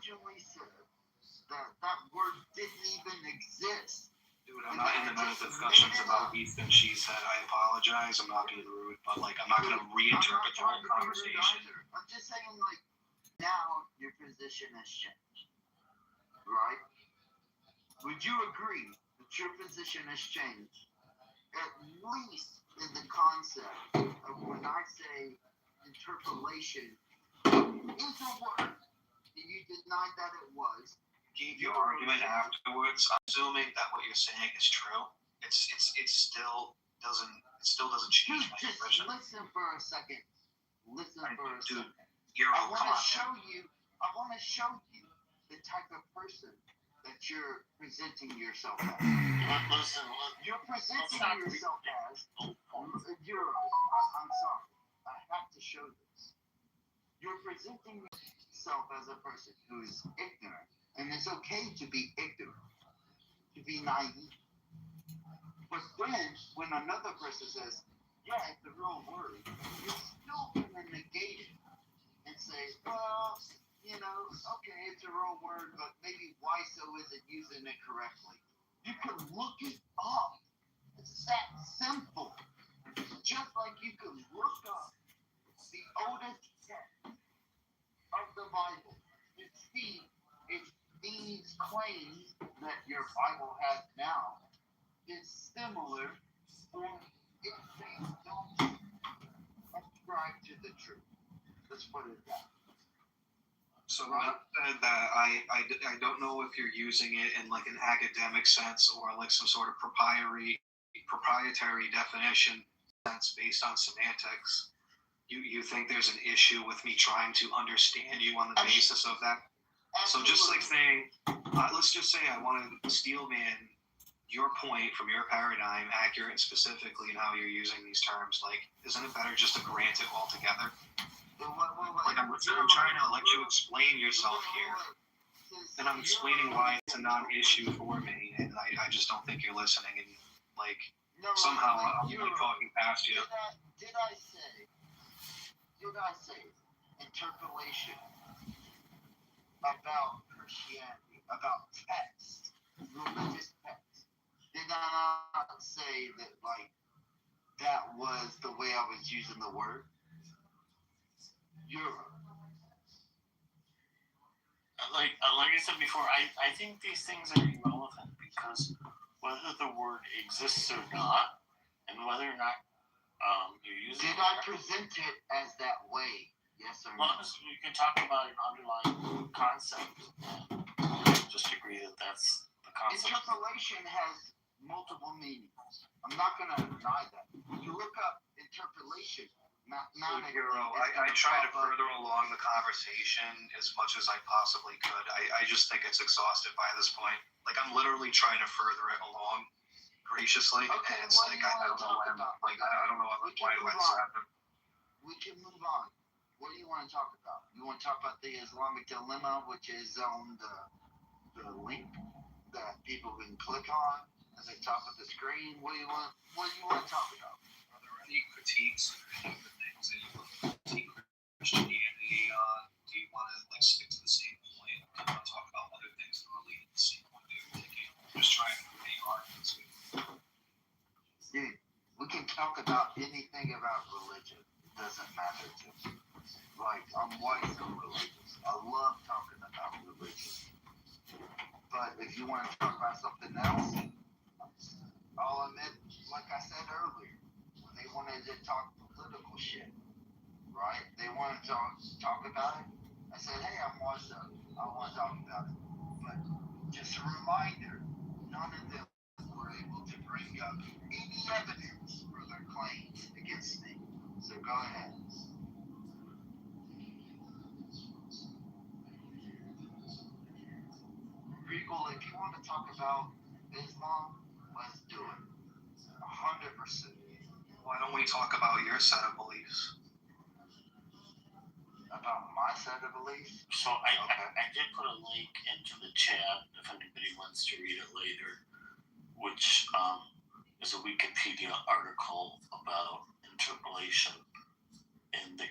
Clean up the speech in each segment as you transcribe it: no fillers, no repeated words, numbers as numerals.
originally said that word didn't even exist. Dude, I'm not in the middle of discussions about he and she said. I apologize. I'm not being rude, but like I'm not going to reinterpret the whole conversation. I'm just saying, like, now your position has changed, right? Would you agree that your position has changed, at least in the concept of when I say interpolation is a word, and you denied that it was? Gave your argument afterwards. I'm assuming that what you're saying is true. It still doesn't change my impression. Listen for a second. Dude, I want to show you the type of person that you're presenting yourself as. Listen. You're presenting yourself as. I'm sorry. I have to show this. You're presenting yourself as a person who's ignorant. And it's okay to be ignorant, to be naive. But then, when another person says, yeah, it's the real word, you're still going to negate it and say, well, okay, it's a real word, but maybe WISO isn't using it correctly. You can look it up. It's that simple. Just like you can look up the oldest text of the Bible and see if these claims that your Bible has now is similar, or if they don't ascribe to the truth. Let's put it that way. So I don't know if you're using it in like an academic sense or like some sort of proprietary definition sense based on semantics. You think there's an issue with me trying to understand you on the basis of that? So just like saying, let's just say I want to steelman your point from your paradigm, accurate and specifically in how you're using these terms. Like, isn't it better just to grant it altogether? Like I'm trying to let you explain yourself here, and I'm explaining why it's a non-issue for me, and I just don't think you're listening, and like somehow I'm like talking past you. Did I say interpolation about Christianity, about text, religious text? Did I not say that, like, that was the way I was using the word? Like I said before, I think these things are irrelevant because whether the word exists or not, and whether or not you're using it. Did I present it as that way? Yes or no? As long as you can talk about an underlying concept, just agree that that's the concept. Interpolation has multiple meanings. I'm not going to deny that. When you look up interpolation, I try to further along the conversation as much as I possibly could. I just think it's exhausted by this point. Like, I'm literally trying to further it along graciously, okay, and it's like I don't know why do I happen. We can move on. What do you want to talk about? You want to talk about the Islamic dilemma, which is on the link that people can click on at the top of the screen? What do you want to talk about? Are there any critiques or any of the things that you want to critique Christianity on? Do you want to like stick to the same point? Do you want to talk about other things that relate to the same point that you're thinking? I'm just trying to make arguments with you. Dude, we can talk about anything about religion. It doesn't matter to me. Like, I'm white and religious. I love talking about religion. But if you want to talk about something else, I'll admit, like I said earlier, when they wanted to talk political shit, right? They wanted to talk about it. I said, hey, I want to talk about it. But just a reminder, none of them were able to bring up any evidence for their claims against me. So go ahead. Regal, if you want to talk about Islam, let's do it. 100%. Why don't we talk about your set of beliefs? About my set of beliefs? So I did put a link into the chat if anybody wants to read it later, which is a Wikipedia article about interpolation in the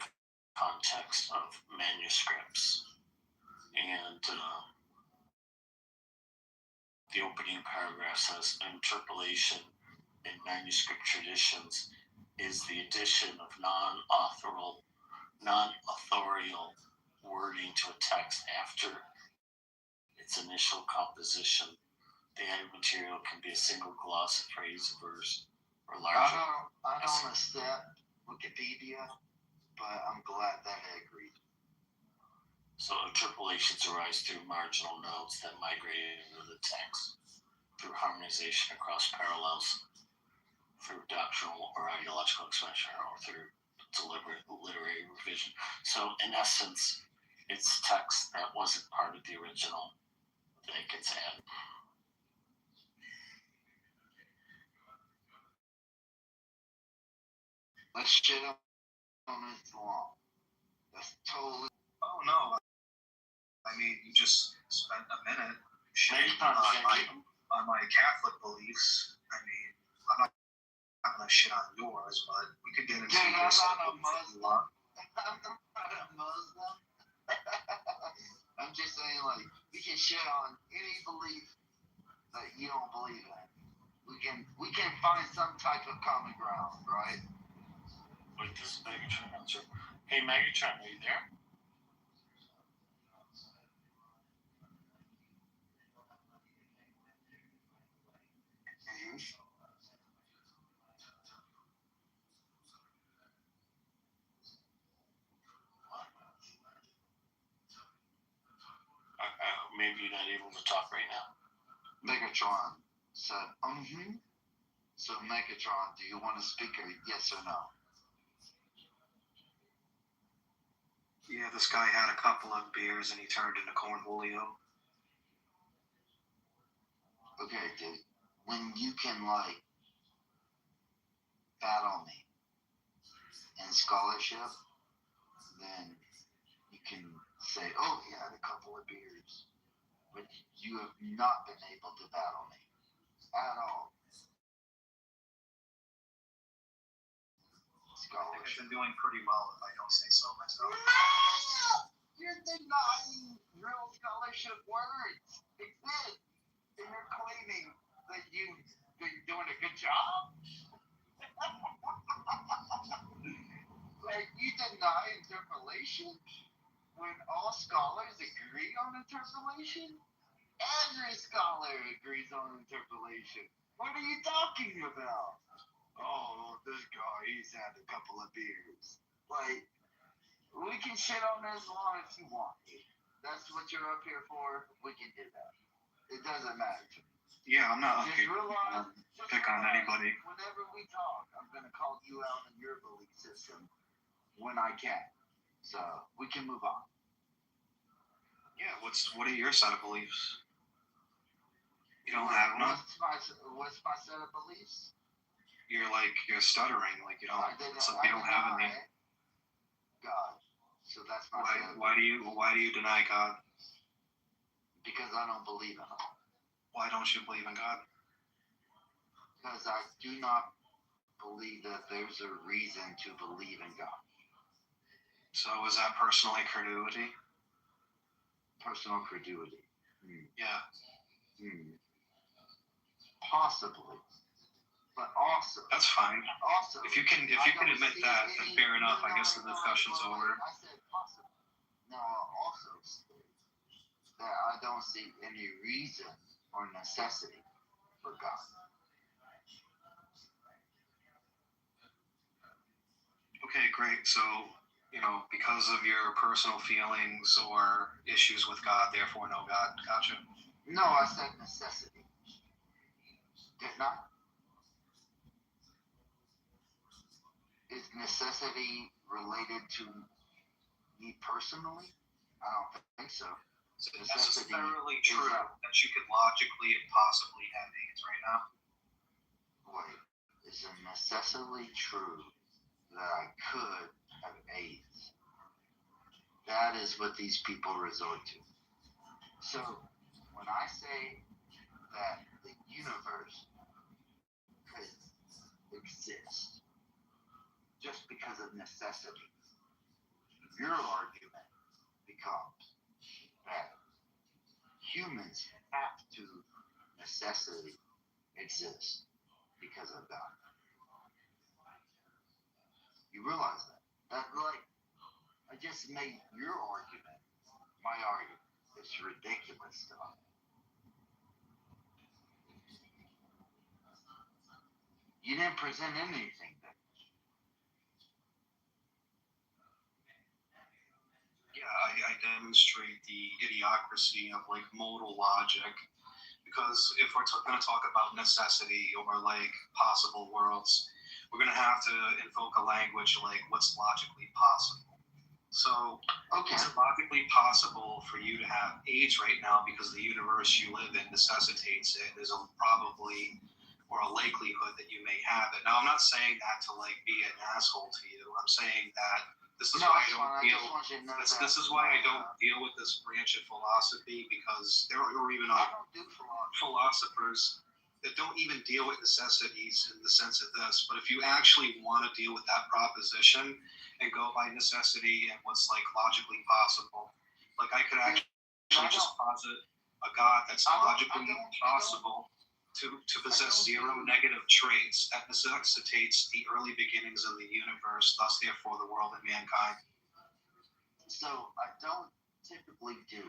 context of manuscripts. And the opening paragraph says, interpolation in manuscript traditions is the addition of non-authorial wording to a text after its initial composition. The added material can be a single gloss, a phrase, a verse, or larger. I don't accept Wikipedia, but I'm glad that I agreed. So interpolations arise through marginal notes that migrate into the text, through harmonization across parallels, through doctrinal or ideological expression, or through deliberate literary revision. So in essence, it's text that wasn't part of the original that gets added. Let's shit on Islam. That's totally. Oh no! I mean, you just spent a minute shitting on my Catholic beliefs. I mean, I'm not gonna shit on yours, but we could get into I'm this. not a Muslim. I'm not a Muslim. I'm just saying, like, we can shit on any belief that you don't believe in. We can find some type of common ground, right? Wait, this is Megatron answer. Hey, Megatron, are you there? Maybe you're not able to talk right now. Megatron said, So, Megatron, do you want to speak or yes or no? Yeah, this guy had a couple of beers and he turned into Cornholio. Okay, dude. When you can, like, battle me in scholarship, then you can say, oh, he had a couple of beers. But you have not been able to battle me at all. I've been doing pretty well if I don't say so myself. No! You're denying real scholarship words exist. And you're claiming that you've been doing a good job? Like, you deny interpolation when all scholars agree on interpolation? Every scholar agrees on interpolation. What are you talking about? Oh, this guy, he's had a couple of beers. Like, we can shit on Islam if you want. That's what you're up here for. We can do that. It doesn't matter to me. Yeah, I'm not Just realize, pick on anybody. Whenever we talk, I'm going to call you out on your belief system when I can. So, we can move on. Yeah, what are your set of beliefs? You don't have none? What's my set of beliefs? You're stuttering, like you don't have any. God. So that's my why do you deny God? Because I don't believe in him. Why don't you believe in God? Because I do not believe that there's a reason to believe in God. So is that personal incredulity? Personal credulity. Yeah. Possibly. But also, that's fine. Also, if you can admit that, then fair enough. I guess the discussion's over. I said possible. Now I also state that I don't see any reason or necessity for God. Okay, great. So, because of your personal feelings or issues with God, therefore no God. Gotcha. No, I said necessity. Didn't I? Is necessity related to me personally? I don't think so. Is it necessarily true that you could logically and possibly have AIDS right now? Wait, is it necessarily true that I could have AIDS? That is what these people resort to. So, when I say that the universe could exist just because of necessity, your argument becomes, that humans have to necessarily exist because of God. You realize that? That, like, I just made your argument, my argument. It's ridiculous stuff. You didn't present anything then. Yeah, I demonstrate the idiocracy of like modal logic, because if we're going to talk about necessity or like possible worlds, we're going to have to invoke a language like what's logically possible. So, Okay. is it logically possible for you to have AIDS right now because the universe you live in necessitates it? There's a probably or a likelihood that you may have it. Now, I'm not saying that to like be an asshole to you. I'm saying that this is why I don't deal. This is why I don't deal with this branch of philosophy, because there are even philosophers that don't even deal with necessities in the sense of this. But if you actually want to deal with that proposition and go by necessity and what's like logically possible, like I could actually just posit a God that's logically possible to possess zero negative traits that necessitates the early beginnings of the universe, thus therefore the world and mankind. So I don't typically do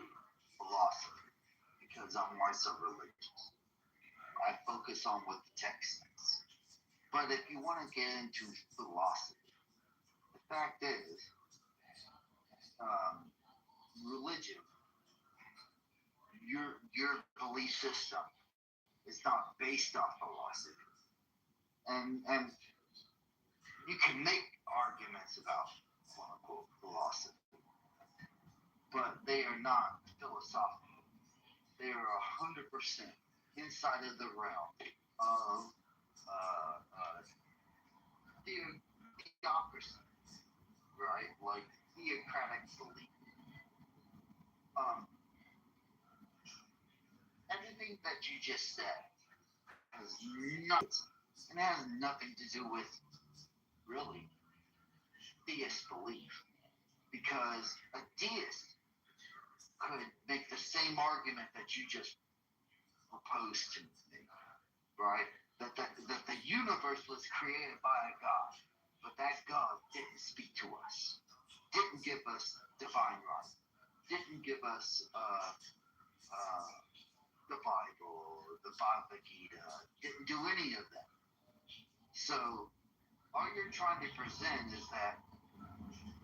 philosophy because I'm more so religious. I focus on what the text says. But if you want to get into philosophy, the fact is, religion, your belief system is not based on philosophy. And you can make arguments about quote unquote philosophy, but they are not philosophical. They are 100% inside of the realm of theocracy, right? Like theocratic belief. Everything that you just said has nothing to do with really theist belief, because a deist could make the same argument that you just proposed to me, right? That the universe was created by a God, but that God didn't speak to us, didn't give us divine right, didn't give us the Bible, the Bhagavad Gita, didn't do any of that. So all you're trying to present is that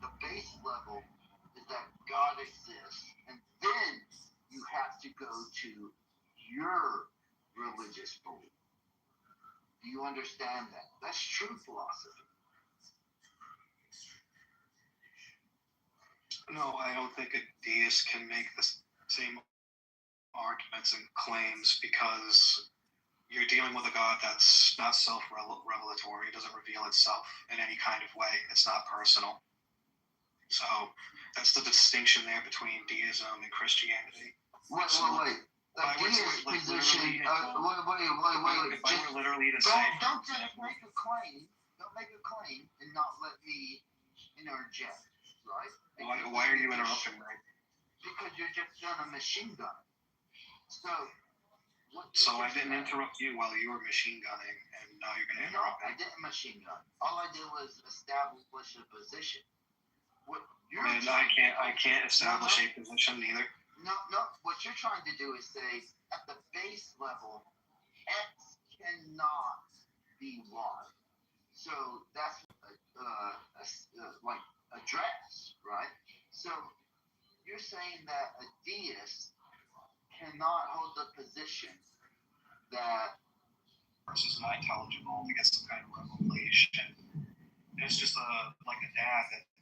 the base level is that God exists, and then you have to go to your religious belief. Do you understand that? That's true philosophy. No, I don't think a deist can make the same arguments and claims, because you're dealing with a God that's not self-revelatory. It doesn't reveal itself in any kind of way. It's not personal. So that's the distinction there between deism and Christianity. Wait. The deist position. Wait. If I were literally to say, don't just make a claim. Don't make a claim and not let me interject, right? Why are you interrupting me? Because you're just done a machine gun. So I didn't interrupt you while you were machine gunning, and now you're going to interrupt me. I didn't machine gun. All I did was establish a position. I can't establish a position either. No. What you're trying to do is say at the base level, X cannot be Y. So that's like address, right? So you're saying that a deist cannot hold the position that this is not intelligible to get some kind of revelation. And it's just like a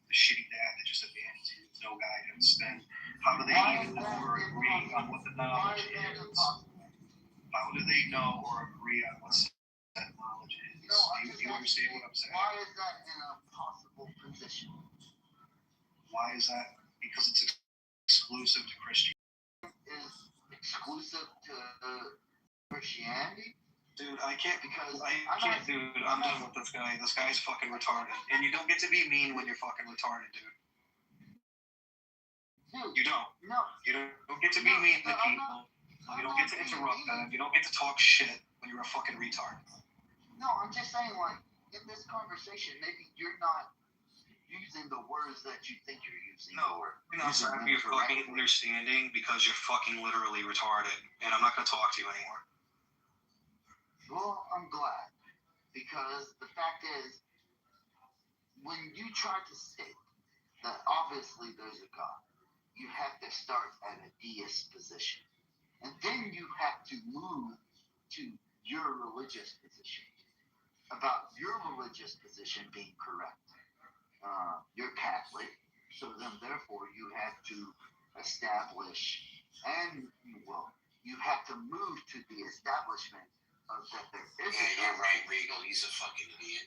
shitty dad that just abandons you with no guidance. Then how do they even know or agree on what the knowledge is? How do they know or agree on what that knowledge is? Do you understand what I'm saying? Why is that an impossible position? Why is that? Because it's exclusive to Christianity. Is exclusive to Christianity? Dude, I can't, dude, I'm done with this guy. This guy's fucking retarded. And you don't get to be mean when you're fucking retarded, dude. Dude, You don't. no. You don't get to be mean to people. You don't get to interrupt them. You don't get to talk shit when you're a fucking retard. No, I'm just saying, like, in this conversation, maybe you're not using the words that you think you're using. No, you're not saying you're fucking understanding because you're fucking literally retarded, and I'm not gonna talk to you anymore. Well, I'm glad, because the fact is, when you try to state that obviously there's a God, you have to start at a deist position. And then you have to move to your religious position, about your religious position being correct. You're Catholic, so then therefore you have to establish, and well, you have to move to the establishment of that there is. Yeah, you're right, Regal. He's a fucking idiot.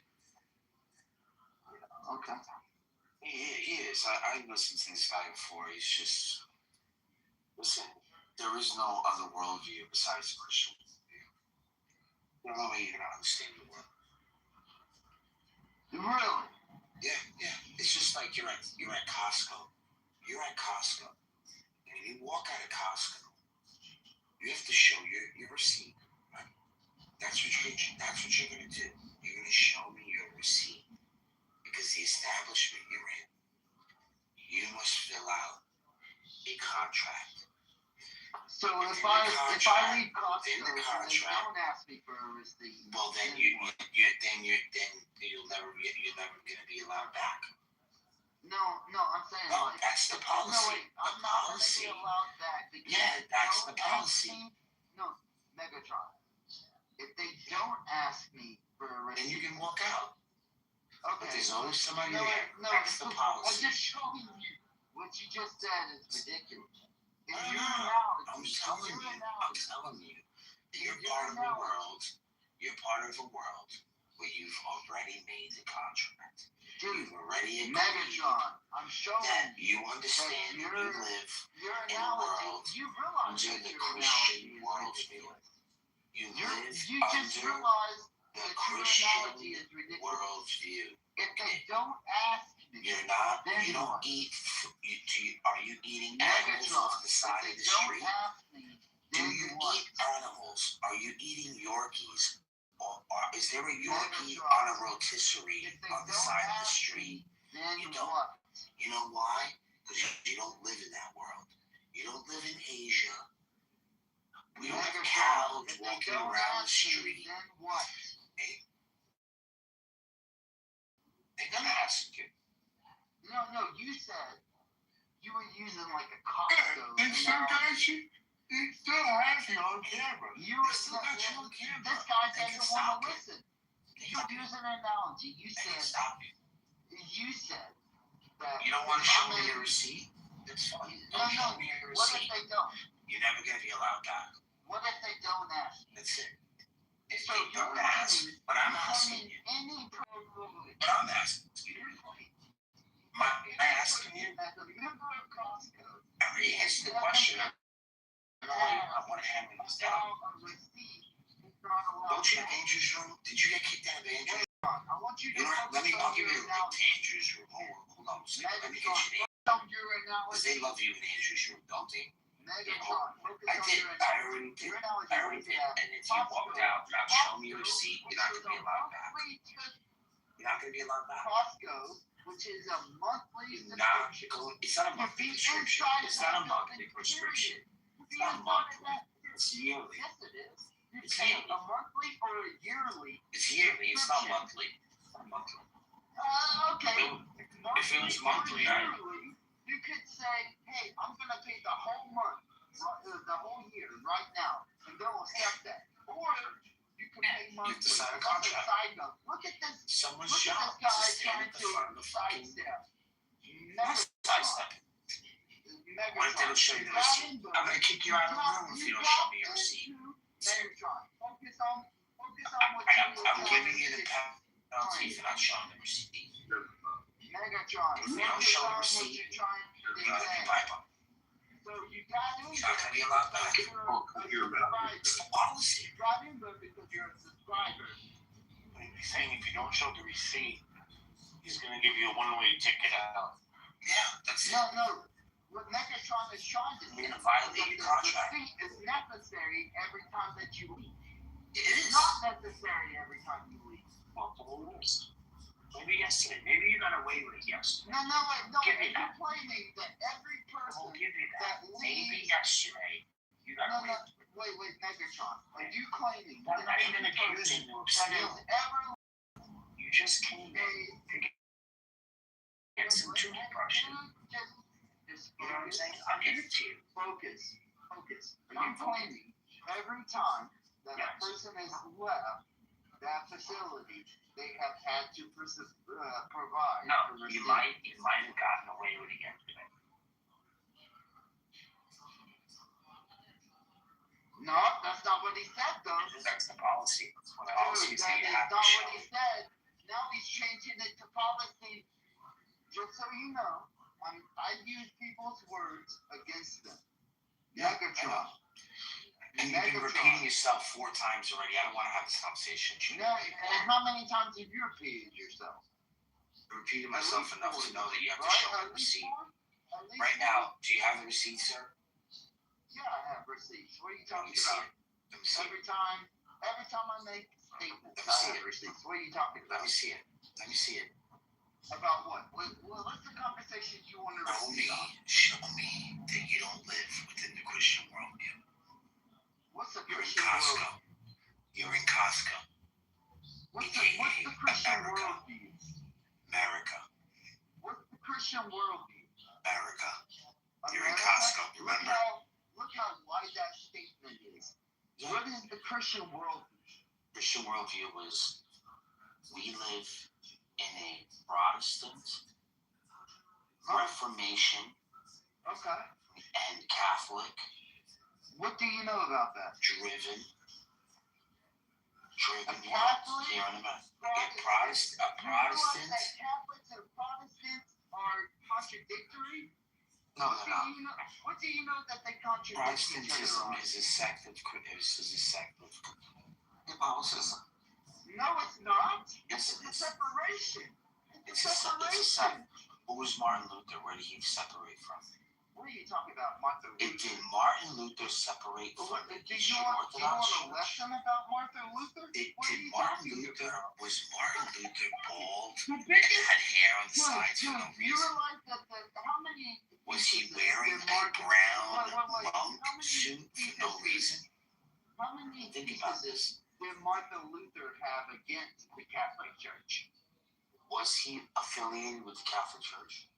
Okay. He is. I listened to this guy before. He's just... Listen, there is no other worldview besides the Christian worldview. There's no way you're going to understand the world. Really? Yeah. It's just like you're at Costco. You're at Costco. And when you walk out of Costco, you have to show your receipt, right? That's what you're going to do. You're going to show me your receipt. Because the establishment you're in, you must fill out a contract. So if I leave Costco and they don't ask me for a receipt, well, then you're never gonna be allowed back. No, I'm saying No, like that's the policy. No, wait, I'm not gonna be allowed back because that's the policy. No, Megatron. If they don't ask me for a receipt, then you can walk out. Okay. But there's always somebody there. No, that's the policy. I'm just showing you what you just said is ridiculous. I'm telling you, you're part of a world. You're part of a world where you've already made the contract. Dude, you've already agreed Megatron, I'm showing that you understand that you live in a world under the Christian worldview. You live under the Christian worldview. If they don't ask me, you don't eat. Are you eating animals off the side of the street? Do you eat animals? Are you eating Yorkies? Or is there a Yorkie on a rotisserie on the side of the street? You don't. You know why? Because you don't live in that world. You don't live in Asia. We don't have cows walking around the street. Then what? They're gonna ask you. No, you said you were using like a Costco. It's still has you on camera. This guy doesn't want to listen. You're using an analogy. You said that you don't want to show me your receipt. That's fine. Don't show me your What receipt. if they don't? You're never gonna be allowed back. What if they don't ask? That's it. If So they don't ask, but I'm asking you. But I'm asking you. I'm asking you. As a member of Costco, I already answered the question. I want to hammer this down. Don't you have Andrew's room? Did you get kicked out of Andrew's room? I want you to I'll give you a link to Andrew's room. Hold on a second. Let me get you the because they love you in Andrew's room, don't they? I did. I already did. And if you walked out without showing me your receipt, you're not going to be allowed back. You're not going to be allowed back. Costco, which is a monthly subscription. It's not a monthly prescription. It's not a monthly prescription. It's not monthly. It's yearly. Yes, it is. It's yearly. A monthly or a yearly? It's yearly. It's not monthly. It's not monthly. Okay. If it was monthly, you could say, hey, I'm going to pay the whole month, the whole year, right now, and they'll accept that. Or you can pay monthly. You have to sign a contract. Side note. Look at this. Someone's Look job at this guy is to stand at the front of the fucking... Sidestep. What if they don't show you the receipt? I'm going to kick you out of the room if you don't show me your receipt. Focus on what I'm giving you the penalty for not showing the receipt. Megatron, if you don't show the receipt, you're going to be pipe up. So you got in You're not going to be allowed back. It's the policy. You got in there because you're a subscriber. He's saying if you don't show the receipt, he's going to give you a one-way ticket out. Yeah, that's it. No. what Megatron is trying to You're say gonna violate your is that contract. the seat is necessary every time that you leave. It It's is. not necessary every time you leave. Well, who knows? Maybe yesterday. Maybe you got away with it yesterday. No, Give me you're that. complaining that every person I'll give you that. that Maybe leaves. yesterday you got away with it. Wait, Megatron. Are you claiming I'm that not even every person accusing you of that has stealing. ever You just came in to get some toothbrush. Just You know what I'm saying? I'll give it to you. Focus. Are you claiming every time that Yes. a person has left that facility, they have had to provide? No, a you receipt? might have gotten away with it yesterday. No, that's not what he said, though. That's the policy. Well, the policy Dude, is that that you is have to not show what he said. Now he's changing it to policy. Just so you know, I use people's words against them. Yeah, I Megatron. know. And you've been repeating yourself 4 times already. I don't want to have this conversation. No, and how many times have you repeated yourself? I repeated myself enough to know that you have to Right? show At the least receipt. four? At least Right four? now, do you have the receipt, sir? Yeah, I have receipts. What are you Let talking me see about? it. Let me see it. Every time I make statements, Let me I see have it. receipts. What are you talking Let about? me see it. Let me see it. About what? What's the conversation you want to Show me that you don't live within the Christian worldview. What's the You're in Christian Costco. world? You're in Costco. What's the Christian America. worldview? America. What's the Christian worldview? America. You're in America? Costco, remember? Look how wide that statement is. Yeah. What is the Christian worldview? Christian worldview was we live in a Protestant, Reformation, Okay. and Catholic What do you know about that? driven A world Catholic? here on America. A Protestant. Protestant, You realize that Catholics and Protestants are contradictory? No, they're not. What do you know that they contradict each other Protestantism on? is a sect of Catholicism. No, it's not. Yes, It's it a is. separation. It's a separation. Who was Martin Luther? Where did he separate from? What are you talking about, Martha Luther? Did Martin Luther separate from the Do you Eastern want a Orthodox Church? lesson about Martha Luther? Was Martin Luther bald The and biggest had hair on the sides for no you reason? realize that how many Was he pieces wearing did a Martin- brown Wait, monk how many suit for no pieces- reason? How many Think about pieces did Martin Luther have against the Catholic Church? Was he affiliated with the Catholic Church?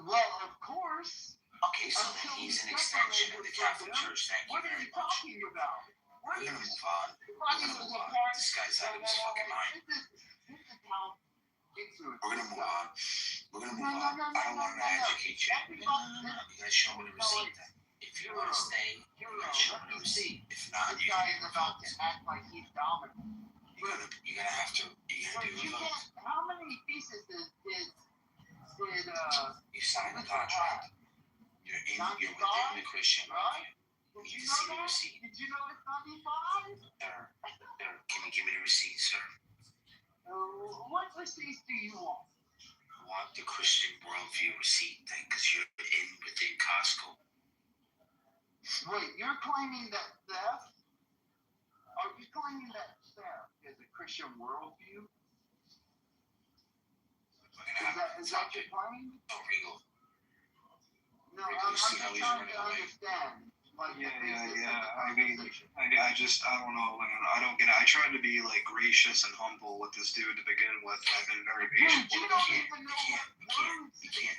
Well, of course. Okay, so then he's an extension of the Catholic Church. Thank you What are very you much. talking about? We're gonna move on. Everybody We're gonna was move a on. part- This guy's out of his fucking mind. This is how ignorant. We're gonna move on. We're gonna move No, on. no, I don't want to educate you. Everybody- You gotta show me the receipt then. If you want to stay, you gotta show me the receipt. If not, This you guy can is about to act like he's dominant. you're gonna have to you're But gonna do you a vote. can't. How many pieces did You sign the contract. You're within the Christian right? worldview. Did You you see know the that? receipt. Did you know it's 95? Sir, can you give me the receipt, sir? What receipts do you want? I want the Christian worldview receipt then, because you're within Costco. Wait, you're claiming that theft? Are you claiming that theft is a Christian worldview? We're gonna have Is to that talk your to claim? Regal. No, Maybe I'm you just see how he's trying running to away. understand. Like, the basis of the I mean, conversation. I don't know, man. I don't get it. I tried to be like gracious and humble with this dude to begin with. I've been very patient. Dude, you with don't him. even know what words exist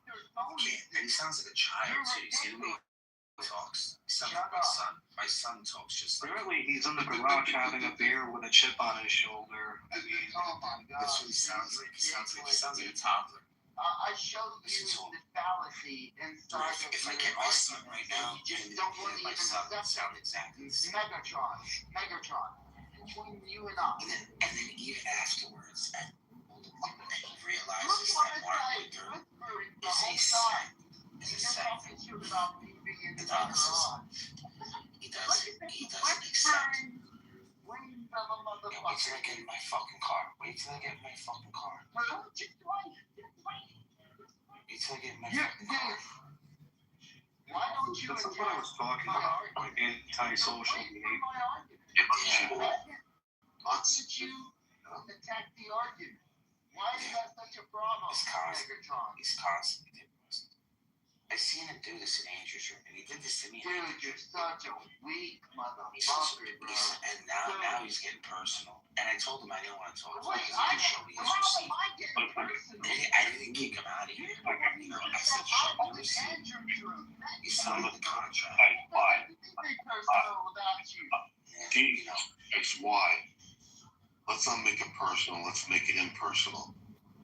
or don't exist. And he sounds like a child You're too. You see the way he talks? He sounds Shut like my up. son. My son talks just like Apparently, he's in the garage having a beer with a chip on his shoulder. I mean, Oh my God. that's what he sounds like. He sounds like a toddler. I showed you Listen to him. the fallacy inside of If I your get my son argument, right now, you just and don't want to my even son accept sound it. exactly the same. Megatron, between you and I. And then even afterwards, and he realizes Look what that it's Martin like, Luther whispering is the a whole sect. time. Is a You're sect. talking shit about me being in the Catholicism. garage. He doesn't accept. Wings of a Yeah, wait till I motherfucker. get in my fucking car. Wait till I get in my fucking car. Just wait. Wait till I get in my Yeah, fucking car. Why don't you That's what I was talking about. Like antisocial behavior. Why did you attack the argument? Why is that such a problem, Megatron? He's constantly getting pissed. I seen him do this in Andrew's room, and he did this to me. Dude, you're such a weak He's motherfucker, bro. and now he's getting personal. And I told him I didn't want to talk to him Wait, because he could show me his receipt. I getting personal? I didn't kick him out of here. You know, I said, show me the receipt. He signed the contract. Why? Personal without you. And, you know, It's why. Let's not make it personal. Let's make it impersonal.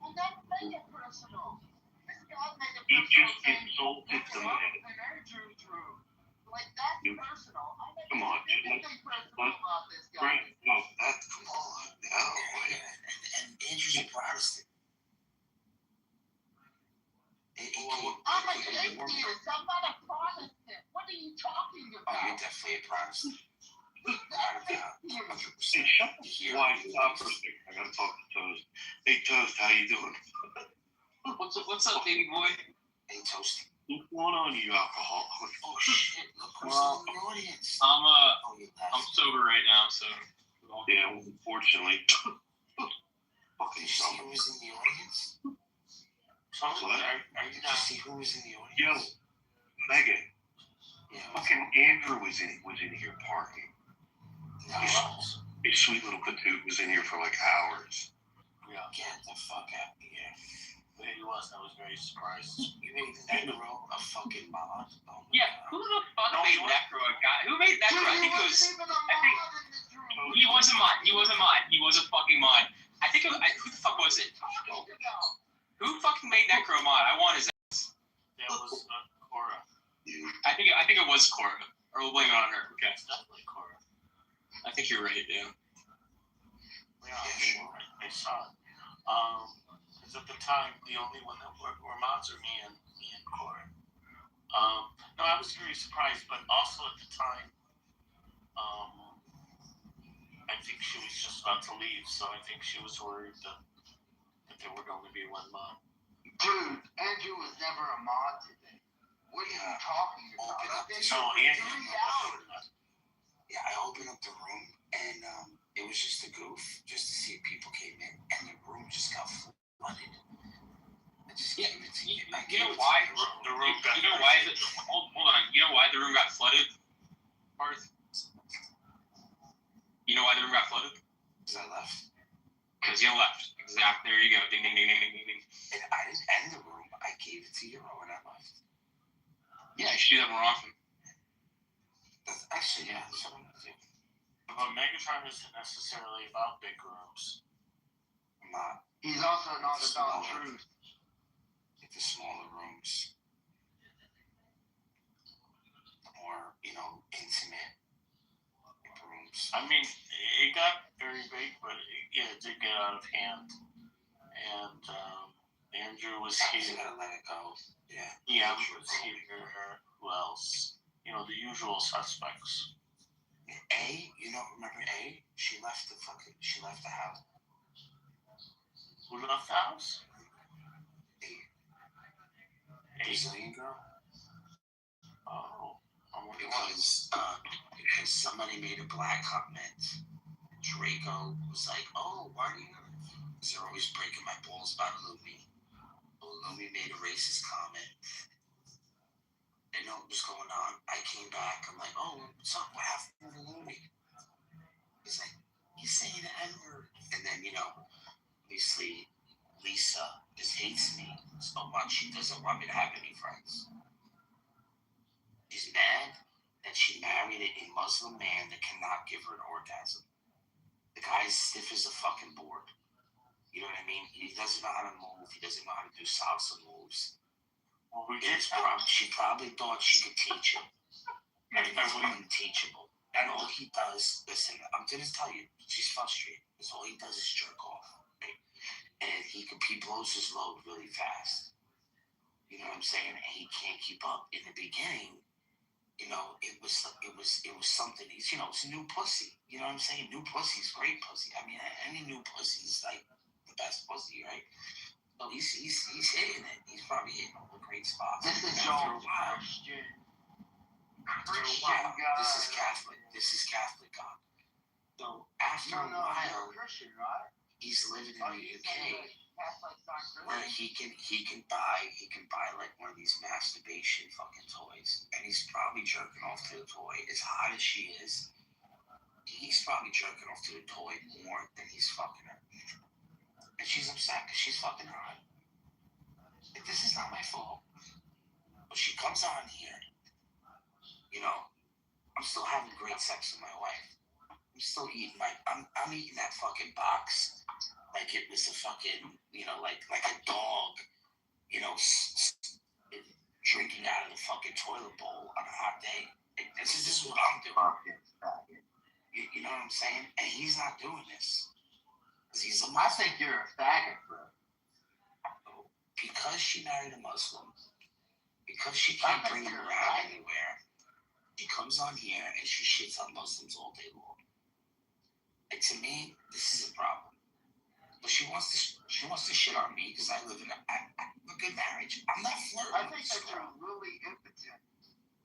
Well, that's make it personal. This guy made it He just personal. insulted somebody. Like, that's You- personal. I never Come on, did let's- anything personal about this guy. Right? No, come on now. and Andrew's a Protestant. I'm an atheist. I'm not a Protestant. What are you talking Oh, you're about? definitely a Protestant. Hey, shut the why stop for a second. I gotta talk to Toast. Hey Toast, how you doing? What's up, baby boy? Hey, Toasty. What's going on, you alcoholic? Oh, shit. Look who's Well, in the audience. I'm You I'm left. sober right now, so. Yeah, unfortunately. Fucking Did you see summer. who was in the audience? What? Did you see who was in the audience? Yo, Megan, Yeah. fucking Andrew was in here parking. No. His sweet little patoot was in here for like hours. Yeah. Get the fuck out of here. Yeah, he was. I was very surprised. You made Necro a fucking mod. Oh my Yeah, God. who the fuck made Necro a guy? Who made Necro? I think it was. He wasn't mine. He wasn't mine. He was a fucking mine. I think it was, who the fuck was it? Who fucking made Necro a mod? I want his ass. Yeah, it was Cora. I think it was Cora. Or we'll blame it on her. Okay. It's definitely Cora. I think you're right, yeah. Yeah, sure. I saw it. Because at the time, the only one that were mods were me and Cora. No, I was very surprised, but also at the time, I think she was just about to leave, so I think she was worried that there would only be one mod. Dude, Andrew was never a mod today. What are you talking about? I've been So, here for Andrew- 3 hours. Yeah, I opened up the room and it was just a goof, just to see if people came in, and the room just got flooded. I just gave it to you. You know why? The room got You know why? Hold on. You know why the room got flooded? Parth? You know why the room got flooded? Because I left. Because you left. Exactly. There you go. Ding, ding, ding, ding, ding, ding. And I didn't end the room. I gave it to Euro when I left. Yeah, you should do that more often. That's actually, yeah, that's what I'm gonna do. But Megatron isn't necessarily about big rooms. I'm not He's also not about truth. like the smaller rooms. The more, intimate rooms. I mean, it got very big, but it did get out of hand. And Andrew was You here. gotta let it go. Yeah. Yeah, was here. Who else? The usual suspects. Remember A? She left the house. Who left the house? Brazilian girl. Oh, I'm looking at Because somebody made a black comment. Draco was like, "Oh, why do you?" Because they're always breaking my balls about Lumi. Well, Lumi made a racist comment. I didn't know what was going on. I came back. I'm like, "Oh, what's up? What happened to Lumi?" He's like, "He's saying the N-word." And then, obviously, Lisa just hates me so much. She doesn't want me to have any friends. She's mad that she married a Muslim man that cannot give her an orgasm. The guy's stiff as a fucking board. You know what I mean? He doesn't know how to move. He doesn't know how to do salsa moves. Well, we did. She probably thought she could teach him. And he's unteachable. And all he does, listen, I'm going to tell you, she's frustrated. Because all he does is jerk off. Right? And he blows his load really fast. You know what I'm saying? And he can't keep up. In the beginning, it was something. It's a new pussy. You know what I'm saying? New pussy's great pussy. I mean, any new pussy's like the best pussy, right? So he's hitting it. He's probably hitting all the great spots. This is After a Joel's while, question. Christian wow, guy. this is Catholic. This is Catholic God. So after a No, while, you're Christian, right? he's living in Are the you UK. saying that Catholics aren't Where Christian? he can buy like one of these masturbation fucking toys, and he's probably jerking off to the toy. As hot as she is, he's probably jerking off to the toy more than he's fucking her, and she's upset because she's fucking hot. Like, this is not my fault, but she comes on here. You know, I'm still having great sex with my wife. I'm still eating I'm eating that fucking box like it was a fucking, you know, like a dog, you know, drinking out of the fucking toilet bowl on a hot day. This is what I'm doing. You know what I'm saying? And he's not doing this. Because he's a I Muslim. think you're a faggot, bro. Because she married a Muslim, because she can't bring him around anywhere, she comes on here and she shits on Muslims all day long. And to me, this is a problem. But she wants to shit on me because I live in a good marriage. I'm not flirting I with think this that girl. you're really impotent.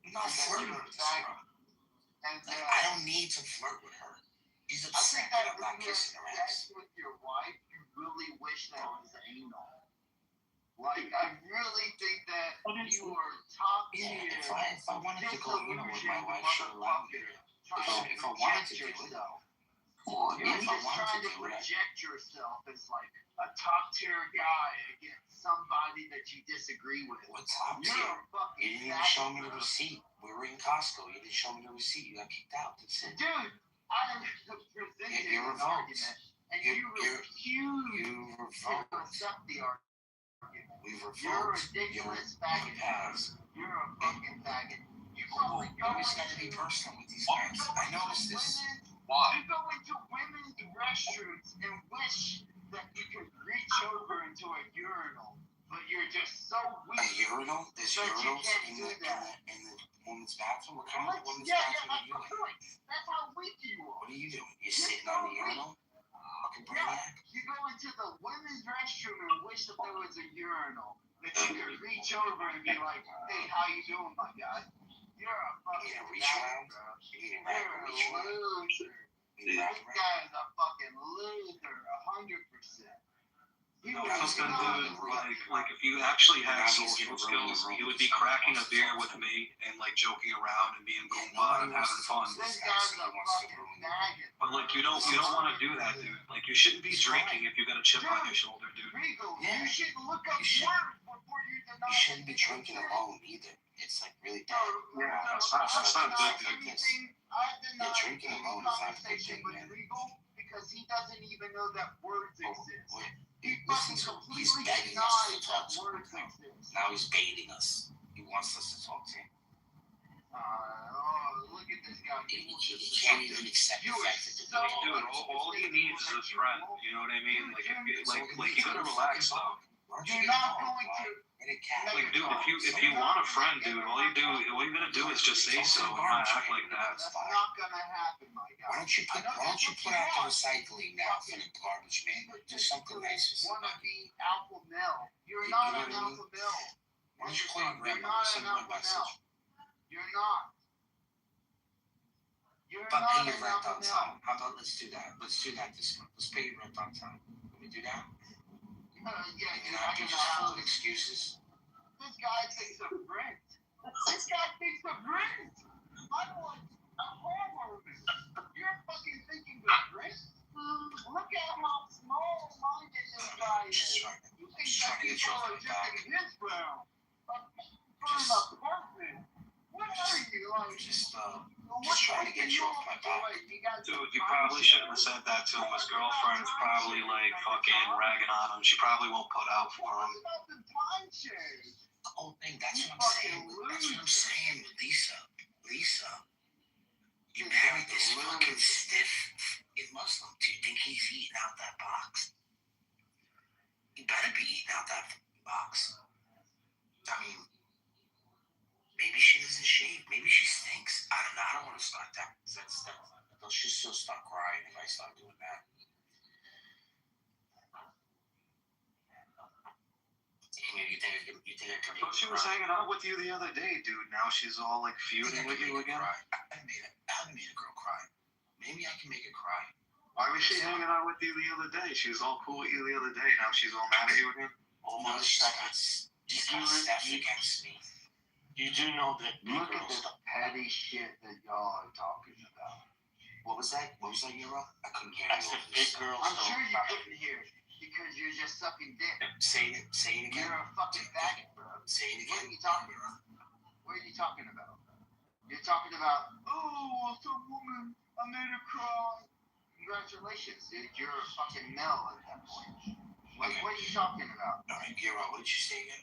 I'm not flirting with this girl. And Like, I don't need to flirt with her. She's I upset think that that I'm not when you have kissing her ass. sex with your wife, you really wish that it was anal. Like, I really think that you are top tier. Yeah, if I wanted to go, you know, with my wife, she'd allow me to. If I wanted to do it. You're If I just wanted trying to to do it. project yourself as like a top tier guy against somebody that you disagree with. What's up You're here? a fucking You didn't even faggot, show me the bro. receipt. We were in Costco. You didn't show me the receipt. You got kicked out. That's it. Dude, I presented You're an revoked. argument, and You refuse You to revoked. accept the argument. We've You're a revoked your ridiculous faggot. pass. You're a fucking faggot. You Oh, probably you always got to be personal with these You guys. go I into noticed this. Why? You go into women's restrooms and wish that you could reach over into a urinal, but you're just so A weak. urinal? There's But you urinals can't in do the that. woman's bathroom? What kind of woman's Yeah, bathroom are that's you the in? point. That's how weak you are. What are you doing? You're sitting on the urinal? Fucking brainiac? You go into the women's restroom and wish that there was a urinal that you could reach over and be like, hey, how you doing, my guy? You're a fucking You need a reach around? bro. You need a You're rag a reach around? loser. You need This a rag around? guy is a fucking loser, 100%. No, fucking dude, like if you actually had social skills, you would be cracking a beer with me and like joking around and being goomba and having fun. This guy's a fucking faggot. But like you don't want to do that, dude. Like you shouldn't be drinking if you got a chip on your shoulder, dude. Regal, Yeah. you should look up You words before you deny. You shouldn't be drinking alone either. It's like really bad. Yeah, that's not good, dude. Yeah, drinking alone is not a good thing, man. Regal because he doesn't even know that words exist. He Listen fucking to him. He's completely begging us to denies talk that to him words now. exist. Now he's baiting us. He wants us to talk to him. Oh, look at this guy. He can't even accept the fact that so they're doing Dude, all he needs is his friend. You know what I mean? Like, you gotta relax though. You're not going to. Like, dude, if you want a friend, dude, all you're gonna do is just say so and not act like that. That's not gonna happen, my guy. Why don't you put out the recycling now for the garbage man? Do something nice for Want to somebody. be alpha male? You're You not know an what I mean? alpha male. Why don't you call your You're grandmother? not Send an her a alpha message. male. You're not. You're But not pay your an rent alpha on male. time. How about let's do that? Let's do that this month. Let's pay your rent on time. Can we do that? Yeah, You dude, not I be can just full of have. excuses. This guy thinks of rent. This guy thinks of rent. I'm like a homeowner. You're fucking thinking of rent? Look at how small-minded this guy is. Just trying to. You think Just that trying to get you people off are my just back. in his realm. For an apartment. What are you like? Just trying to get you off my back. Dude, you probably shouldn't have said that to him. His girlfriend's probably like fucking ragging on him. She probably won't put out for him. The whole thing, that's what I'm saying. That's what I'm saying with Lisa. Lisa, you married this fucking stiff Muslim. Do you think he's eating out that box? He better be eating out that box. I mean, maybe she doesn't shave. Maybe she stinks. I don't know. I don't want to start that. She'll still start crying if I start doing that. You You think I can make But she was hanging out with you the other day, dude. Now she's all like feuding with you again. I haven't made a girl cry. Maybe I can make her cry. Why was she hanging out with you the other day? She was all cool with you the other day. Now she's all mad at you again. No, she's got stuff against me. You do know that big Look at girls this petty shit that y'all are talking about. What was that, Euro? I couldn't hear I you. said big girls I'm don't sure you cry. couldn't hear it because you're just sucking dick. Say it again. You're a fucking faggot, bro. Say it What again. are you talking about? What are you talking about? You're talking about, oh, some woman, I made her cry. Congratulations, dude. You're a fucking male at that point. What are you talking about? All right, Euro, what did you say again?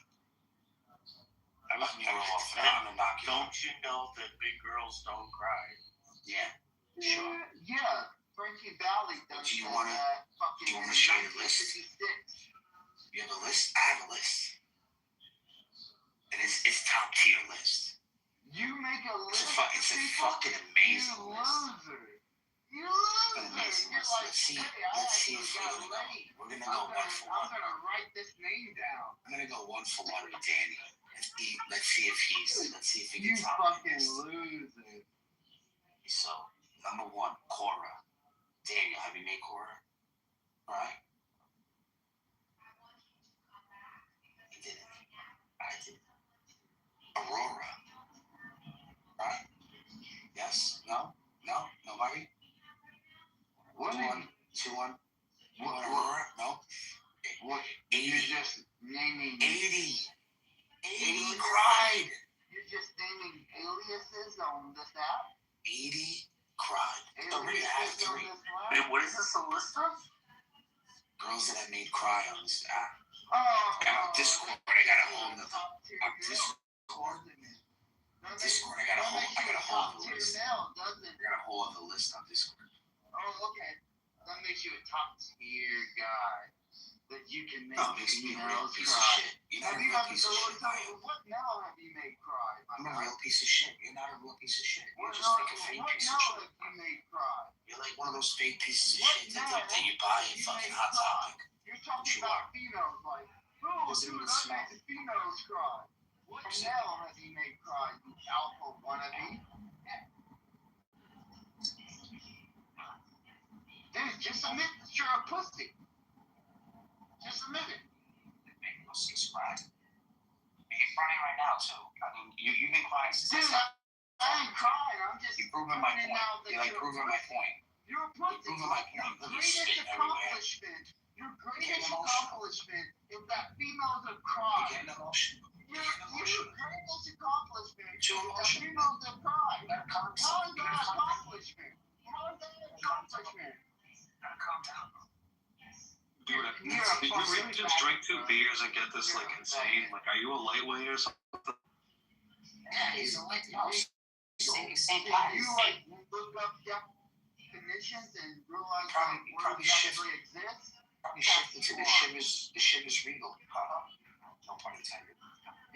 I was I'm gonna knock you. Don't you know that big girls don't cry? Yeah. Sure. Yeah. Frankie Valley does Do you that wanna- fucking do you wanna show your list? 1956. You have a list? I have a list. And it's top tier list. You make a It's list. it's a fucking amazing You list. loser. You loser. An amazing You're list. like, Let's see. hey, I Let's see actually if got we're gonna laid. go. We're gonna go one for I'm one. gonna write this name down. I'm gonna go one for one with Danny. Let's see if he You can top fucking this. loser. So, number one, Cora. Daniel, have you made Cora? Right? He did it. I did. Aurora. Right? Yes? No? No? Nobody? What? 2-1. 2-1. You want What? Aurora? No? What? 80. You're just naming. 80. 80 cried. You're just naming aliases on this app. 80 cried. Already have Aliases on 3 this app. Wait, what is this a list of? girls that I made cry on this app. Oh, On Discord, I got a whole nother. top tier On male, Discord, doesn't it? That Discord, makes- I got a that whole makes you other top tier list. male, doesn't it? I got a whole other list on Discord. Oh, okay. That makes you a top tier guy. That you can make No, it makes me a real females piece of cry. shit. You're not Have a you real ever piece of shit, I am. what male have you made cry? I'm a real piece of shit. You're not a real piece of shit. You're What just like a fake what piece of male shit. have you made cry? You're like one of those fake pieces of What shit male that you buy at have you fucking made Hot cry? Topic. You're talking You about females like, oh, Doesn't dude, even I smell. made the females cry. What male has he made cry, you alpha wannabe? Dude, just admit that you're a pussy. Just admit it. Make us subscribe. You're crying right now, so I mean, you've been crying since Dude, I ain't crying. I'm just You're proving my pointing point. out that You're like you're a proving my pussy. point. You're a pussy. You're proving my point. Your Look, you're greatest spitting everywhere. accomplishment, your greatest emotional. accomplishment is that females are You're crying. getting emotional. Your You're getting emotional. greatest accomplishment is Too that emotional. females are crying. You gotta calm How yourself. is You that gotta calm down. accomplishment? How is that an accomplishment? You gotta calm down. Dude, You're a did you fucking really just drink 2 faggot, bro. beers and get this like insane? Like, are you a lightweight or something? Yeah, he's a like no. Same Did time. you like look up definitions and realize Probably- that probably words shift- actually exist? Probably shifted to the Shivers Regal. No pun intended.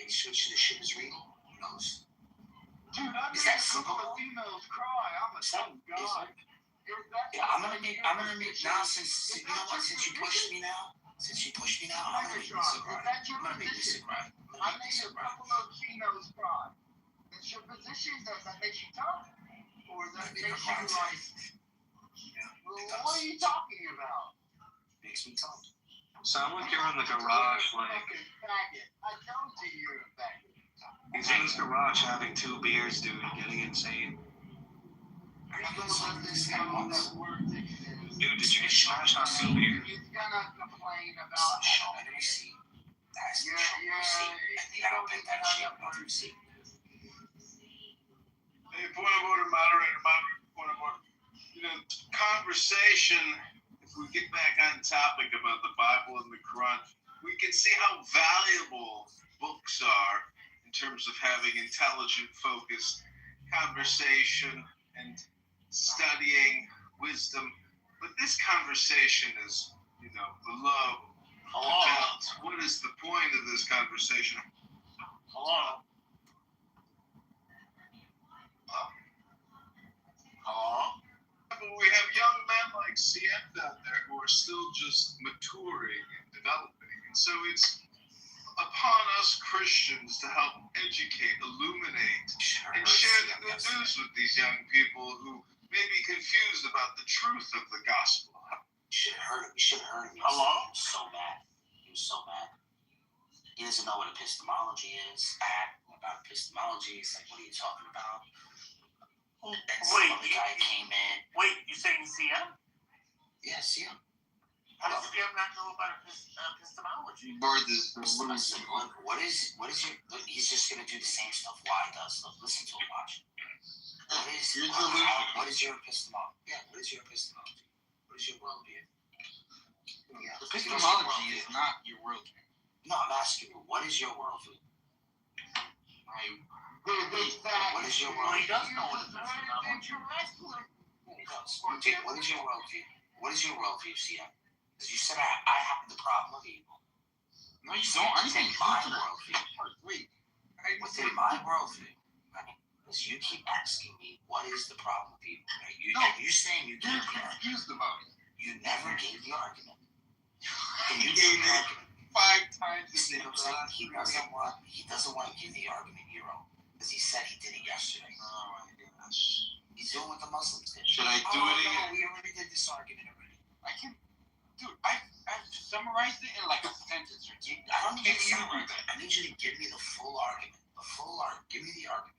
Maybe switch to the Shivers Regal. Who knows? Dude, I Is made that a couple simple? of females cry. I'm a Is that- dumb guy. Yeah, I'm gonna make now since you know what, since you pushed me now, I'm gonna make Lisa cry. I'm gonna make Lisa cry. I'm I gonna make made Lisa a cry. couple of females cry. It's your position. Does that make you tough? Or does that Make make her cry you too. like, Yeah, well, it what does. are you talking about? Makes me tough. Sound like you're in the garage, You're a like fucking faggot. I told you you're a faggot. he's in his garage having 2 beers, dude, getting insane. I He's got gonna some listen this to guy all once. that words exist. Dude, did you get smashed on 2 beers? He's gonna complain about Show me the receipt. That's the you're, show me the receipt. And you I don't don't pick even that know shit that without the word receipt. Hey, point of order, moderator, point of order. You know, conversation, if we get back on topic about the Bible and the Quran, we can see how valuable books are in terms of having intelligent, focused conversation and studying wisdom. But this conversation is, you know, below the belt. What is the point of this conversation? Hello? Hello? But we have young men like CM down there who are still just maturing and developing. And so it's upon us Christians to help educate, illuminate, and share the good news with these young people who may be confused about the truth of the gospel. You should have heard him. You should have heard him. Hello? He was so mad. He was so mad. He doesn't know what epistemology is. About epistemology, it's like, what are you talking about? And Wait, the guy came in. Wait, you saying CM? Yes, yeah. How does CM not know about epistemology? Bird is I said, look, what is your? He's just gonna do the same stuff Y does. Look, listen to him, watch. What is your epistemology? Yeah, what is your epistemology? What is your worldview? Yeah. Epistemology is not your worldview. No, I'm asking you, what is your worldview? What is your Well, worldview? he does know what epistemology is. Okay, what is your worldview? What is your worldview, CM? Because you said I have the problem of evil. No, you don't. I Within think my worldview. Wait. Within my worldview, right? Because you keep asking me, what is the problem of evil? Right? You're saying you You're gave the argument. confused about it. You never gave the argument. And You you gave gave the it argument. 5 times. You see what I'm saying? He doesn't want to give the argument your own. Because he said he did it yesterday. Oh my gosh. He's doing what the Muslims did. Should I do it again? No, we already did this argument already. I can, dude. I've summarized it in like a sentence or two. I don't need Can you you to do that? I need you to give me the full argument. The full argument. Give me the argument.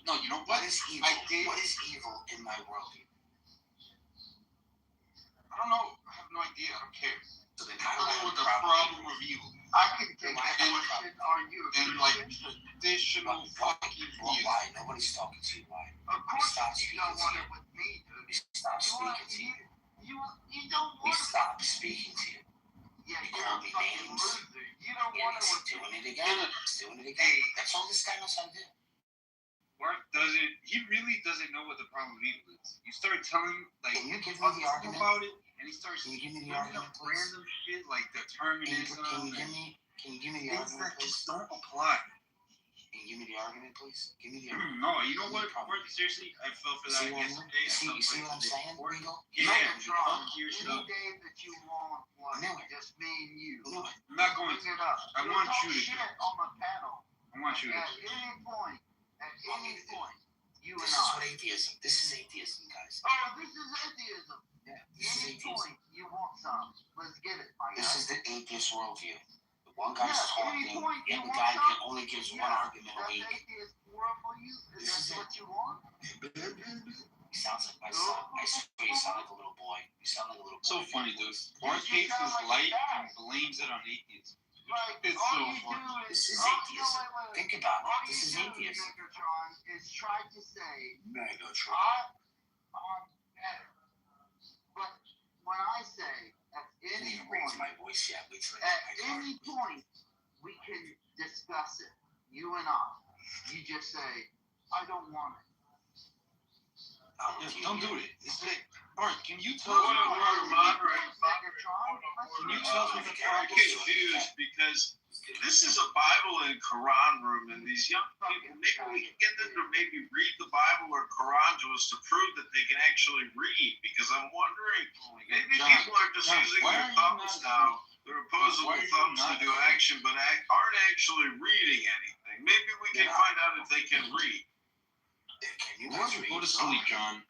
No, you know What what? is evil? I did. What is evil in my worldview? I don't know. I have no idea. I don't care. So then I how do I don't know what have a the problem? problem of evil. I can take Why- that question. Are you a And like Christian? traditional fucking Well, views. why? Nobody's talking to you. Why? Of course Stop you don't speaking want to it with me, dude. We stop You want speaking to you. you don't We want it. stop speaking to you. Yeah, You you're call a me fucking names. loser. You don't Yeah, want it he's with doing me. it again. He's doing it again. That's all this guy knows how to do. Mark doesn't. He really doesn't know what the problem of evil is. You start telling like Can you give me fucking the argument? about it, and he starts Can you give me the bringing argument, up please? random shit like Can you determinism give and me? Can you give me the things argument, that please? just don't apply. Can you give me the argument, please? Give me the argument. No, you know what? Mark, seriously, I fell for You that see what I mean? yesterday. You see what I'm saying, Before. Regal? Yeah, Megatron, fuck your any stuff. day that you want one, I know it. just me and you. No, I'm not going Bring to. it up. I You'll want talk you to do shit it. on the panel. I want you to. At any point, you this and is I. what atheism. This is atheism, guys. Oh, this is atheism. Yeah, this is Any atheism. point you want some, let's get it, my This guy. is the atheist worldview. The one guy's Yeah, any talking, point you and the want guy some, only gives one yeah, argument a that's week. atheist worldview. Is This is that it. what you want? He sounds like my son. I swear you sound like a little boy. You sound like a little boy. So funny, dude. Mark takes his light and blames it on atheism. Like, It's all so you funny. do This is oh, no, atheism. wait. Think about All it. This is you do, atheism. Megatron, is try to say, Megatron. I'm better. But when I say, at I didn't any even raise point, my voice yet. Wait till I at get my any card. point, we can discuss it. You and I. You just say, I don't want it. Don't do it. It's like, Mark, can you tell No, us no, what the no, problem Megatron, is? Megatron, Can you tell us what the I'm problem is? confused because this is a Bible and Quran room, and these young people, maybe we can get them to maybe read the Bible or Quran to us to prove that they can actually read. Because I'm wondering, maybe people are just using why their are you thumbs not- now, their opposable why are you thumbs to not- do action, but aren't actually reading anything. Maybe we can Yeah. find out if they can read. Can you Why guys don't you read? go to sleep, John?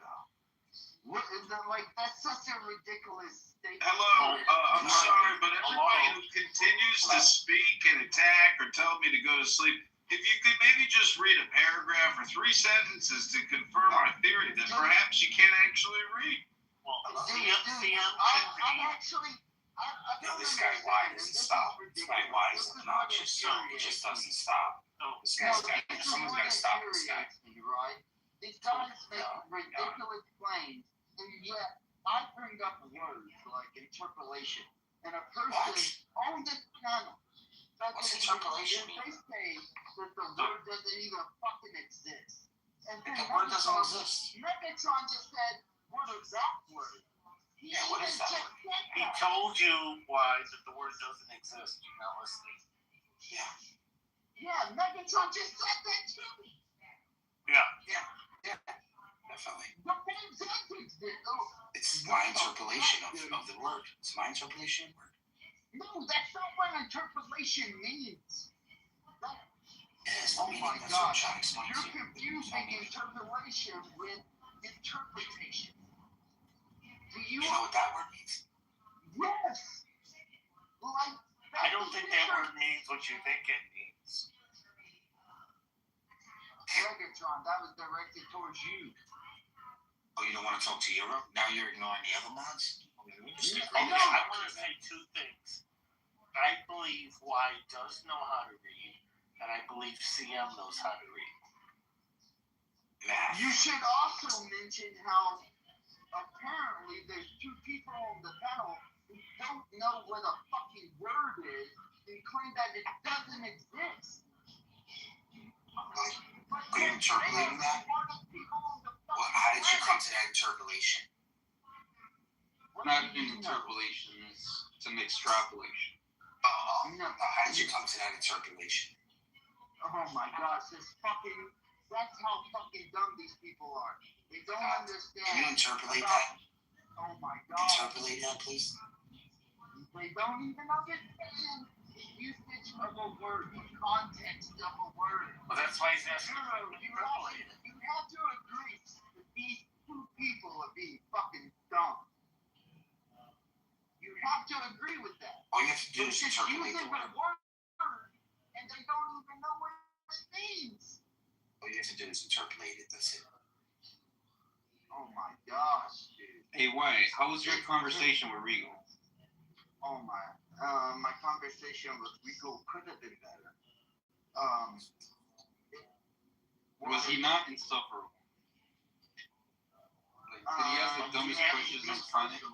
What is that, like, that's such a ridiculous statement. Hello, I'm sorry, but everybody who continues to speak and attack or tell me to go to sleep, if you could maybe just read a paragraph or 3 sentences to confirm our theory that perhaps you can't actually read. Well, Dude, CM I'm actually, I No, don't this guy understand, Y and doesn't this is stop. This guy ridiculous. Y This is is what obnoxious. He infuriates just me. doesn't stop. No, This No, guy's this got. is Someone's what got to stop this guy. infuriates me, right? These guys make No, ridiculous claims, and yet I bring up words like interpolation, and a person on this panel What's doesn't interpolation even, mean? they say that the word doesn't even fucking exist. And then The word doesn't exist. Megatron just said, what is that word? He Yeah, what is even that just word? said he that. told you why that the word doesn't exist. You're not listening. Yeah. Yeah, Megatron just said that too. Yeah. Definitely. The same sentence did. Oh, It's my interpolation of the word. It's my interpolation of the word. No, that's not what interpolation means. Yes, Oh my God, you're you're confusing interpolation with interpretation. Do you? You know what that word means? Yes. Like. I don't think that word means what you think it means. Megatron, that was directed towards you. Oh, you don't want to talk to Euro? Now you're ignoring the other mods? I want to say two things. I believe Y does know how to read, and I believe CM knows how to read. Math. You should also mention how apparently there's two people on the panel who don't know what a fucking word is and claim that it doesn't exist. Are you interpolating that? Well, how did you come to that interpolation? Not an interpolation, it's an extrapolation. No. How did you come to that interpolation? Oh my gosh, that's how fucking dumb these people are. They don't understand. Can you interpolate that? Oh my god. Interpolate that, please. They don't even understand the usage of a word, the context of a word. Well, that's why he's asking. You have to agree that these two people are being fucking dumb. You have to agree with that. All you have to do is Just interpolate using the a word. word and they don't even know what it means. All you have to do is interpolate it, that's it. Oh my gosh, dude. Hey, Wyatt, how was your conversation with Regal? Oh my conversation with Rico could have been better. Was he not insufferable? Like, did he ask the dumbest questions in front of him?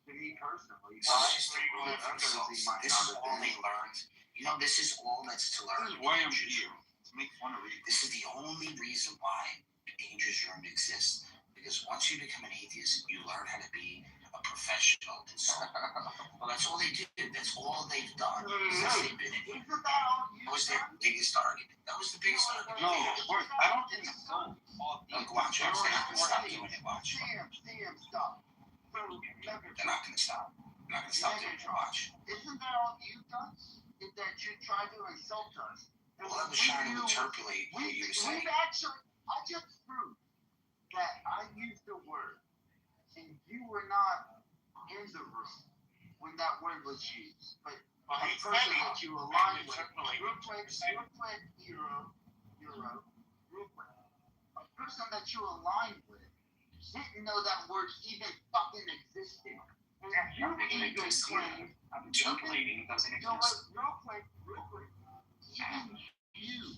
To me personally, This is just a rule for results. This is all they learned. You know, this is all that's to learn. This is why I'm here. To make fun of Regal. This is the only reason why Danger's Room exists. Because once you become an atheist, you learn how to be a professional consultant. Well, that's all they do. That's all they've done since they've been in here. That was their biggest argument. That was the biggest argument. No, of course, I don't think so. Look, watch. They're not going to stop doing it. Watch. Sam, stop. So, They're not going to stop. They're not going to stop doing it. Watch. Isn't that all you've done? Is that you tried to insult us? Well, I was trying to interpolate what you were saying. I just proved that I used the word, and you were not in the room when that word was used. But a person that you aligned with, real quick, Euro, real quick. A person that you aligned with didn't know that word even fucking existed. And you even claimed, I'm interpolating, it doesn't real exist. quick, even you,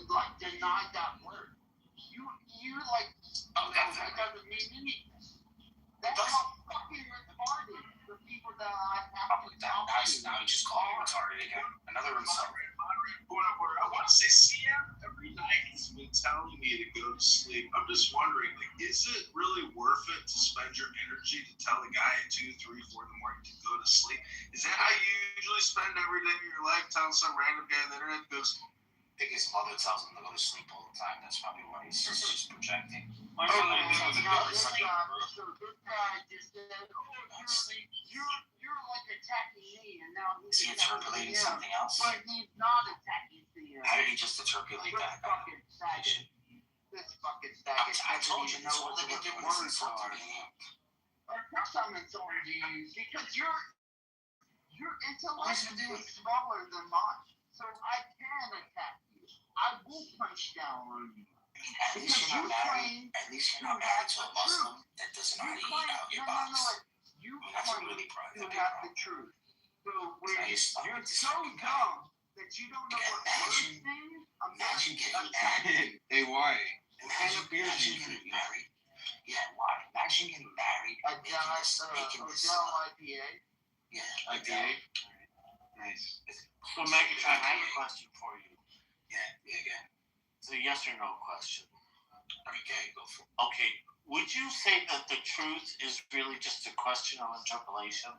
like, denied that word. You like, that doesn't mean anything. That's how fucking retarded the people that I have to talk to. Now you just call me retarded again. Another insult. I want to say CM every night he's been telling me to go to sleep. I'm just wondering, like, is it really worth it to spend your energy to tell a guy at 2, 3, 4 in the morning to go to sleep? Is that how you usually spend every day of your life, telling some random guy on the internet to go to sleep? I think his mother tells him to go to sleep all the time. That's probably why he's just projecting. My mother So tells me to go to sleep. this guy just said, you're like attacking me, and now Is he interpolating something else? But he's not attacking me. How did he just interpolate that? This fucking faggot. I told you, that's all they were doing is insulting me. Of course I'm insulting you, because your intellect is smaller than mine. So I can attack you. I will punch down on you. At least you're not married. At least you're not married to a Muslim that doesn't know how to eat out your box. You That's a claim really to big have the problem. truth. So when Now you're so dumb that you don't know what words mean, Imagine getting married. Hey, why? Imagine getting married. Yeah, why? Imagine getting married and making this IPA. Yeah, IPA? Nice. So, Megatron, I have a question for you. Yeah. It's a yes or no question. Okay, go for it. Okay, would you say that the truth is really just a question of interpolation?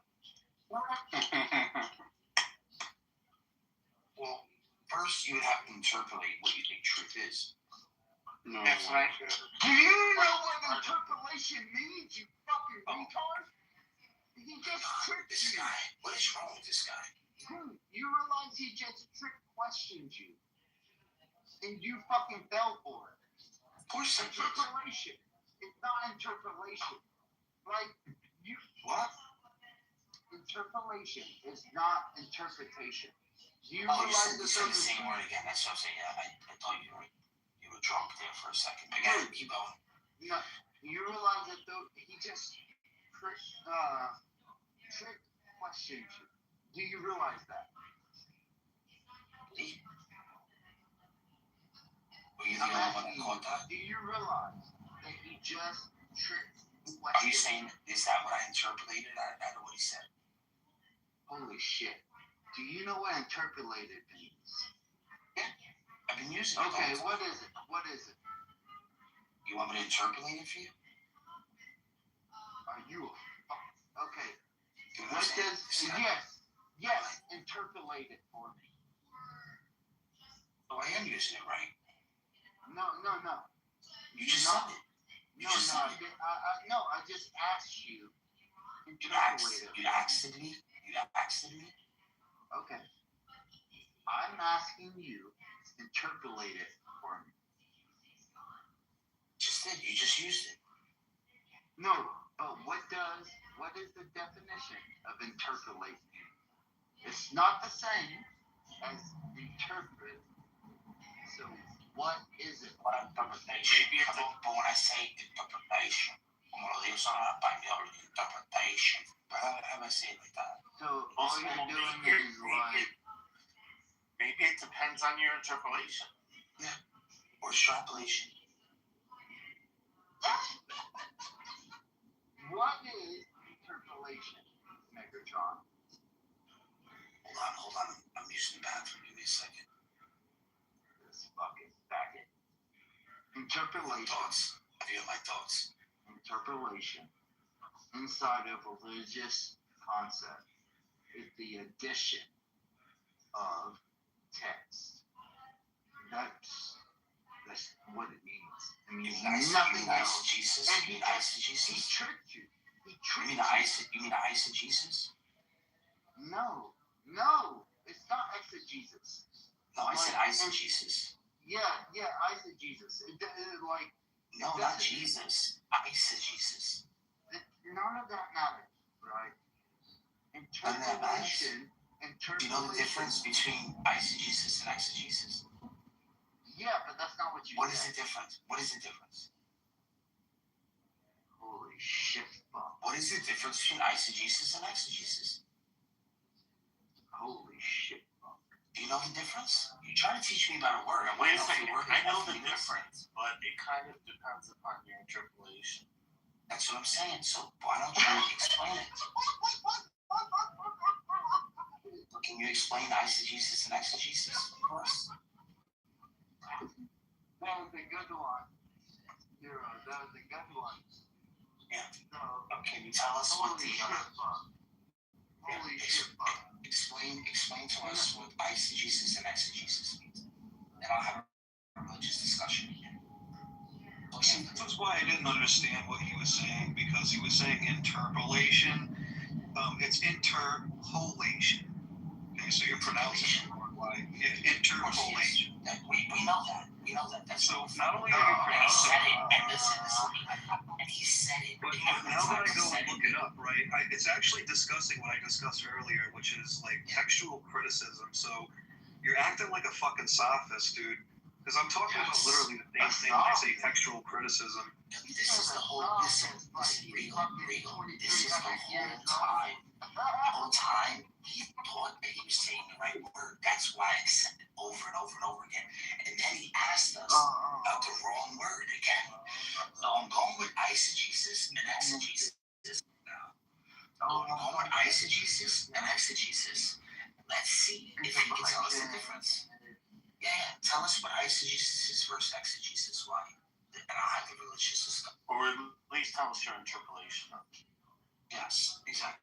Well, first you would have to interpolate what you think truth is. No. That's right. Do you know what interpolation means, you fucking retard? Do He just tricked This you. guy. What is wrong with this guy? Dude, you realize he just questioned you. And you fucking fell for it. Of course I did. Interpolation. It's not interpolation. Like, you. What? Interpolation is not interpretation. Do you Oh, you realize said, that you said the those same word again. That's what I'm saying. Yeah, I thought you were drunk there for a second. But yeah, keep going. No, you realize that he just trick questioned you. Do you realize that? Were you the only one that caught that? Do you realize that he just tricked Are you questioned? saying, is that what I interpolated out of what he said? Holy shit. Do you know what interpolated means? I've been using it. Okay, all the what time. is it? What is it? You want me to interpolate it for you? Are you a fuck? Okay. You know What what I'm saying? does yes, interpolate it for me. Oh, I am using it right. No. You just No. said it. You just said it. I just asked you. You asked Interpolate it. me. You asked me. Okay. I'm asking you to interpolate it for me. Just did. You just used it. No, but what is the definition of interpolate? It's not the same as interpret. So what is it? What interpretation? But when I say interpretation, como lo digo son español, interpretation. How do I say it like that? So all you're doing is like, Maybe it depends on your interpolation. Or extrapolation. what is interpolation, Megatron? Hold on. I'm using the bathroom. Give me a second. This fucking faggot. My Interpolation. thoughts. I feel my thoughts. Interpolation inside of a religious concept is the addition of text. That's what it means. It means nothing else. Jesus. And You he mean eisegesis? tricked you. He You tricked mean you. eisegesis? No, it's not exegesis. No, I said eisegesis. Yeah, eisegesis. Like No, not Jesus. Eisegesis. none of that matters, right? None of that matters. Do you know the Interpolation. difference between eisegesis and eisegesis? Yeah, but that's not what you What is said. the difference? What is the difference? Holy shit, fuck. What is the difference between eisegesis and exegesis? Holy shit, fuck. Do you know the difference? You're trying to teach me about a word. Wait a know if second. the word I is know the definitely difference, but it kind of depends upon your interpolation. That's what I'm saying. So why don't you explain it? Can you explain eisegesis and exegesis for us? That was a good one. Hero, that was a good one. Yeah. So, Can you tell us what holy the shit, fuck. Holy shit, fuck. explain to us what eisegesis and exegesis means? Then I'll have a religious discussion. See, that's why I didn't understand what he was saying, because he was saying interpolation. It's interpolation. Okay, so you're pronouncing it wrong. Like interpolation. We know that. We know that. That's So not only are you and he pronouncing said it it. wrong, And listen. And he said it. but now that I go and look it up, right, it's actually discussing what I discussed earlier, which is like textual criticism. So you're acting like a fucking sophist, dude. Because I'm talking about literally the same thing when I say textual criticism. This is the whole. Listen, Regal. This is the whole time. The whole time he thought that he was saying the right word. That's why I said it over and over and over again. And then he asked us about the wrong word again. So I'm going with eisegesis and exegesis. I'm going with eisegesis and exegesis. Let's see if he can tell us the difference. Yeah, tell us what eisegesis is versus exegesis. Why? And I'll have the religious discussion. Or at least tell us your interpolation. Yes, exactly.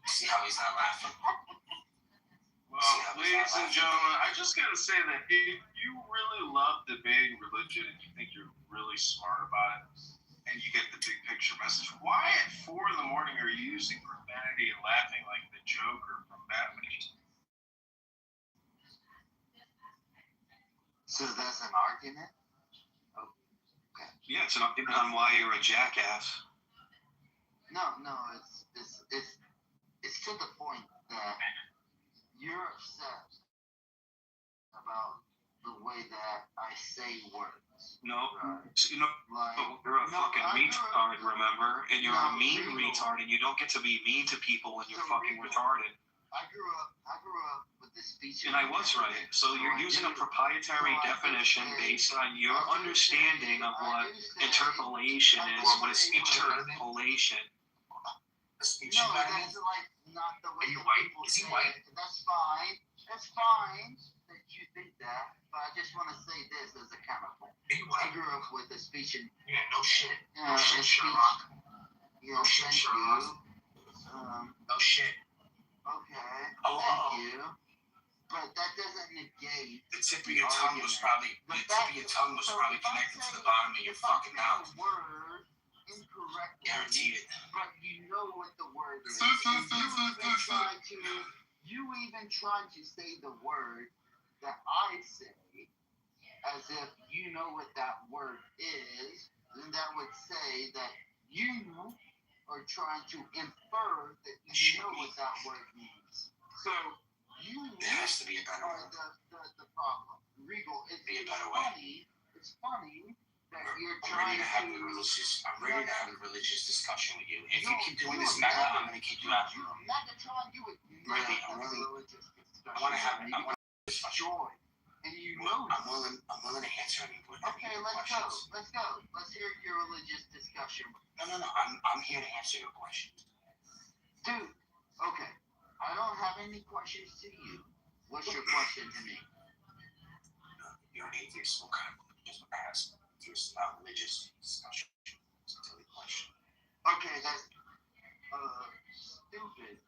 See how he's not laughing? Well, ladies and gentlemen, I just gotta say that if you really love debating religion and you think you're really smart about it, and you get the big picture message. Why at 4 a.m. are you using profanity and laughing like the Joker from Batman? So that's an argument? Yeah, it's an argument on why you're a jackass. No, it's to the point that you're upset about the way that I say words. No, Right? you know, Like, you're a fucking retard, remember? And you're a mean Regal. retard, and you don't get to be mean to people when you're So fucking Regal, retarded. I grew up with this speech. And I was right. So you're using a proprietary definition based on your understanding of what interpolation is. What is interpolation? A speech No, impediment? that's like not the way Are you that white? people Is he say white? it. That's fine. That's fine that you think that. But I just want to say this as a chemical. Are you I white? grew up with a speech and Yeah, no shit. a No shit, speech. Sherlock. Yeah, No shit, thank Sherlock. you. No shit. Okay. Oh, Thank you. But that doesn't negate. The tip of your tongue was probably connected to the bottom of your fucking mouth. Word incorrectly. Guaranteed it. But you know what the word is. You even try to say the word that I say as if you know what that word is, then that would say that you are trying to infer that you know what that word means. So you There has to be a better are way. the problem. Regal, it's Be a better way. funny that you're I'm trying ready to have a religious discussion with you. If you keep doing this meta, I'm gonna kick you out. Megatron, you would Really, never I'm really- religious discussion. I want to have a discussion. joy. And you know I'm willing to answer any Okay, let's go. Let's go. Let's hear your religious discussion. No. I'm here to answer your questions. Dude, okay. I don't have any questions to you. What's your question to me? You're an atheist. What kind of religious ask? There's not religious discussion. It's a silly question. Okay, that's stupid.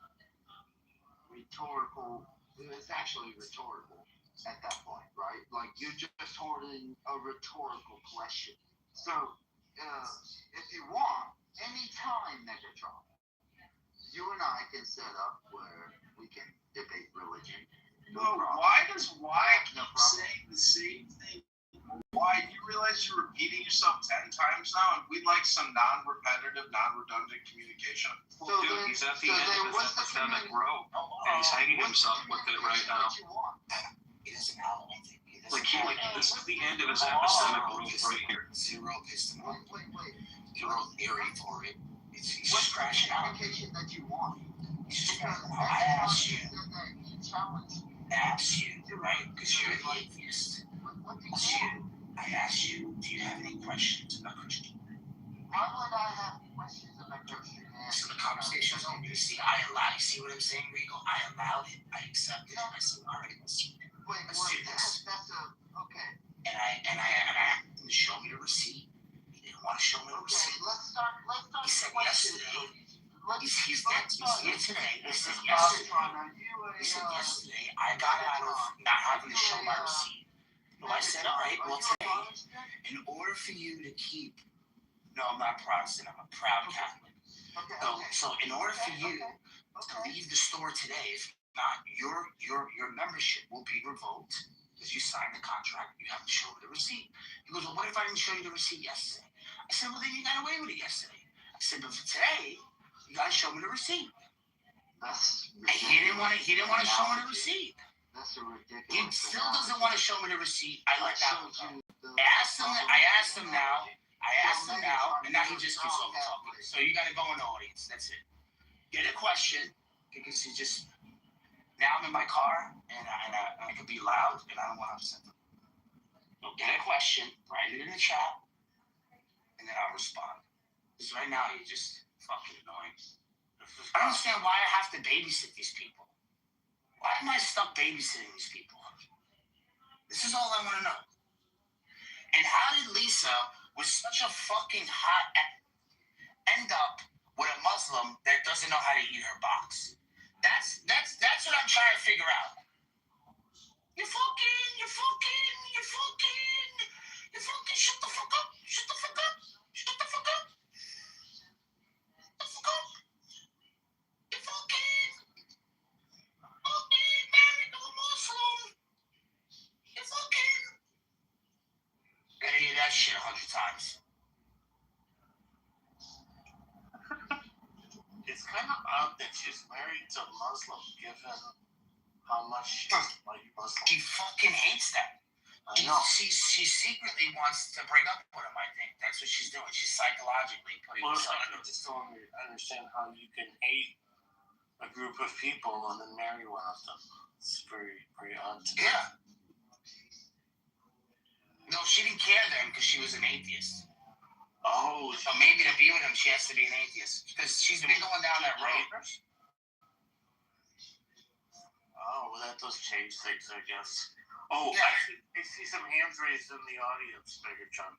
Rhetorical. It's actually rhetorical at that point, right? Like you're just holding a rhetorical question. So, if you want, anytime, Megatron, you and I can set up where we can debate religion. No, why keep saying the same thing? Why? You realize you're repeating yourself 10 times now, and we'd like some non-repetitive, non-redundant communication. Well, dude, he's at the end of his epistemic rope, and he's hanging himself with it right now. He doesn't know anything. This is the end of his epistemic rope right here. Zero epistemology. Wait. Zero theory for it. He's What's the scratching out. communication that you want? He's just Because I asked you, he challenged me. right? Because you're the atheist. What do It's you you. I asked you, do you have any questions about Christianity? Why would I have questions about Christianity? So the conversation was over. You see what I'm saying, Regal? I allowed it. I accepted it. I said, all right, let's do this. That's okay. And I asked him to show me the receipt. He didn't want to show me the Okay, receipt. let's start He said questions, yesterday. please. He's here today. He said yesterday. Are you He said yesterday I got out of not having to show my receipt. No, I said, all right, well, today, in order for you to keep, no, I'm not Protestant, I'm a proud Catholic. So in order for you to leave the store today, if not, your membership will be revoked because you signed the contract. You have to show me the receipt. He goes, well, what if I didn't show you the receipt yesterday? I said, well, then you got away with it yesterday. I said, but for today, you got to show me the receipt. And he didn't want to show me the receipt. That's a ridiculous. He still doesn't want to show me the receipt. I let that one go. I asked him now, and now he just keeps over talking. So you got to go in the audience. That's it. Get a question because he just. Now I'm in my car and I can be loud and I don't want to upset them. So get a question, write it in the chat, and then I'll respond. Because right now you're just fucking annoying. I don't understand why I have to babysit these people. Why am I stuck babysitting these people? This is all I want to know. And how did Lisa, with such a fucking hot, end up with a Muslim that doesn't know how to eat her box? That's what I'm trying to figure out. You fucking, shut the fuck up. 100 times. It's kind of odd that she's married to a Muslim, given how much she's like Muslim. She fucking hates that. I know. She secretly wants to break up with him, I think. That's what she's doing. She's psychologically putting Well, herself I just don't understand how you can hate a group of people and then marry one of them. It's very, very odd to me. Yeah. No, she didn't care then because she was an atheist. Oh, So maybe to be with him, she has to be an atheist. Because she's been going down that road. oh, well, that does change things, I guess. Oh, Yeah. I see some hands raised in the audience, Megatron.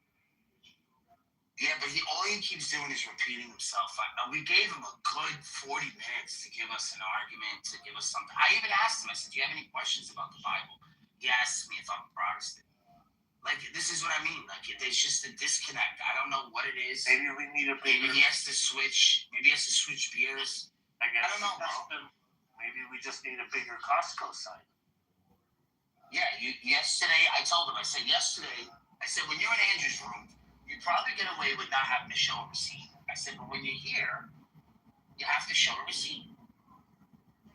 Yeah, but all he keeps doing is repeating himself. We gave him a good 40 minutes to give us an argument, to give us something. I even asked him, I said, do you have any questions about the Bible? He asked me if I'm a Protestant. Like, this is what I mean. Like, there's just a disconnect. I don't know what it is. Maybe we need a bigger. Maybe he has to switch. Maybe he has to switch beers. I guess. I don't know, bro. Maybe we just need a bigger Costco sign. Yeah, yesterday, I told him, I said, when you're in Andrew's room, you probably get away with not having to show a receipt. I said, but when you're here, you have to show a receipt.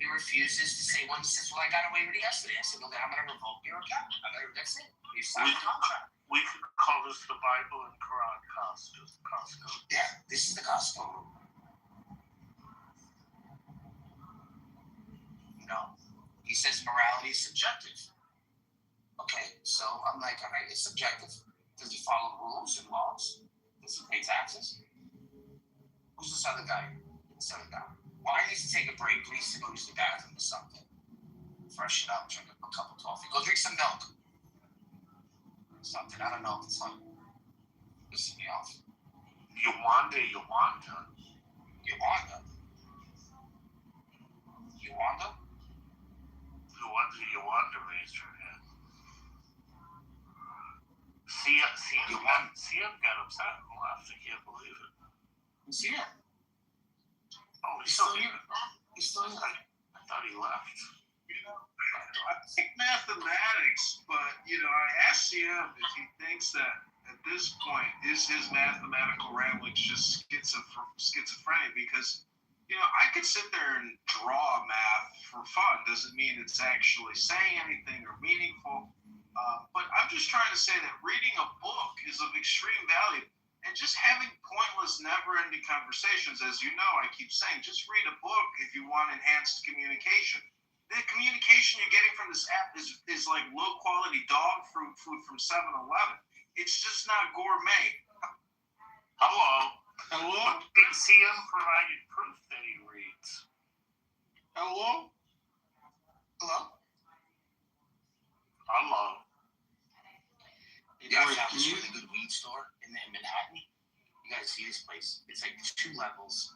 He refuses to say one. He says, well, I got away with it yesterday. I said, well, then I'm going to revoke your account. That's it. You signed the contract. We could call this the Bible and Quran Costco. Yeah, this is the Costco room. No. He says morality is subjective. Okay, so I'm like, all right, it's subjective. Does he follow rules and laws? Does he pay taxes? Who's this other guy? Well, I need to take a break. Please to go use the bathroom or something. Freshen up, drink a cup of coffee. Go drink some milk. Something. I don't know if it's like pissing me off. Yolanda. Yolanda? Yolanda raised her hand. CM got upset and left. I can't believe it. Who's here? Oh, He's still here. He's still here. I thought he left. I think mathematics, but I asked CM if he thinks that at this point is his mathematical ramblings just schizophrenic, because I could sit there and draw math for fun. Doesn't mean it's actually saying anything or meaningful. But I'm just trying to say that reading a book is of extreme value. And just having pointless, never-ending conversations, as you know, I keep saying, just read a book if you want enhanced communication. The communication you're getting from this app is like low-quality dog food from 7-Eleven. It's just not gourmet. Hello? CM provided proof that he reads. Hello? Yeah, I found this really good weed store in Manhattan. You gotta see this place. It's like 2 levels.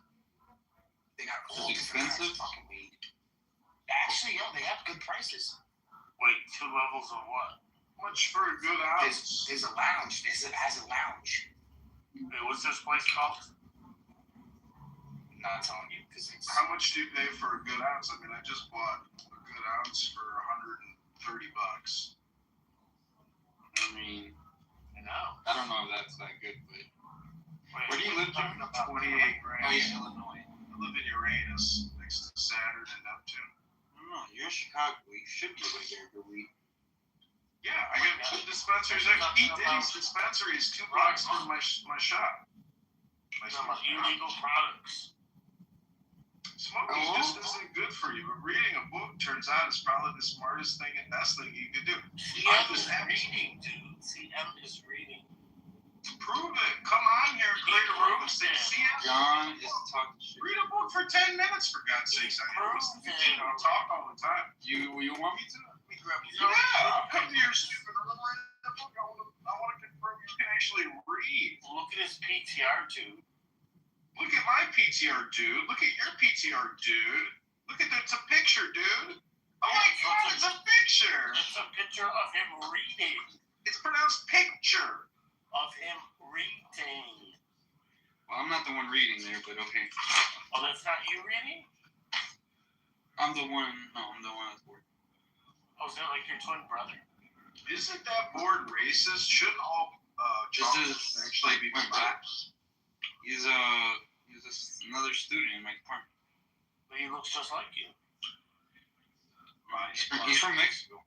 They got all different kinds of fucking weed. Actually, they have good prices. Wait, 2 levels of what? Much for a good ounce. There's a lounge. It has a lounge. Hey, what's this place called? I'm not telling you because it's. How much do you pay for a good ounce? I mean, I just bought a good ounce for $130. I mean, I don't know if that's that good, but where do you live, John? 28 grand. Oh yeah, Illinois. I live in Uranus, next to Saturn and Neptune. I don't know. You're in Chicago. You should be able to get a good weed. Yeah, I got 2 dispensaries. Eat Diddy's dispensary is 2 blocks from my shop. Illegal products. Smoking just isn't good for you, but reading a book turns out is probably the smartest thing and best thing you could do. CM is reading, dude. CM is reading. Prove it. Come on here, create a room and say, CM. John is talking shit. Read a book for 10 minutes, for God's sakes. I talk all the time. You want me to? Let me grab you. Yeah, come to your stupid room, read a book. I want to confirm you can actually read. Look at his PTR, dude. Look at my PTR, dude. Look at your PTR, dude. Look at that. It's a picture, dude. Oh my God, it's a picture. It's a picture of him reading. It's pronounced picture. Of him reading. Well, I'm not the one reading there, but okay. Oh, that's not you reading? I'm the one that's bored. Oh, is that like your twin brother? Isn't that board racist? Shouldn't all This Trump is actually like be my black? He's another student in my department. But he looks just like you. He's from Mexico.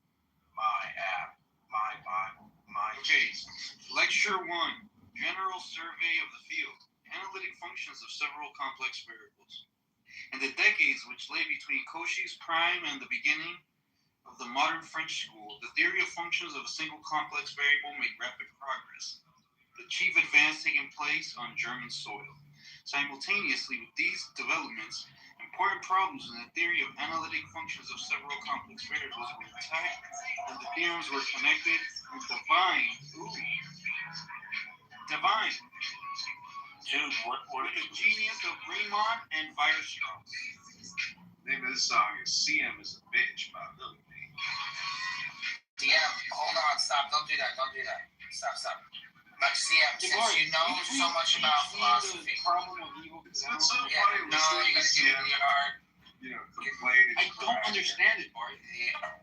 My app, my Bible, my Okay, Lecture 1. General Survey of the Field. Analytic functions of several complex variables. In the decades which lay between Cauchy's prime and the beginning of the modern French school, the theory of functions of a single complex variable made rapid progress, the chief advance taking place on German soil. Simultaneously with these developments, important problems in the theory of analytic functions of several complex variables were attacked, and the theorems were connected and defined. Dude, what are The you? genius of Riemann and Weierstrass. name of this song is CM is a Bitch by Lil Baby. DM, hold on, stop, don't do that. Stop. But CM, since you know so much about philosophy. Problem of evil. It's not so Yeah, funny no, you gotta give it your heart. Complain. I don't understand it, Bart. Yeah.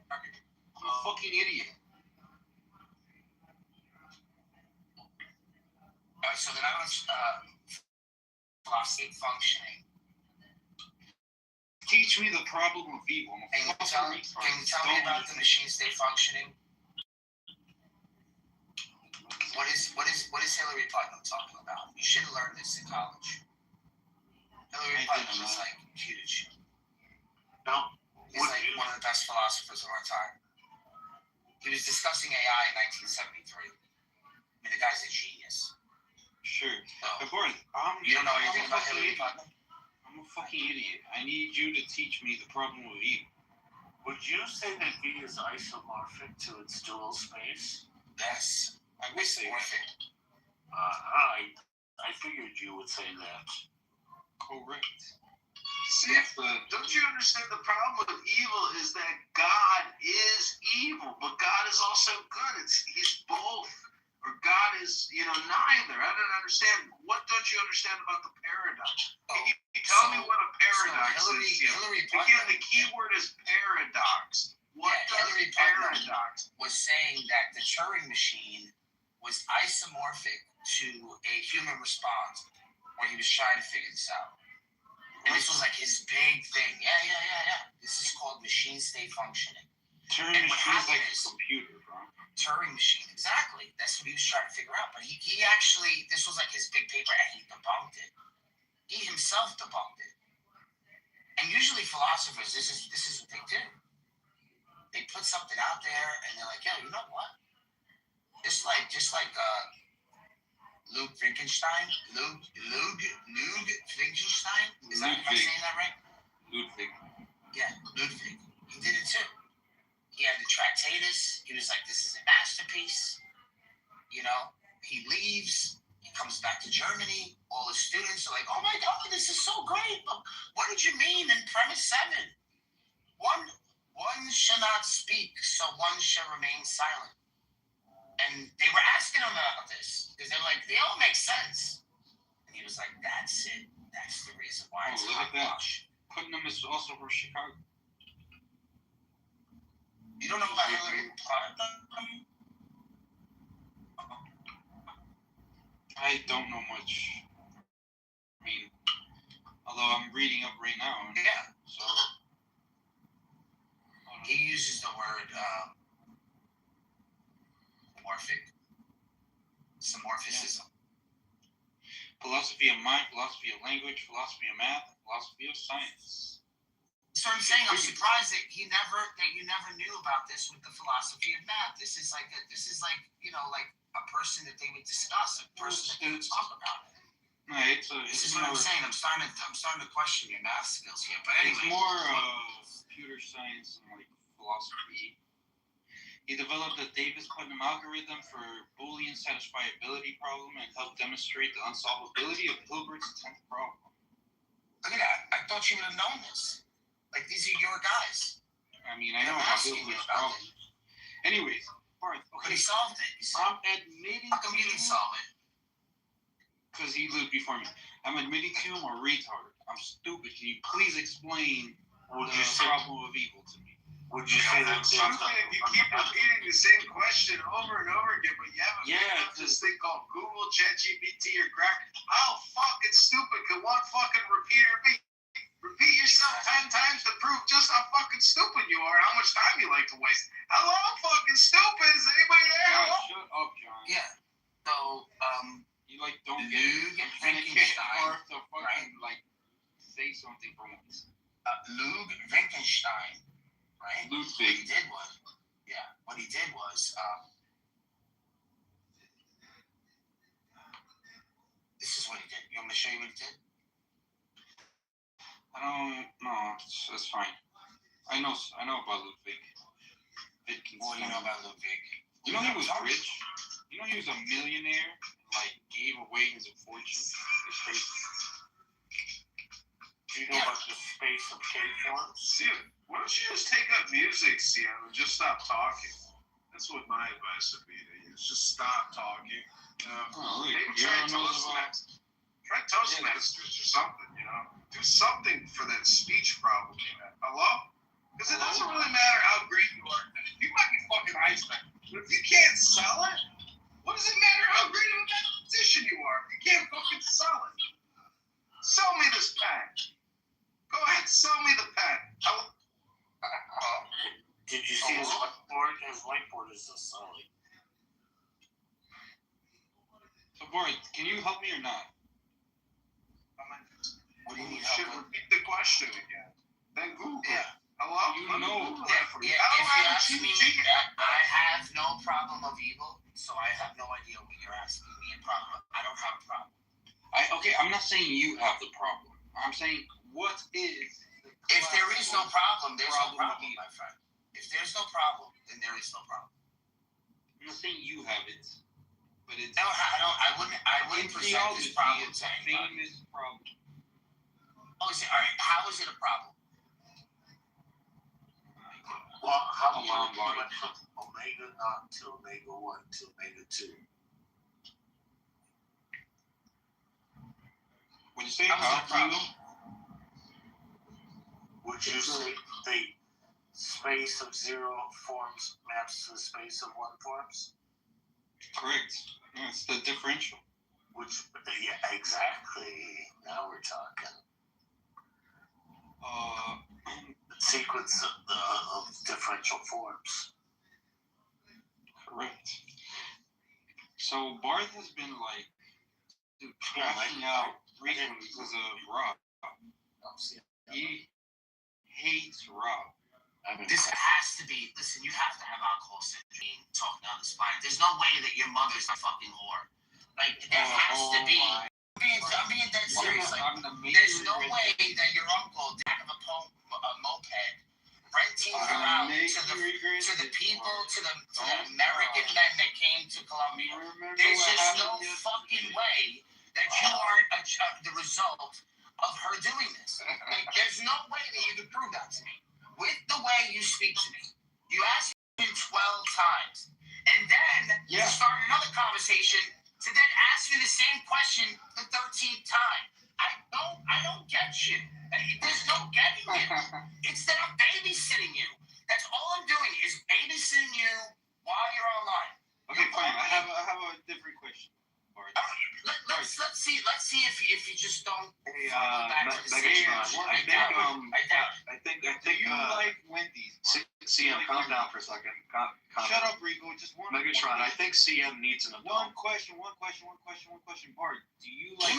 I'm a fucking idiot. Alright, so then I was philosophy functioning. Teach me the problem of evil. Can you tell me about the machine state functioning? What is Hillary Putnam talking about? You should have learned this in college. Hillary Putnam is like huge. No. He's like one of the best philosophers of our time. He was discussing AI in 1973. I mean, the guy's a genius. Sure. So, But Bart, you don't know anything about Hillary Putnam? I'm a fucking idiot. I need you to teach me the problem of evil. Would you say that V is isomorphic to its dual space? Yes. I would say Isomorphic. I figured you would say that. correct. See, don't you understand the problem with evil is that God is evil, but God is also good. He's both. Or God is, neither. I don't understand. What don't you understand about the paradox? Can you tell me what a paradox is? Hillary Again, Putnam, the key word is paradox. What does Hillary Putnam paradox? was saying that the Turing machine was isomorphic to a human response when he was trying to figure this out. And this was like his big thing. Yeah. This is called machine state functioning. Turing And what machine is like a happens- computer, bro. Turing machine, exactly. That's what he was trying to figure out. But he actually, this was like his big paper, and he debunked it. He himself debunked it. And usually philosophers, this is what they do. They put something out there, and they're like, "Yo, you know what? Just like Ludwig Wittgenstein. Is that, am I saying that right? Ludwig. Yeah, Ludwig. He did it too. He had the Tractatus. He was like, this is a masterpiece. He leaves. He comes back to Germany. All his students are like, oh my God, this is so great. But what did you mean in premise 7? One shall not speak, so one shall remain silent. And they were asking him about this because they're like, they all make sense. And he was like, that's it. That's the reason why it's look at that. hogwash. Putnam is also from Chicago. You don't know about Hillary Putnam? I don't know much. I mean, although I'm reading up right now. Yeah. So. He uses the word morphic. Somorphicism. Philosophy of mind, philosophy of language, philosophy of math, philosophy of science. So I'm saying I'm surprised that you never knew about this with the philosophy of math. This is like like a person that they would discuss, a person that they would talk about it. No, This is what I'm saying. I'm starting to question your math skills here. But anyway, it's more computer science and like philosophy. He developed the Davis-Putnam algorithm for Boolean satisfiability problem and helped demonstrate the unsolvability of Hilbert's 10th problem. look at that. I thought you would have known this. Like, these are your guys. I mean, I know about Hilbert's problem. Anyways, Bart, But okay, he solved it. I'm admitting How come you didn't solve it? because he lived before me. I'm admitting to him a retard. I'm stupid. Can you please explain the problem of evil to me? Would you say that It's something if you keep repeating the same question over and over again, but you haven't picked up this thing called Google, ChatGPT, or Grok. How fucking stupid can one fucking repeater be? Repeat yourself 10 times to prove just how fucking stupid you are, how much time you like to waste. Hello, fucking stupid. Is anybody there? God, Hello? shut up, John. Yeah. So, You like don't get Lug trying to get Wittgenstein, Bart to fucking like say something for once. Lug Wittgenstein, right? Ludwig. What he did was, this is what he did. You want me to show you what he did? I don't know. That's fine. I know about Ludwig. What do you know about Ludwig? You know he was rich. You know he was a millionaire. Like gave away his fortune. His face. Do you know about the space of K-forms? See, why don't you just take up music, Sian, and just stop talking? That's what my advice would be to you. Just stop talking. Oh, look, Maybe you try don't know about. Toastmasters or something, you know? Do something for that speech problem you have. Hello? Because it doesn't really matter how great you are. You might be fucking Einstein, but if you can't sell it, what does it matter how great of a mathematician you are? If you can't fucking sell it. Sell me this pen. Go ahead, sell me the pen. Did you see his whiteboard? His whiteboard is a solid. So Boris, can you help me or not? What do you need Should help with? repeat the question again. Then Google. Yeah. Hello? You Let me know. Google that for you. Yeah, I if don't you have a ask cheat me, sheet. I have no problem of evil, so I have no idea what you're asking me a problem of. I don't have a problem. Okay, I'm not saying you have the problem. I'm saying what is. If there is no problem, there's no Problem problem, of my friend. If there's no problem, then there is no problem. I'm not saying you have it, but it's. I wouldn't present this problem it's to a anybody. famous problem. Oh, all right. How is it a problem? Well, how Come long on, Bart. went from Omega naught to Omega 1 to Omega 2? When you say How is it a how, problem? Would you say the space of 0 forms maps to the space of 1 forms? correct. Yeah, it's the differential. Which, yeah, exactly. Now we're talking. The sequence of differential forms. Correct. So Barth has been like crashing out recently because of Rob. He hates Rob. This has to be. Listen, you have to have alcohol syndrome talking down the spine. There's no way that your mother's a fucking whore. Like there has to be. I'm being dead serious. Like, there's no way that your uncle, back of a moped, renting her out to the people, to the American men that came to Colombia. There's just no fucking way that you aren't the result of her doing this. Like, there's no way that you could prove that to me. With the way you speak to me, you ask me 12 times, and then you start another conversation to then ask me the same question the 13th time. I don't get you. There's no getting you. It's that I'm babysitting you. That's all I'm doing is babysitting you while you're online. Okay, fine. I have a different question. Let's see if you just don't. Hey, back to the Megatron. I I think. Do you like Wendy's? CM, calm down for a second. Shut up, Rico. Just one. Megatron, I think CM needs an adult. One question. Bart, do you like? He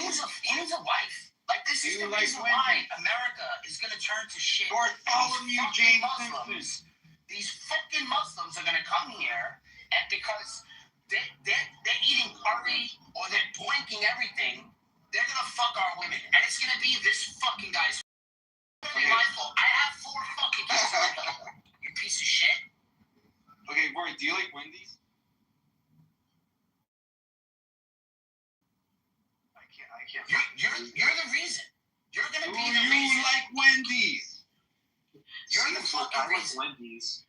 needs a wife. Like this is the reason why America is gonna turn to shit. Bart, follow me, James Muslims. These fucking Muslims are gonna come here, and because they're eating curry or they're blinking everything, they're gonna fuck our women, and it's gonna be this fucking guy's. It's gonna be my fault. I have 4 fucking kids. You piece of shit. Okay, Bart, do you like Wendy's? I can't. You're the reason. You're gonna Do be the you reason. like Wendy's? You're the fucking reason. Wendy's.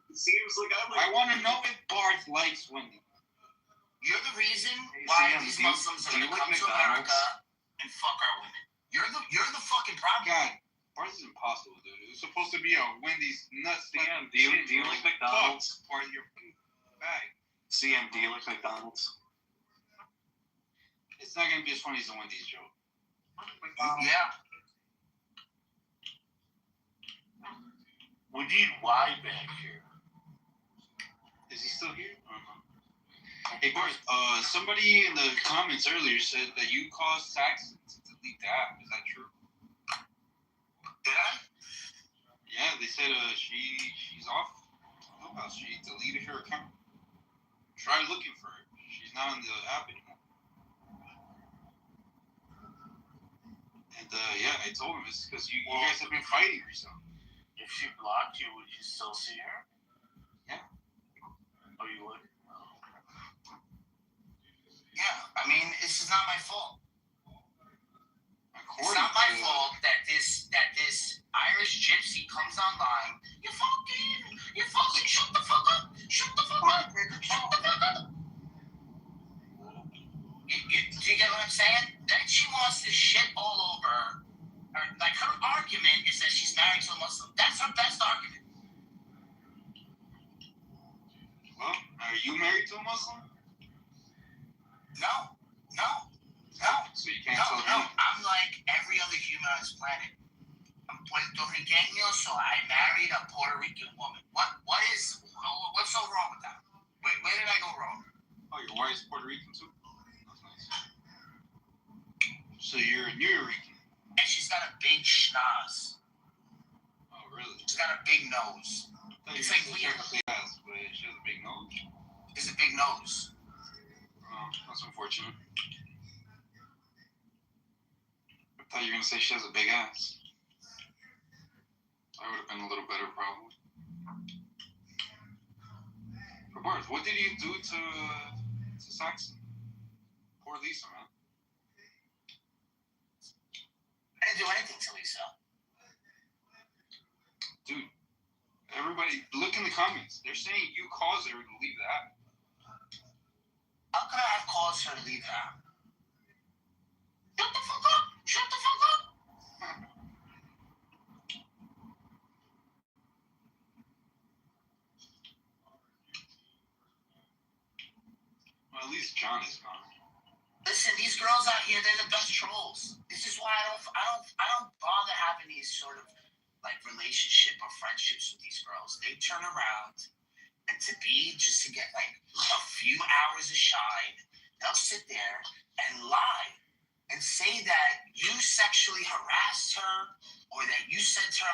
It seems like I want to know if Bart likes Wendy's. You're the reason Hey, why Sam, these do you- Muslims are do you gonna like come to McDonald's? America and fuck our women. You're the fucking problem. God, Ours is impossible, dude. It was supposed to be a Wendy's nuts. CM, do you like McDonald's? Part of your bag. CM, do you like McDonald's? It's not gonna be as funny as the Wendy's joke. Yeah. We need Y back here. Is he still here? Hey, Bart, somebody in the comments earlier said that you caused Saxon to delete the app. Is that true? Did I? Yeah, they said she's off Clubhouse. She deleted her account. Try looking for her. She's not on the app anymore. And yeah, I told him it's because you guys have been fighting recently. If she blocked you, would you still see her? Yeah. Oh, you would? Yeah. I mean, this is not my fault. It's According not my to- fault that this Irish gypsy comes online. You fucking shut the fuck up. Shut the fuck up. Shut the fuck up. Do you get what I'm saying? Then she wants to shit all over. Like, her argument is that she's married to a Muslim. That's her best argument. Well, are you married to a Muslim? No. So you can't tell me. I'm like every other human on this planet. I'm Puerto Riqueño, so I married a Puerto Rican woman. What's so wrong with that? Where did I go wrong? Oh, your wife's Puerto Rican too? That's nice. So you're a New Rican. And she's got a big schnoz. Oh, really? She's got a big nose. It's like weird. She has a big nose. It's a big nose. Oh, that's unfortunate. I thought you were going to say she has a big ass. That would have been a little better, probably. But Bart, what did you do to Saxon? Poor Lisa, man. I didn't do anything to Lisa. Dude, everybody, look in the comments. They're saying you caused her to leave the app. How could I have caused her to leave the app? Shut the fuck up! Shut the fuck up! Well, at least John is gone. Listen, these girls out here, they're the best trolls. This is why I don't bother having these sort of like relationship or friendships with these girls. They turn around and to get like a few hours of shine, they'll sit there and lie and say that you sexually harassed her or that you sent her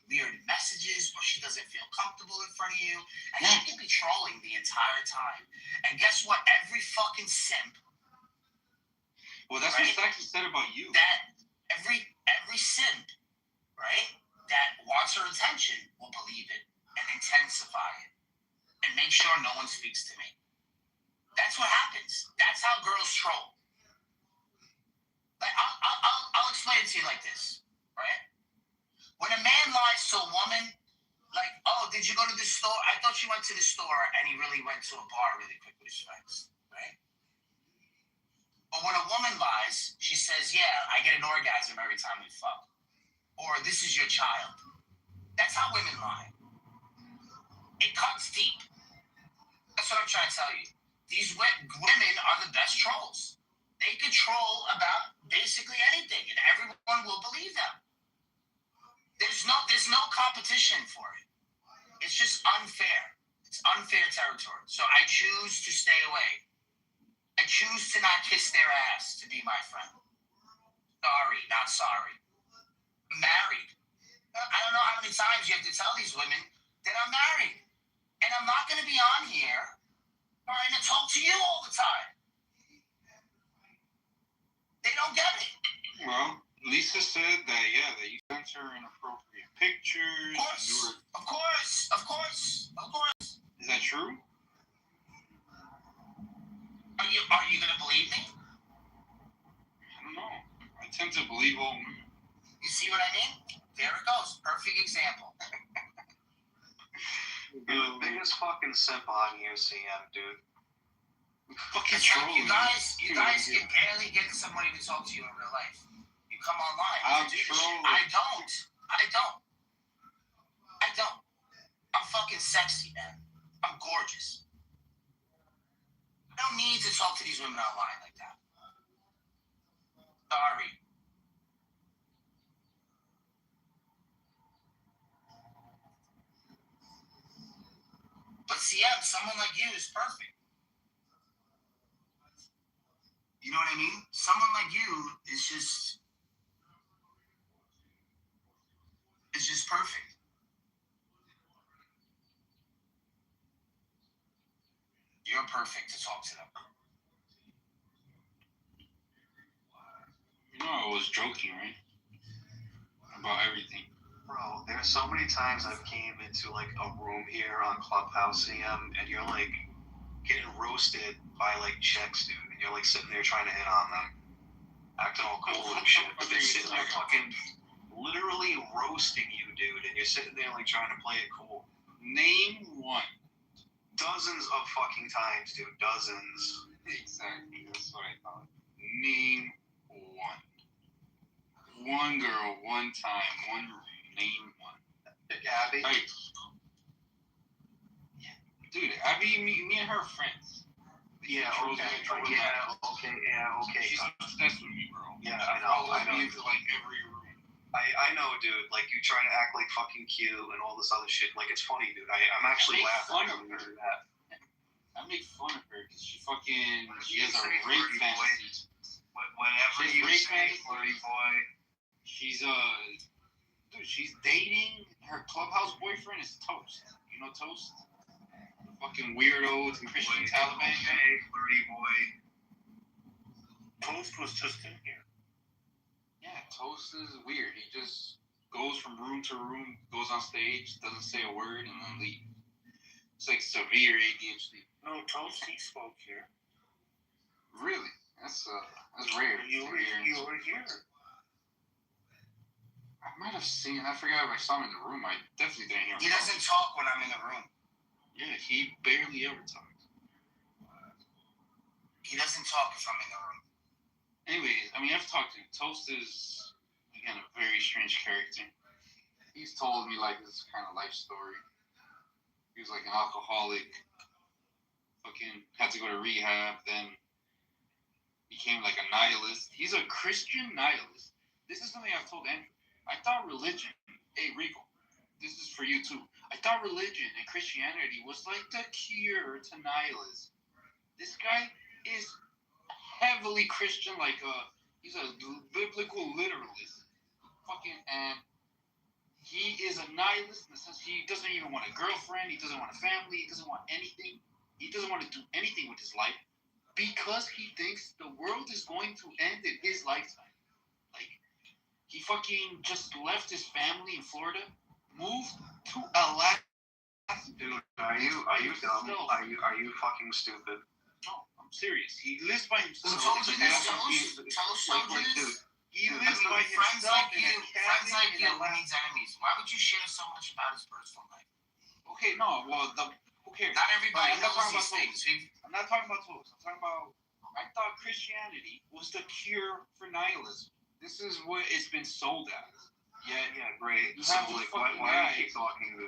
weird messages or she doesn't feel comfortable in front of you. And she can be trolling the entire time. And guess what? Every fucking simp. Well, that's Right? what Saxon said about you. That every simp, right, that wants her attention will believe it and intensify it and make sure no one speaks to me. That's what happens. That's how girls troll. Like, I'll explain it to you like this, right? When a man lies to a woman, like, oh, did you go to the store? I thought you went to the store, and he really went to a bar really quick with his friends, right? But when a woman lies, she says, yeah, I get an orgasm every time we fuck. Or this is your child. That's how women lie. It cuts deep. That's what I'm trying to tell you. These women are the best trolls. They can troll about basically anything, and everyone will believe them. There's no competition for it. It's just unfair. It's unfair territory. So I choose to stay away. I choose to not kiss their ass to be my friend. Sorry, not sorry. I'm married. I don't know how many times you have to tell these women that I'm married. And I'm not going to be on here trying to talk to you all the time. They don't get it. Well, Lisa said that, that you sent her inappropriate pictures. Of course. Is that true? Are you gonna believe me? I don't know. I tend to believe all women. You see what I mean? There it goes. Perfect example. You're the biggest fucking simp on here, CM, dude. Fucking It's troll. like you guys can barely get somebody to talk to you in real life. You come online. I'll to do this troll. shit. I don't. I don't. I'm fucking sexy, man. I'm gorgeous. I don't need to talk to these women online like that. Sorry. But CM, someone like you is perfect. You know what I mean? Someone like you is just perfect. You're perfect to talk to them. You know, I was joking, right? About everything. Bro, there's so many times I've came into like a room here on Clubhouse CM, and you're like getting roasted by like chicks, dude, and you're like sitting there trying to hit on them, acting all cool and shit, but they're sitting there fucking literally roasting you, dude, and you're sitting there like trying to play it cool. Name one. Dozens of fucking times, dude, dozens. Exactly, that's what I thought. Name one. One girl, one time, one name one. Abby? Like, dude, Abby, me and her are friends. Yeah, okay. She's obsessed with me, bro. Yeah, I know. Me into like every room. I know, dude. Like, you trying to act like fucking cute and all this other shit. Like, it's funny, dude. I'm actually laughing when you do that. I make fun of her because she has a rape fantasy. Whatever She's you rape say, fantasy. flirty boy. She's dating her Clubhouse boyfriend is Toast. You know Toast? The fucking weirdo, the Christian Taliban guy. Hey, flirty boy. Toast was just in here. Yeah, Toast is weird. He just goes from room to room, goes on stage, doesn't say a word, and then leaves. It's like severe ADHD. No, Toast, he spoke here. Really? That's rare. You were here. I might have seen. I forgot if I saw him in the room. I definitely didn't hear him. He doesn't talk when I'm in the room. Yeah, he barely ever talks. He doesn't talk if I'm in the room. Anyways, I mean, I've talked to him. Toast is, again, a very strange character. He's told me, like, this kind of life story. He was, like, an alcoholic. Fucking had to go to rehab, then became, like, a nihilist. He's a Christian nihilist. This is something I've told Andrew. I thought religion, hey, Rico, this is for you, too. I thought religion and Christianity was, like, the cure to nihilism. This guy is heavily Christian, like he's a biblical literalist. Fucking, and he is a nihilist in the sense he doesn't even want a girlfriend, he doesn't want a family, he doesn't want anything. He doesn't want to do anything with his life because he thinks the world is going to end in his lifetime. Like, he fucking just left his family in Florida, moved to Alaska. Dude, are you dumb? Are you fucking stupid? No, I'm serious. He lives by himself. Who told you this, Toast told you this? He lives by Friends himself like in you, a friends like cabin you, in Alaska. needs enemies. Why would you share so much about his personal life? Okay, no, well, who cares? Not everybody I'm not knows talking these about things. I'm not talking about Toast. I'm talking about, I thought Christianity was the cure for nihilism. This is what it's been sold as. Yeah, great. You So, have to like, fucking why are lie. you keep talking to?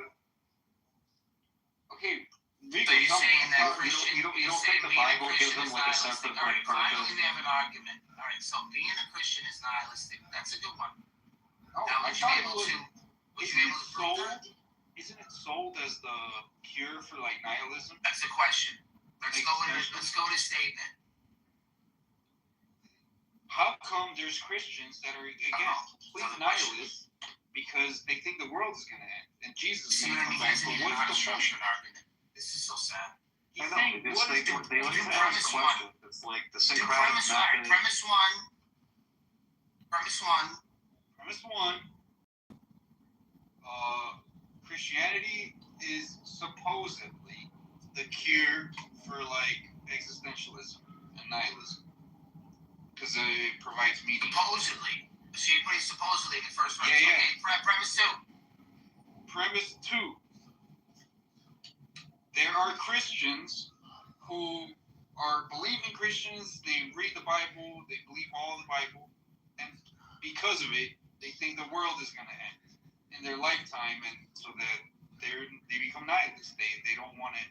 Okay, So Rico, you're tell me. saying that you Christian, don't you're think saying the being a Bible gives Christian them, is like, a sense nihilistic. of, All like, right, finally purpose? we have an argument. All right, so being a Christian is nihilistic. That's a good one. No, Now, I would you thought be it able was. to prove that? Isn't it sold as the cure for like nihilism? That's the question. Let's go to statement. How come there's Christians that are again complete nihilists because they think the world is gonna end and Jesus is See gonna what I come mean? He back? doesn't But even know how to what's the structure point? an argument. This is so sad. He's I know, saying because what is the they like to ask premise one. questions. It's like the Do Socratic premise one. method. Premise one. Premise one. Premise one, Christianity is supposedly the cure for like existentialism and nihilism because it provides meaning. Supposedly. So you put it supposedly in the first one. Yeah, yeah. Okay, premise two. Premise two, there are Christians who are believing Christians, they read the Bible, they believe all the Bible, and because of it, they think the world is going to end. in their lifetime, and so that they become nihilists. They don't want to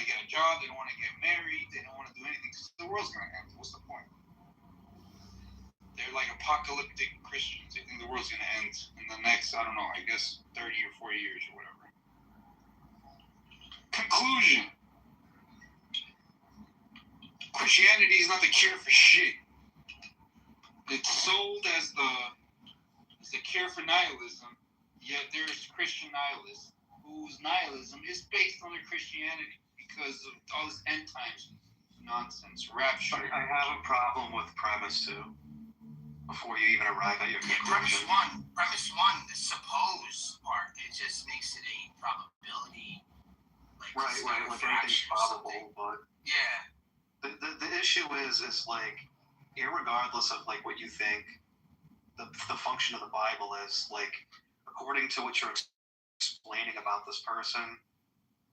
get a job. They don't want to get married. They don't want to do anything. So the world's gonna end. What's the point? They're like apocalyptic Christians. They think the world's gonna end in the next, I don't know, I guess 30 or 40 years or whatever. Conclusion: Christianity is not the cure for shit. It's sold as the cure for nihilism, yet there's Christian nihilists whose nihilism is based on their Christianity because of all this end times nonsense, rapture. I have a problem with premise 2. Before you even arrive at your conclusion. Premise one, the suppose part, it just makes it a probability. Right, like anything's probable, but yeah. The issue is like, irregardless of like what you think the function of the Bible is, like, according to what you're explaining about this person,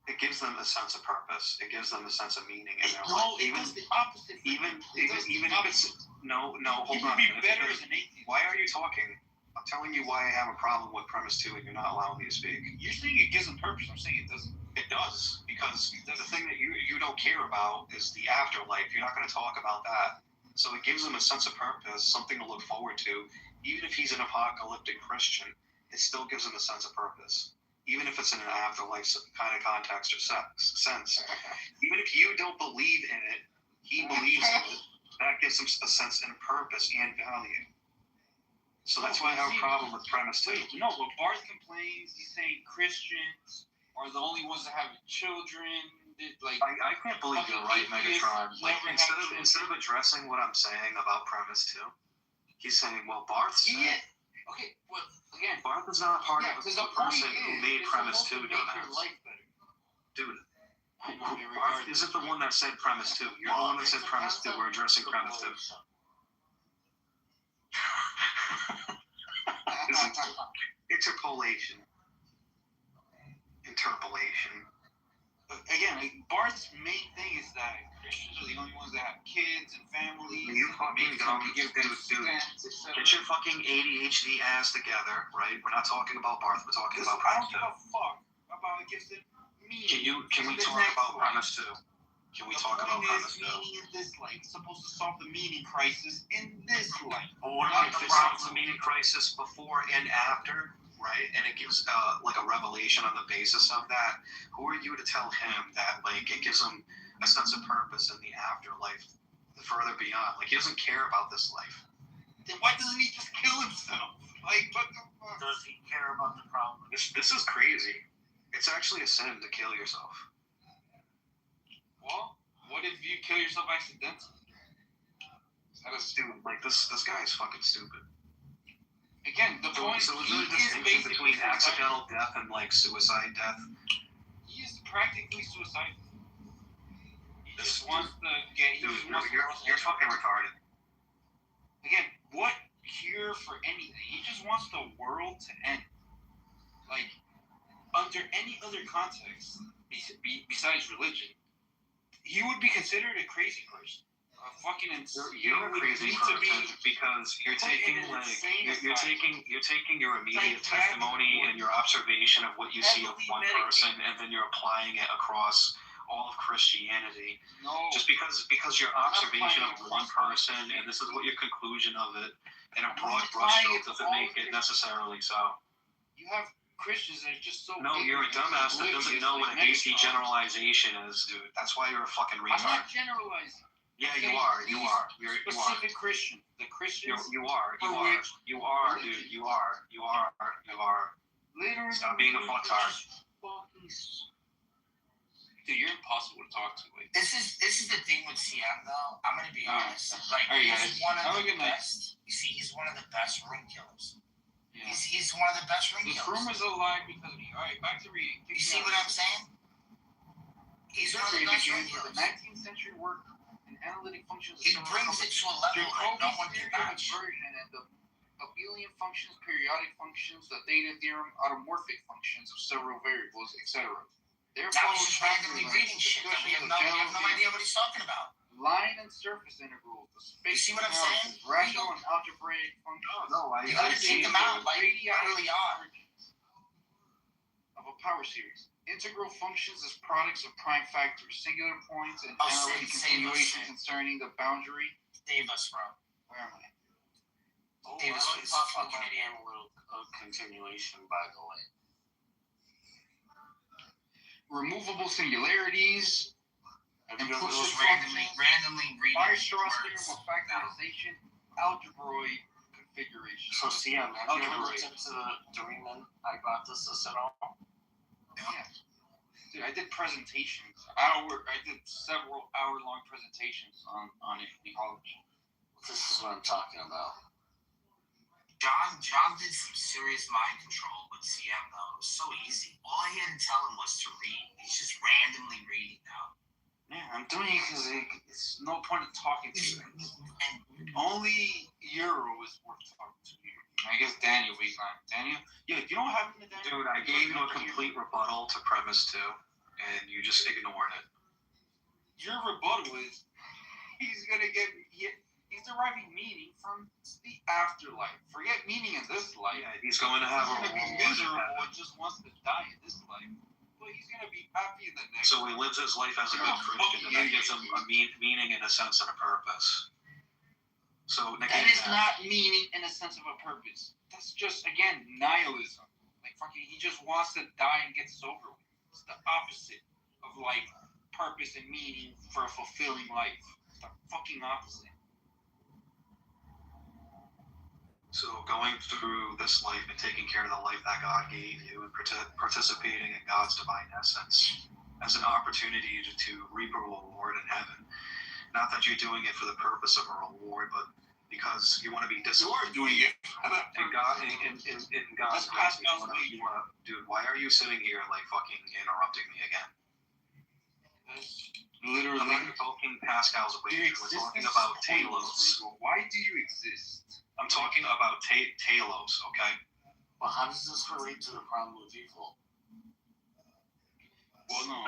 it gives them a sense of purpose. It gives them a sense of meaning in their life. It does the opposite. Even if it's no, hold You on. would be better as an atheist. Why are you talking? I'm telling you why I have a problem with premise 2, and you're not allowing me to speak. You're saying it gives them purpose. I'm saying it doesn't. It does, because the thing that you don't care about is the afterlife. You're not going to talk about that. So it gives them a sense of purpose, something to look forward to. Even if he's an apocalyptic Christian, it still gives him a sense of purpose. Even if it's in an afterlife kind of context or sense. Even if you don't believe in it, he believes in it. That gives him a sense and purpose and value. So that's why I have a problem with premise 2. No, but Barth complains. He's saying Christians are the only ones that have children. Like, I can't believe you're right, Megatron. Like, instead of addressing what I'm saying about premise 2, he's saying, well, Barth said... Yeah. Okay, well, again, Barth is not part of the person who made it's premise supposed 2, to make your dumbass. life better. Dude, I know, Barth isn't the one that said premise 2. You're the one that said premise 2. We're addressing premise 2. Interpolation. again, like, Barth's main thing is that Christians are the only ones that have kids and families. You fucking dumb, dude. Get your fucking ADHD ass together, right? We're not talking about Barth. We're talking about I premise don't give a fuck about it. Gets me. Can we talk about premise 2? Can we talk about premise 2? Meaning in this life. It's supposed to solve the meaning crisis in this life. Well, what about the problem, the meaning crisis before and after, right? And it gives like a revelation on the basis of that. Who are you to tell him that like it gives him a sense of purpose in the afterlife, the further beyond? Like, he doesn't care about this life. Then why doesn't he just kill himself? Like, what the fuck? Does he care about the problem? This is crazy. It's actually a sin to kill yourself. Well, what if you kill yourself accidentally? That is stupid. Like, this guy's fucking stupid. Again, the point So is there a he is distinction basically between accidental death and like suicide death? He is practically suicidal. He This just wants to get. He Dude, just wants you're fucking retarded. Again, what cure for anything? He just wants the world to end. Like, under any other context besides religion, he would be considered a crazy person. A fucking You're a crazy person because you're taking like you're taking your immediate testimony and your observation of what you see of one person, and then you're applying it across all of Christianity. No. Just because your observation of one person, and this is what your conclusion of it, in a broad brushstroke doesn't make it necessarily so. You have Christians that are just so. No, you're a dumbass that doesn't know what a hasty generalization is, dude. That's why you're a fucking I'm retard. not generalizing. Yeah, you are. You are. You are. Specific Christian. The Christians. You are. You are. You are, dude. You are. You are. You are. Literally. Stop being a fucktard. Dude, you're impossible to talk to. Like, This is the thing with CM though. I'm gonna be honest. Like, Alright, he's guys. one of Have a the good night. best. You see, he's one of the best ring killers. yeah. He's one of the best ring This killers. room is alive because of me. Alright, back to reading. You see what I'm saying? He's one of the best ring The killers. 19th century work in analytic functions. He brings it to a level like no one can match. Version and the abelian functions, periodic functions, the theta theorem, automorphic functions of several variables, etc. Now he's just randomly reading shit that we have no idea what he's talking about. line and surface integrals, the space see what I'm analysis, saying? rational and algebraic functions. No, I You gotta take them out like early on. Of a power series. Integral functions as products of prime factors, singular points, and Oh, analytic save us, continuation save. concerning the boundary. Save us, bro. Where am I? Davis I is was talking fucking about idiot. analytical continuation, by the way. Removable singularities, And And those push it randomly reading Weierstrass words. theorem of factorization, algebroid configuration. So, CM, have you ever Algebraic. looked into the Riemann hypothesis at all? Yeah. Dude, I did presentations. I did several hour-long presentations on it in college. This is what I'm talking about. John did some serious mind control with CM though. It was so easy. All I had to tell him was to read. He's just randomly reading now. Yeah, I'm doing it because it's no point in talking to you. And Only Euro is worth talking to you. I guess Daniel will be fine. Daniel? Yeah, you know what happened to Daniel? Dude, I gave you a complete rebuttal to premise 2, and you just ignored it. Your rebuttal is he's deriving meaning from the afterlife. Forget meaning in this life. Yeah, he's going to have He's a gonna be miserable and just wants to die in this life. But he's gonna be happy in the next. So he lives his life as a good Christian, and that gives him a meaning and a sense and a purpose. So That negate is not meaning in a sense of a purpose. That's just, again, nihilism. Like, fucking, he just wants to die and get this over with. It's the opposite of, like, purpose and meaning for a fulfilling life. It's the fucking opposite. So going through this life and taking care of the life that God gave you and participating in God's divine essence as an opportunity to reap a reward in heaven. Not that you're doing it for the purpose of a reward, but because you want to be disciplined. You're doing it. In God, in God's grace, you want to, dude. Why are you sitting here like fucking interrupting me again? That's I'm literally not talking Pascal's your wager. We're talking existence about is Talos. pointless. Why do you exist? I'm talking about Talos, okay? Well, how does this relate to the problem with evil? Well, no.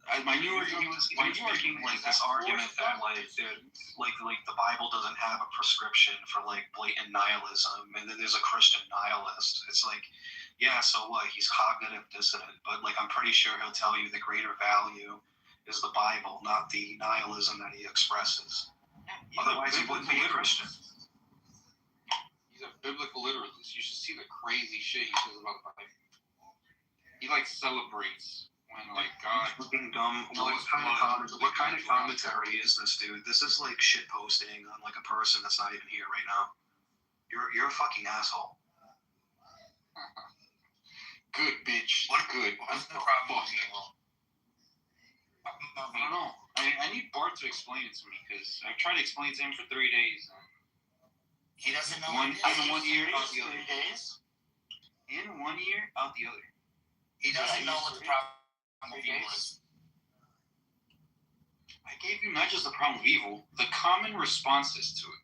He was making like this argument that like the Bible doesn't have a prescription for like blatant nihilism, and then there's a Christian nihilist. It's like, yeah, so what? He's cognitive dissonant, but like I'm pretty sure he'll tell you the greater value is the Bible, not the nihilism that he expresses. Otherwise, he wouldn't be a Christian. He's a biblical literalist. You should see the crazy shit he says about the Bible. He like celebrates when like God. Fucking dumb. What kind of commentary is this, dude? This is like shit posting on like a person that's not even here right now. You're a fucking asshole. Good bitch. Good. What's the problem with evil? I don't know. I need Bart to explain it to me because I tried to explain it to him for 3 days. He doesn't know One- what it is. in 1 year, out the 3 other. days? In 1 year, out the other. He doesn't know what the problem with evil is. I gave you not just the problem of evil, the common responses to it.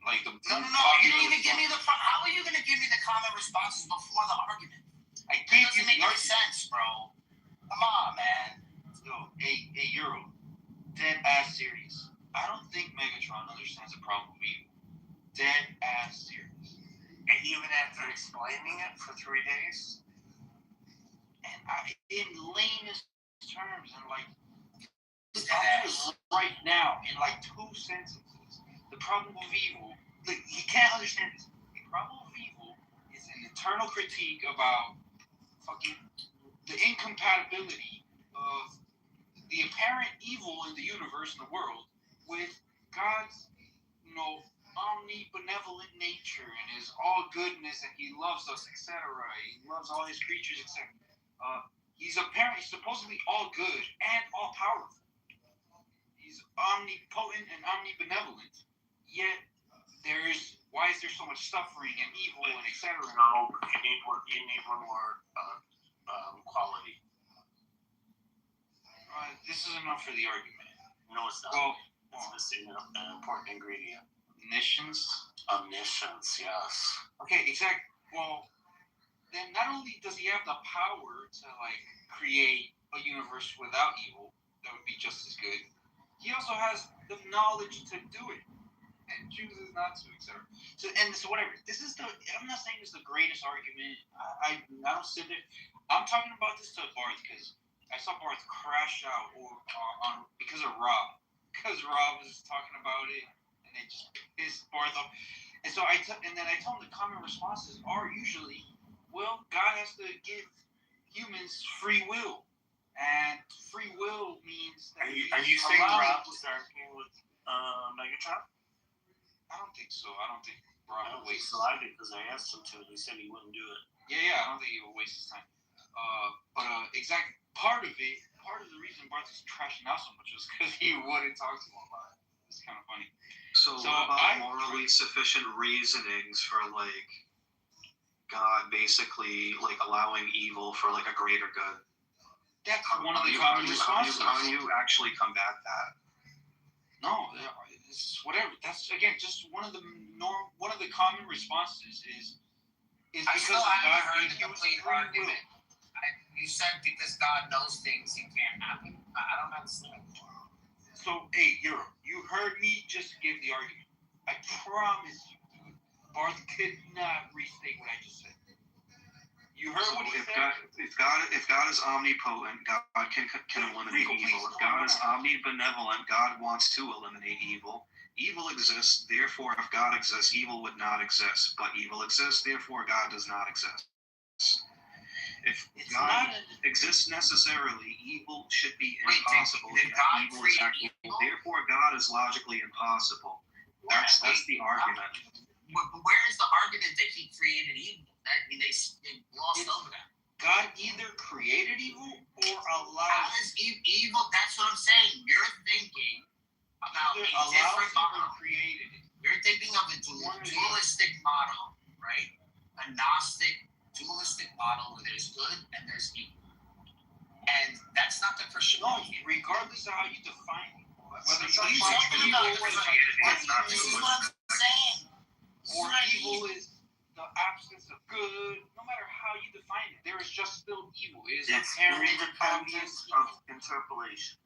Like the No. You didn't even give me the. How are you gonna give me the common responses before the argument? I It gave you doesn't make the any sense, bro. Come on, man. Yo, hey, Euro. Dead ass serious. I don't think Megatron understands the problem of evil. Dead ass serious. And even after explaining it for 3 days? And in lamest terms, and like, Dead right now, in like 2 sentences, the problem of evil, he can't understand this. The problem of evil is an internal critique about fucking the incompatibility of the apparent evil in the universe and the world with God's, omnibenevolent nature and his all goodness, and he loves us, etc. He loves all his creatures, etc. He's supposedly all good and all powerful. He's omnipotent and omnibenevolent. Yet why is there so much suffering and evil and etc.? No, you need one more quality. This is enough for the argument. No, it's not. Well, It's missing an important ingredient. omniscience. Omniscience, yes. Okay, exactly. Well, then not only does he have the power to like create a universe without evil, that would be just as good. he also has the knowledge to do it and chooses not to, etc. So whatever. This is I'm not saying it's the greatest argument. I don't sit there. I'm talking about this to Barth because I saw Barth crash out on because of Rob. Because Rob was talking about it and it just pissed Barth off. And so then I told him the common responses are usually, well, God has to give humans free will. And free will means that Are you saying Rob was arguing with Megatron? I don't think so. I don't think Rob would waste. So I did because I asked him to, and he said he wouldn't do it. Yeah, I don't think he would waste his time. But part of the reason Barth was trashing out so much was because he wouldn't talk to him about it. It's kind of funny. So what about morally sufficient reasonings for like God basically like allowing evil for like a greater good? That's one of the common responses. How do you actually combat that? No, it's whatever. That's again just one of the common responses is I because still haven't God heard gave the humans complete free will. argument. You said because God knows things, it can't happen. I don't understand. So, hey, you heard me just give the argument. I promise you, Barth could not restate what I just said. You heard what he said? If God is omnipotent, God can eliminate evil. If God is omnibenevolent, God wants to eliminate evil. Evil exists, therefore, if God exists, evil would not exist. But evil exists, therefore, God does not exist. If God exists necessarily, evil should be impossible. Did God Evil is actually, therefore, God is logically impossible. That's the argument. But where is the argument that he created evil? They glossed over that. God either created evil or allowed. How is evil? That's what I'm saying. You're thinking about a different model. Created it. You're thinking of a dualistic model, right? A Gnostic dualistic model where there's good and there's evil. And that's not the Christian argument. Regardless of how you define it. Whether This is what I'm saying. Or evil is the absence of good. No matter how you define it, there is just still evil. It is It's inherent independence of interpolation.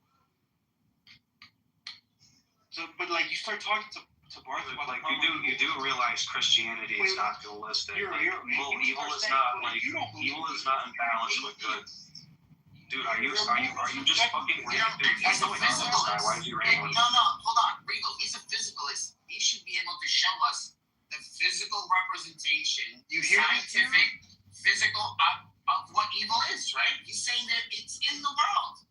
So, but like you start talking to Barth about like you do realize Christianity is not dualistic. Evil is not imbalanced with good. Dude, are you just fucking weird? Dude, he's going on this guy. Why is he rambling? No, hold on, Regal. He's a physicalist. He should be able to show us the physical representation, scientific, physical of what evil is, right? He's saying that it's in the world.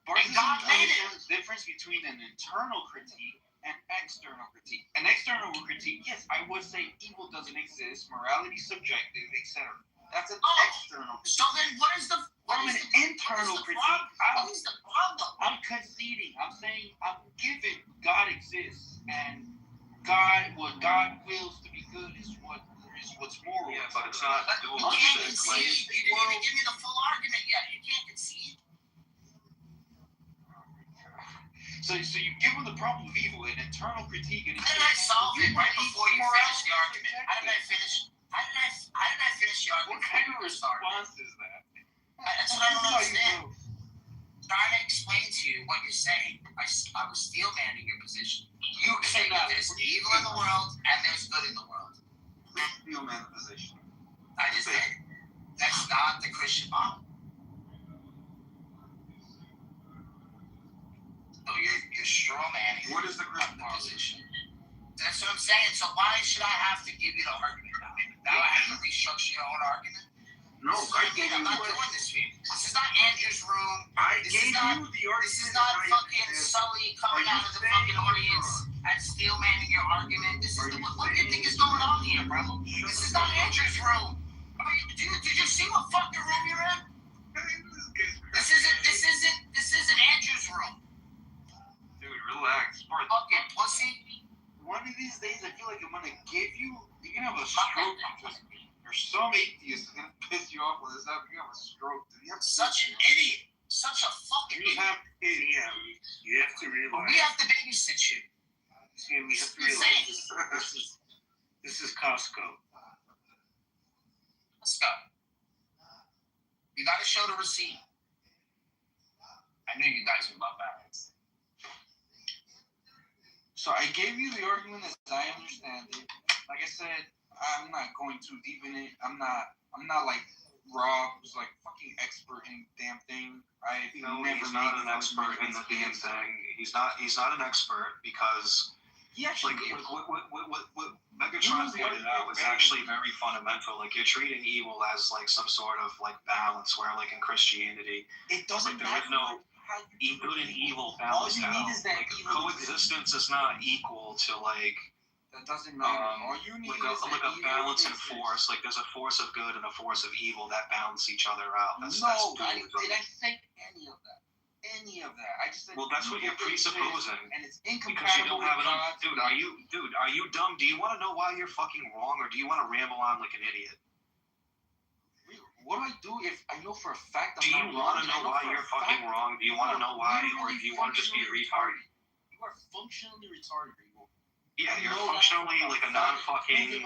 Barth doesn't understand the difference between an internal critique and external critique. An external critique, yes, I would say evil doesn't exist, morality subjective, etc. That's an external critique. So then what is the internal critique? What is the problem? I'm conceding. I'm saying I'm given God exists and what God wills to be good is what's moral. Yeah, but it's not You can't concede. You didn't even give me the full argument yet. You can't concede. So you give him the problem of evil, an internal critique, and how did I solve it right before you finished the argument? How did I finish the argument? What kind of response is that? That's what I don't understand. Trying to explain to you what you're saying. I was steel manning your position. You cannot. There's evil in the world and there's good in the world. Steel man position. I just did. That's not the Christian model. So you're straw manning. What is the Christian position? That's what I'm saying. So why should I have to give you the argument now? Now I have to restructure your own argument? No, I'm not doing this for you. This is not Andrew's room. I gave you the argument. This is not fucking Sully coming out of the fucking audience and steel manning your argument. This is what do you think is going on here, bro? This is not Andrew's room. Did you see what fucking room you're in? This isn't Andrew's room. Dude, relax. Fucking pussy. One of these days, I feel like I'm gonna give you. You're gonna have a stroke because there's some atheists gonna piss you off with this stuff. You're gonna have a stroke. Such an idiot. Such a fucking idiot. You have to realize. We have to babysit you. We have to realize this is Costco. Let's go. You gotta show the receipt. I knew you guys would love that. So I gave you the argument as I understand it. Like I said, I'm not going too deep in it. I'm not like Rob, who's like fucking expert in damn thing. He's not an expert in the damn thing. He's not an expert because actually what Megatron pointed out was actually very fundamental. Like you're treating evil as like some sort of like balance, where like in Christianity, it doesn't there is no good and evil balanced out. Like coexistence is not equal to like. That doesn't matter. All you need is a balance and force. Like there's a force of good and a force of evil that balance each other out. Did I say any of that? I just said. Well, that's what you're presupposing. And it's incompatible. Because you don't have enough. Dude, are you dumb? Do you want to know why you're fucking wrong, or do you want to ramble on like an idiot? What do I do if I know for a fact Do you want to know why you're fucking wrong? Do you want to know why, or do you want to just be retarded? You are functionally retarded. Yeah, you're functionally like a non-fucking.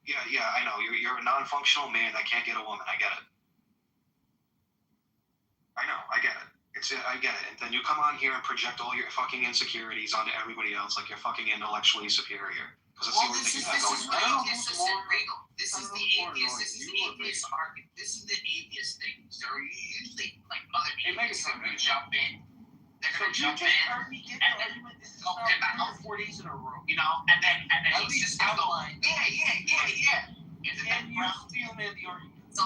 Yeah, I know. You're a non-functional man that can't get a woman. I get it. I know. I get it. I get it. And then you come on here and project all your fucking insecurities onto everybody else, like you're fucking intellectually superior. Because This is the atheist argument. This is the atheist thing. So usually, like other people, are going to jump in. They're going to jump in. And 4 days in a row. You know, and then he's just going to go, yeah. And you still made the argument. So,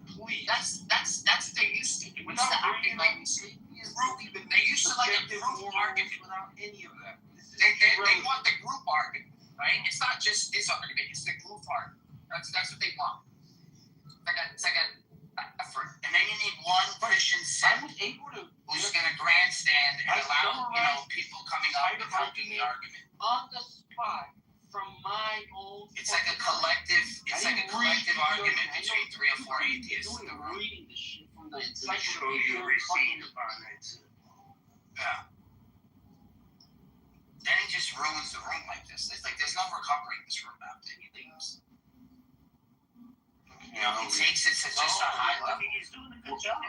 please. That's the thing. It's stupid. When it's the acting like they used to like a group argument. Without any of that. They want the group argument, right? It's not just this argument. It's the group argument. That's what they want. It's like a effort. And then you need one Christian sect who's going to grandstand and allow people coming up and helping the argument on the spot from my own. It's like a collective. It's like a collective argument between 3 or 4 atheists in the room. Reading the shit from the encyclopedia. Yeah. Then he just ruins the room like this. It's like there's no recovering this room after he leaves. You know, he takes it to just a high level. He's doing a good job.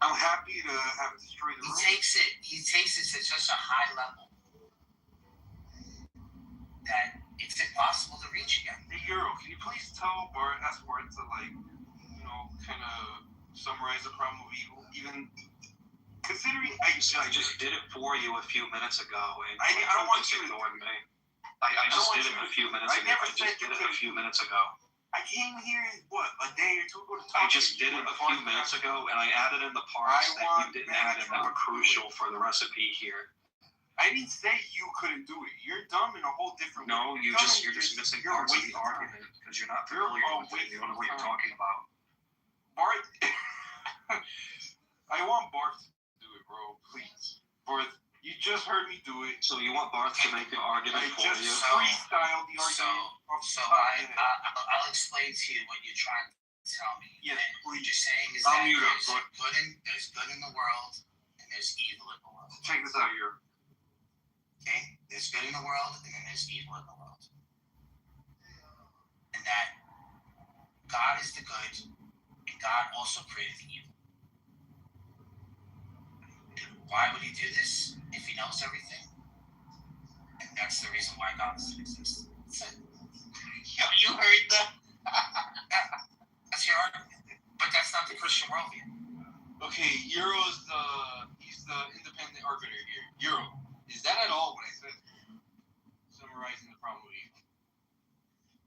I'm happy to have it destroy the room. He takes it to just a high level that it's impossible to reach again. Hey, Euro, can you please ask Bart to kind of summarize the problem of evil, even considering I just did it for you a few minutes ago, and I don't want you to ignore me. I just did it a few minutes ago. I just did it a few minutes ago. I came here a day or two ago to talk. I just did it a few minutes ago, and I added in the parts that you didn't add in that were crucial for the recipe here. I didn't say you couldn't do it. You're dumb in a whole different way. No, you're just missing parts of the argument because you're not familiar with it. You don't know what you're talking about. Bart, I want Bart to do it, bro. Please, Bart. You just heard me do it. So you want Barth to make the argument for you? I just freestyled the argument. I'll explain to you what you're trying to tell me. Yeah. What you're saying is that there's good in the world and there's evil in the world. Check this out here. Okay? There's good in the world and then there's evil in the world. And that God is the good and God also created the evil. Why would he do this if he knows everything? And that's the reason why God doesn't exist. You heard that? That's your argument. But that's not the Christian worldview. Okay, he's the independent arbiter here. Euro, is that at all what I said? Summarizing the problem of evil.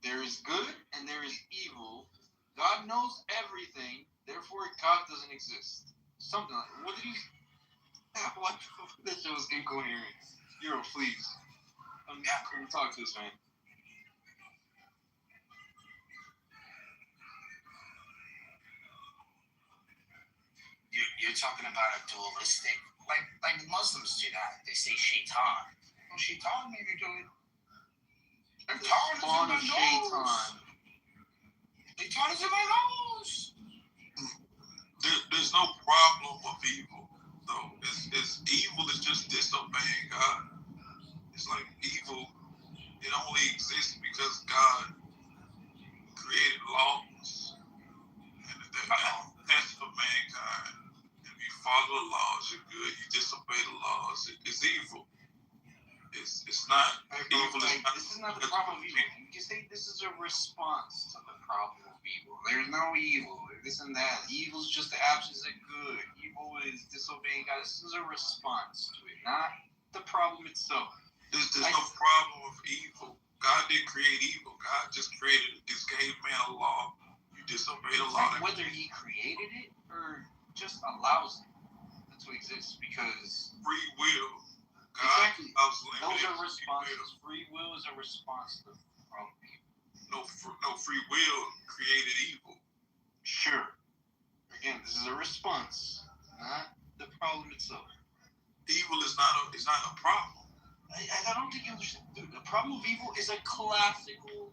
There is good and there is evil. God knows everything, therefore God doesn't exist. Something like that. What did he say? What? This shit was incoherent. Euro, please. I'm going to talk to this man. You're talking about a dualistic, like Muslims do that. They say shaitan. Well, shaitan maybe do it. Shaitan is in my nose. Shaitan is in my nose. There's no problem of evil. though. It's evil is just disobeying God. It's like evil, it only exists because God created laws. And that's for mankind. If you follow the laws, you're good. You disobey the laws, it's evil. It's not. Hey, bro, Evil is like, not. this is not the problem of evil. You can say this is a response to the problem of evil. There's no evil. This and that. Evil is just the absence of good. Evil is disobeying God. This is a response to it, not the problem itself. There's no problem of evil. God didn't create evil. God just gave man a law. You disobey the law. Like whether he created it or just allows it to exist, because free will. God exactly. allows Those are responses. Free will is a response to the problem of evil. No free will created evil. Sure. Again, this is a response, not the problem itself. Evil is not a problem. I don't think you understand. Dude, the problem of evil is a classical,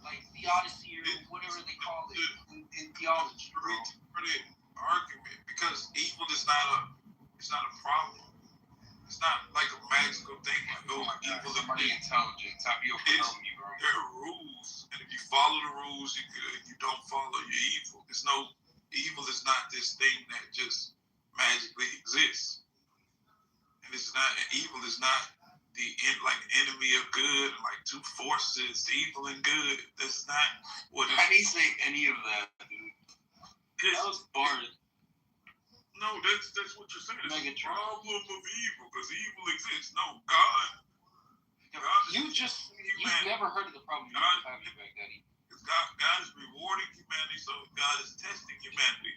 like, theodicy or whatever they call it in theology. Pretty argument, because evil is not a problem. It's not like a magical thing. Like, evil is somebody intelligent. Tell me, bro. There are rules, and if you follow the rules, you're good. If you don't follow, you're evil. Evil is not this thing that just magically exists. And evil is not the enemy of good, like two forces, evil and good. That's not what it is. I didn't say any of that, dude. That was boring. No, that's what you're saying. It's a Megatron. problem of evil, because evil exists. No, God You've never heard of the problem of evil, have you, Baghdadi? God is rewarding humanity, so God is testing humanity.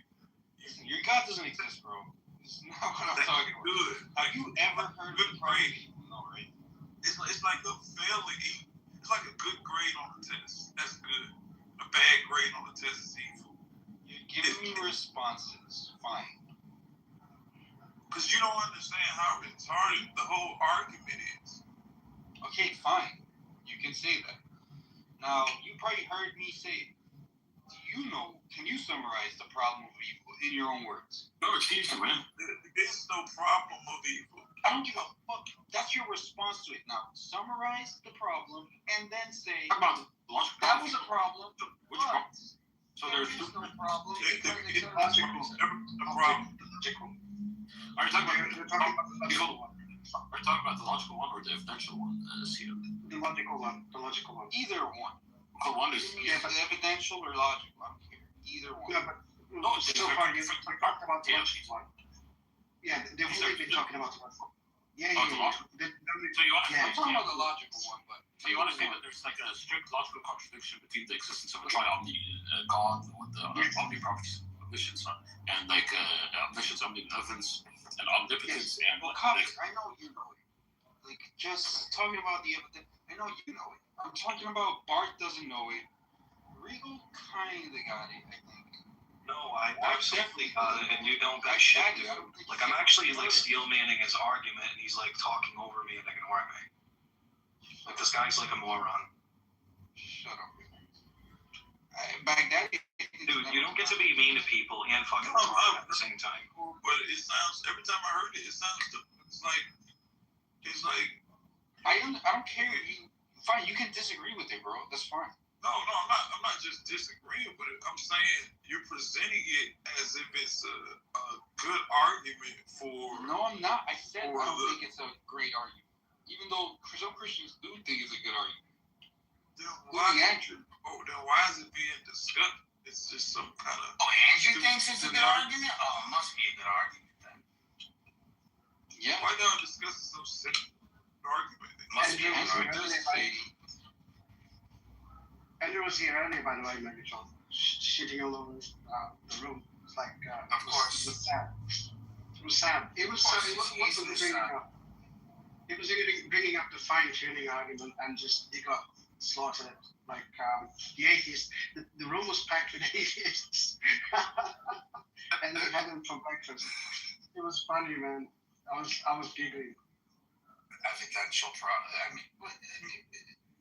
Your God doesn't exist, bro. This is not what I'm talking about. Good. Have you ever heard of the problem of evil? No, right? It's like a failing. It's like a good grade on the test. That's good. A bad grade on the test is evil. You're giving me responses. Fine. Because you don't understand how retarded the whole argument is. Okay, fine. You can say that. Now, you probably heard me say it. Can you summarize the problem of evil in your own words? No, excuse me, man. There's no problem of evil. I don't give a fuck. That's your response to it. Now, summarize the problem and then say, Talk about the logical that was a problem. Which problem? So there there's is no problem. The Are problem. you talking about the logical one? Are you talking about the logical one or the evidential one? The logical one. Either one. The one is Evidential or logical. I don't care. Either one. Yeah, but no, it's so far you talked about the logical one. Yeah, they've only been talking about the logical one. Yeah. So you want to I'm talking about the logical one, but so you want to say that there's like a strict logical contradiction between the existence of a triomni God with the omnipresence, and like omniscience, omnibenevolence, and omnipotence, and well, comics, I know you know it. Like, just talking about the evidence, I know you know it. I'm talking about Bart doesn't know it. Regal kind of got it, I think. No, I definitely got it, and you don't got shit, dude. Like, I'm actually, like, steel manning his argument, and he's, like, talking over me and ignoring me. Like, this guy's, like, a moron. Shut up. Baghdadi. Dude, you don't get to be mean to people and fucking retarded at the same time. But it sounds, every time I heard it, it's like. I don't care. Fine, you can disagree with it, bro. That's fine. No, I'm not just disagreeing with it. I'm saying you're presenting it as if it's a good argument for. No, I'm not. I said I don't think it's a great argument. Even though some Christians do think it's a good argument. Then why is it being discussed? It's just some kind of. Oh, Andrew thinks it's a good argument? Oh, it must be a good argument then. Yeah. Why y'all discussing some simple argument? Andrew was here earlier, by the way, Megatron. Shitting all over the room. It's like, of course. It was sad. It was bringing up the fine-tuning argument, and just he got slaughtered. Like the atheists, the room was packed with atheists, and they had them for breakfast. It was funny, man. I was giggling. Evidential problem. I mean,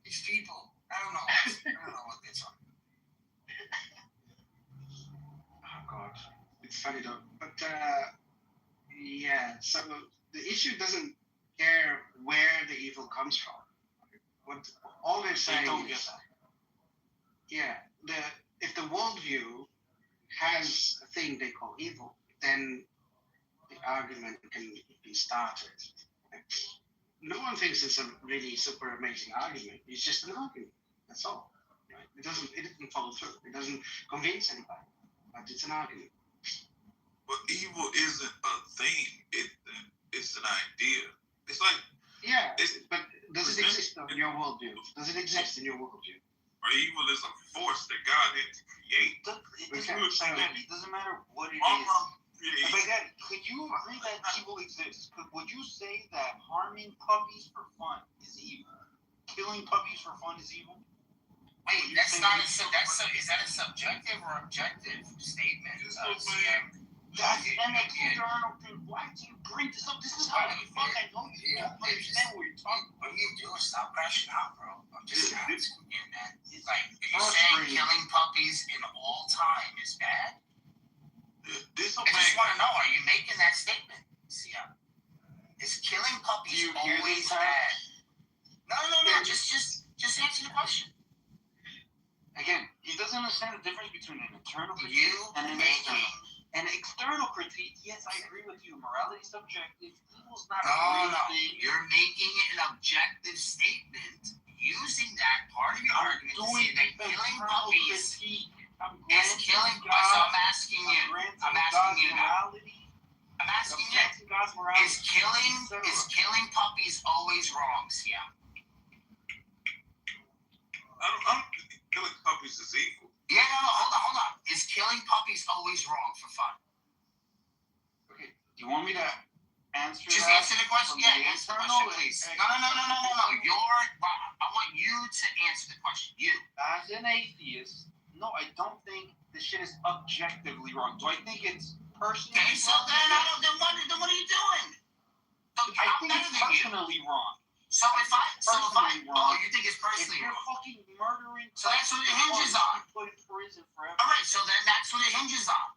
these people. I don't know what they're talking about. Oh God, it's funny though. But yeah, so the issue doesn't care where the evil comes from. What all they're saying is, yeah, if the worldview has a thing they call evil, then the argument can be started. no one thinks it's a really super amazing argument. It's just an argument. That's all. Right? It doesn't follow through. It doesn't convince anybody. But it's an argument. But evil isn't a thing. It's an idea. It's like but does it exist in your worldview? Does it exist in your worldview? or evil is a force that God had to create. It doesn't matter what it is. But Dad, could you agree that evil exists? Would you say that harming puppies for fun is evil? Killing puppies for fun is evil? Wait, that's not a is that a subjective or objective statement? That's an external thing. Why do you bring this up? This is how you fucking know you don't understand what you're talking about. What are you doing? Stop crashing out, bro. I'm just asking you, man. It's like, are you saying killing puppies in all time is bad? I just want to know, are you making that statement? Yeah. Is killing puppies always bad? No. Just answer the question. Again, he doesn't understand the difference between an internal critique and an external. An external critique, yes, I agree with you. Morality is subjective. Evil's not a real thing. You're making an objective statement using that part of your argument to say that killing puppies is killing. So I'm asking you. Is killing puppies always wrong, Sia? I don't think killing puppies is evil. Yeah, no, hold on. Is killing puppies always wrong for fun? Okay, do you want me to answer Just that? answer the question. Yeah, answer the question, please. No. I want you to answer the question. You. As an atheist, no, I don't think this shit is objectively wrong. Do I think it's personally wrong? Okay, so then what are you doing? I think it's personally wrong. So if I, you think it's personally wrong? If you're fucking murdering, so that's what it hinges on. Put in prison forever. All right, so then that's what it hinges on.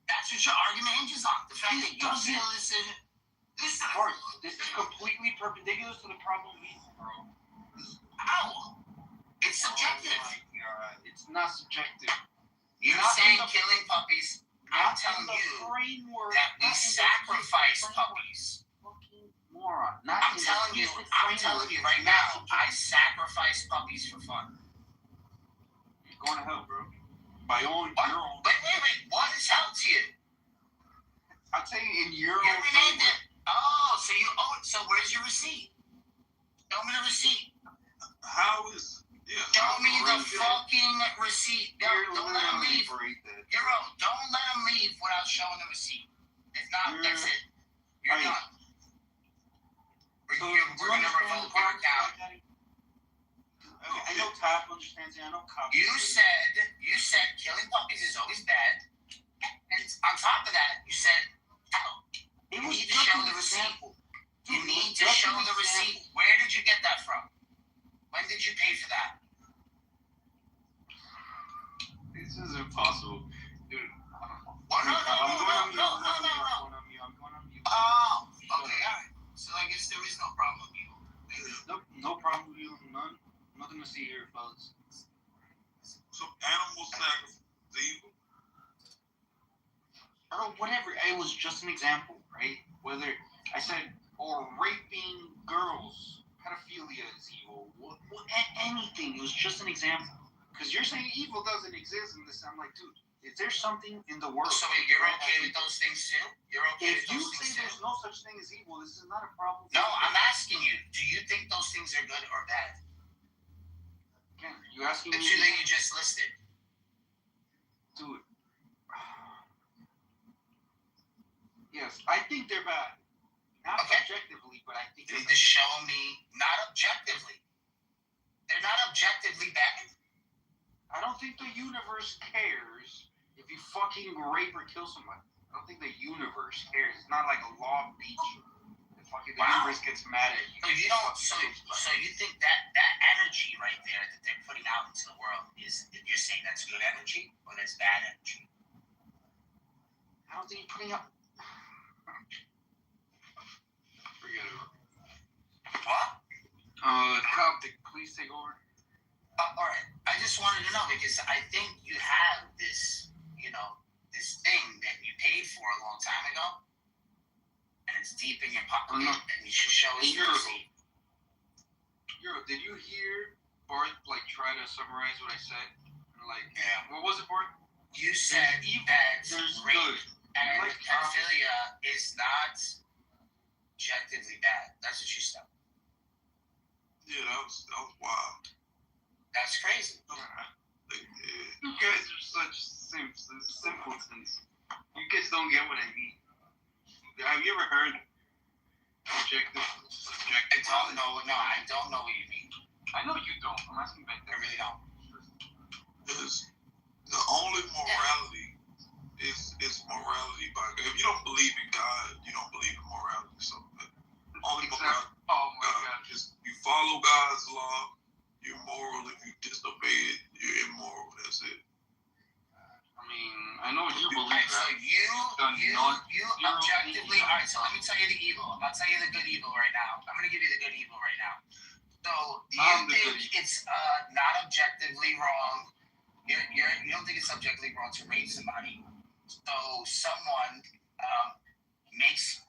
That's what your argument hinges on. The fact that you feel this is. This is completely perpendicular to the problem of evil, bro. How? It's subjective. Oh my God. It's not subjective. You're saying killing puppies. I'm telling you that we sacrifice puppies. Moron. I'm telling you right now, I sacrifice puppies for fun. You're going to hell, bro. By your own. Wait. What is hell to you? I'll tell you in your own. Oh, so you owe it. So where's your receipt? Show me the receipt. How is? Yeah. Show me the fucking receipt. Don't let him leave. Don't let him leave without showing the receipt. If not, that's it. You're done. We're gonna revoke your account. I know Top understands it. I know Cop. You said killing puppies is always bad, and on top of that, you said you need to show the receipt. You need to show the receipt. Where did you get that from? When did you pay for that? This is impossible, dude. No. Oh, okay, all right. So I guess there is no problem with you. No problem with you. None. Nothing to see here, fellas. So animal sacrifice is evil. Whatever. It was just an example, right? Whether I said or raping girls, pedophilia is evil. Anything. It was just an example. Because you're saying evil doesn't exist in this. I'm like, dude, is there something in the world? So you're okay with those things too? You're okay with those things too? If you say there's no such thing as evil, this is not a problem. No, I'm asking you. Do you think those things are good or bad? Again, you asking me? The two that you just listed. Dude. Yes, I think they're bad. Not objectively, but I think you need to show me, not objectively. They're not objectively bad. I don't think the universe cares if you fucking rape or kill somebody. I don't think the universe cares. It's not like a law beats you. The universe gets mad at you. So you don't. So you think that energy right there that they're putting out into the world is? You're saying that's good energy or that's bad energy? I don't think you're putting out. Forget it. What? Coptic, please take over. All right. I just wanted to know because I think you have this, this thing that you paid for a long time ago. and it's deep in your pocket, and you should show us your receipt. Did you hear Bart like try to summarize what I said? Like, Yeah. What was it, Bart? You said that There's rape good. and Like, pedophilia is not objectively bad. That's what you said. Yeah, that was wild. That's crazy. You guys are such simpletons. You guys don't get what I mean. Have you ever heard objective, subjective? I don't know what you mean. I know you don't. I'm asking back I there. really don't. Because the only morality is morality by God. If you don't believe in God, you don't believe in morality. So the only morality Oh my God. is you follow God's law, you're moral. If you disobey it, you're immoral. That's it. I mean, I know you believe Alright, so that. you objectively, alright, so let me tell you the evil. I'm not telling you the good evil right now. I'm gonna give you the good evil right now. So you think it's not objectively wrong. You don't think it's objectively wrong to rape somebody. So someone makes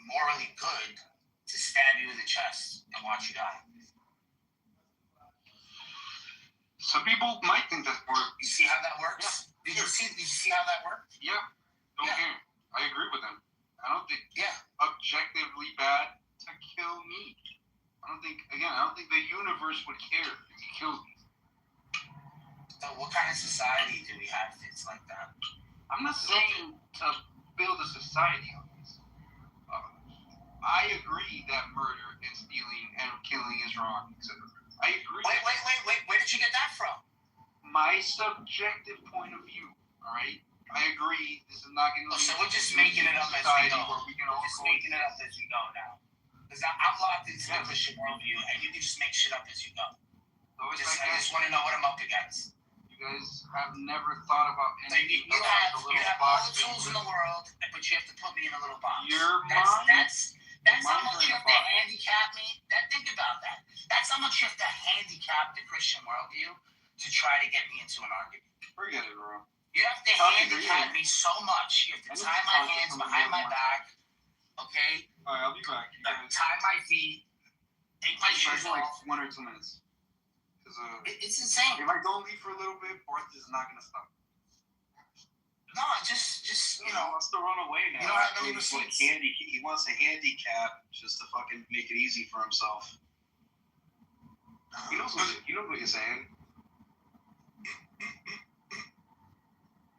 morally good to stab you in the chest and watch you die. Some people might think that works. You see how that works? Yeah. Did you see how that worked? Yeah. Don't Yeah. care. I agree with them. I don't think Yeah. objectively bad to kill me. I don't think the universe would care if you killed me. So what kind of society do we have that's like that? I'm not saying to build a society on this. I agree that murder and stealing and killing is wrong, etc. I agree. Wait. Where did you get that from? My subjective point of view, alright? I agree. This is not going to So we're just making it up as we go. where we can all Just making it up as we go now. Because I'm locked into the Christian worldview, and you can just make shit up as you go. I just want to know what I'm up against. You guys have never thought about So anything you about the little have all box. the tools in the world, but you have to put me in a little box. That's how much you have to handicap me. Think about that. That's how much you have to handicap the Christian worldview to try to get me into an argument. Forget it, bro. You have to handicap me so much. You have to tie my hands behind my back. Okay? Alright, I'll be back. Tie my feet. Take my shoes like off. 1 or 2 minutes. It's insane. If I don't leave for a little bit, Barth is not gonna stop. No, just He wants to run away now. You don't have any He's like receipts. he wants a handicap just to fucking make it easy for himself. He knows what you're saying.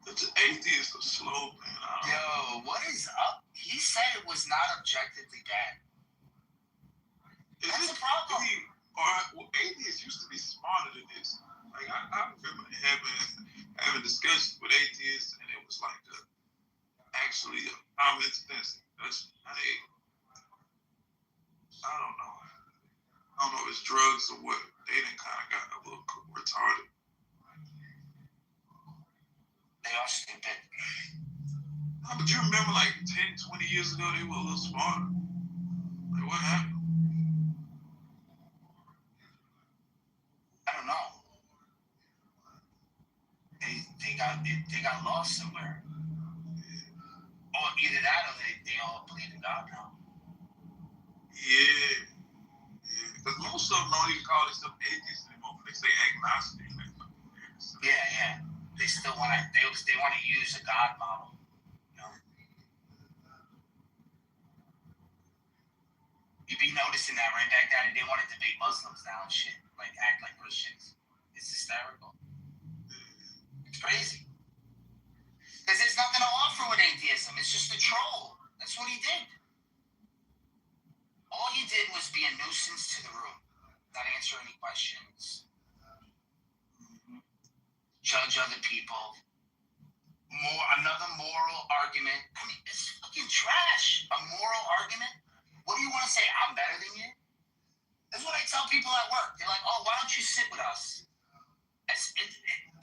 It's an atheist of slow, man. Yo, what is up? He said it was not objectively bad. That's the problem. Atheists used to be smarter than this. Like I remember having discussions with atheists, and it was like actually I'm interested. I don't know. I don't know if it's drugs or what. They done kind of got a little retarded. They are stupid. No, but you remember like 10, 20 years ago, they were a little smarter. Like, what happened? I don't know. They got lost somewhere. Or either that or they all believe in God now. Yeah. Because most of them don't even call themselves atheists anymore, but they say agnostic. Yeah. They still want to use a God model. You know? You be noticing that right back then. They want to debate Muslims now and shit, like act like Christians. It's hysterical. It's crazy. Because there's nothing to offer with atheism. It's just a troll. That's what he did. All he did was be a nuisance to the room, not answer any questions, judge other people. Another moral argument. I mean, it's fucking trash. A moral argument? What do you want to say? I'm better than you? That's what I tell people at work. They're like, oh, why don't you sit with us?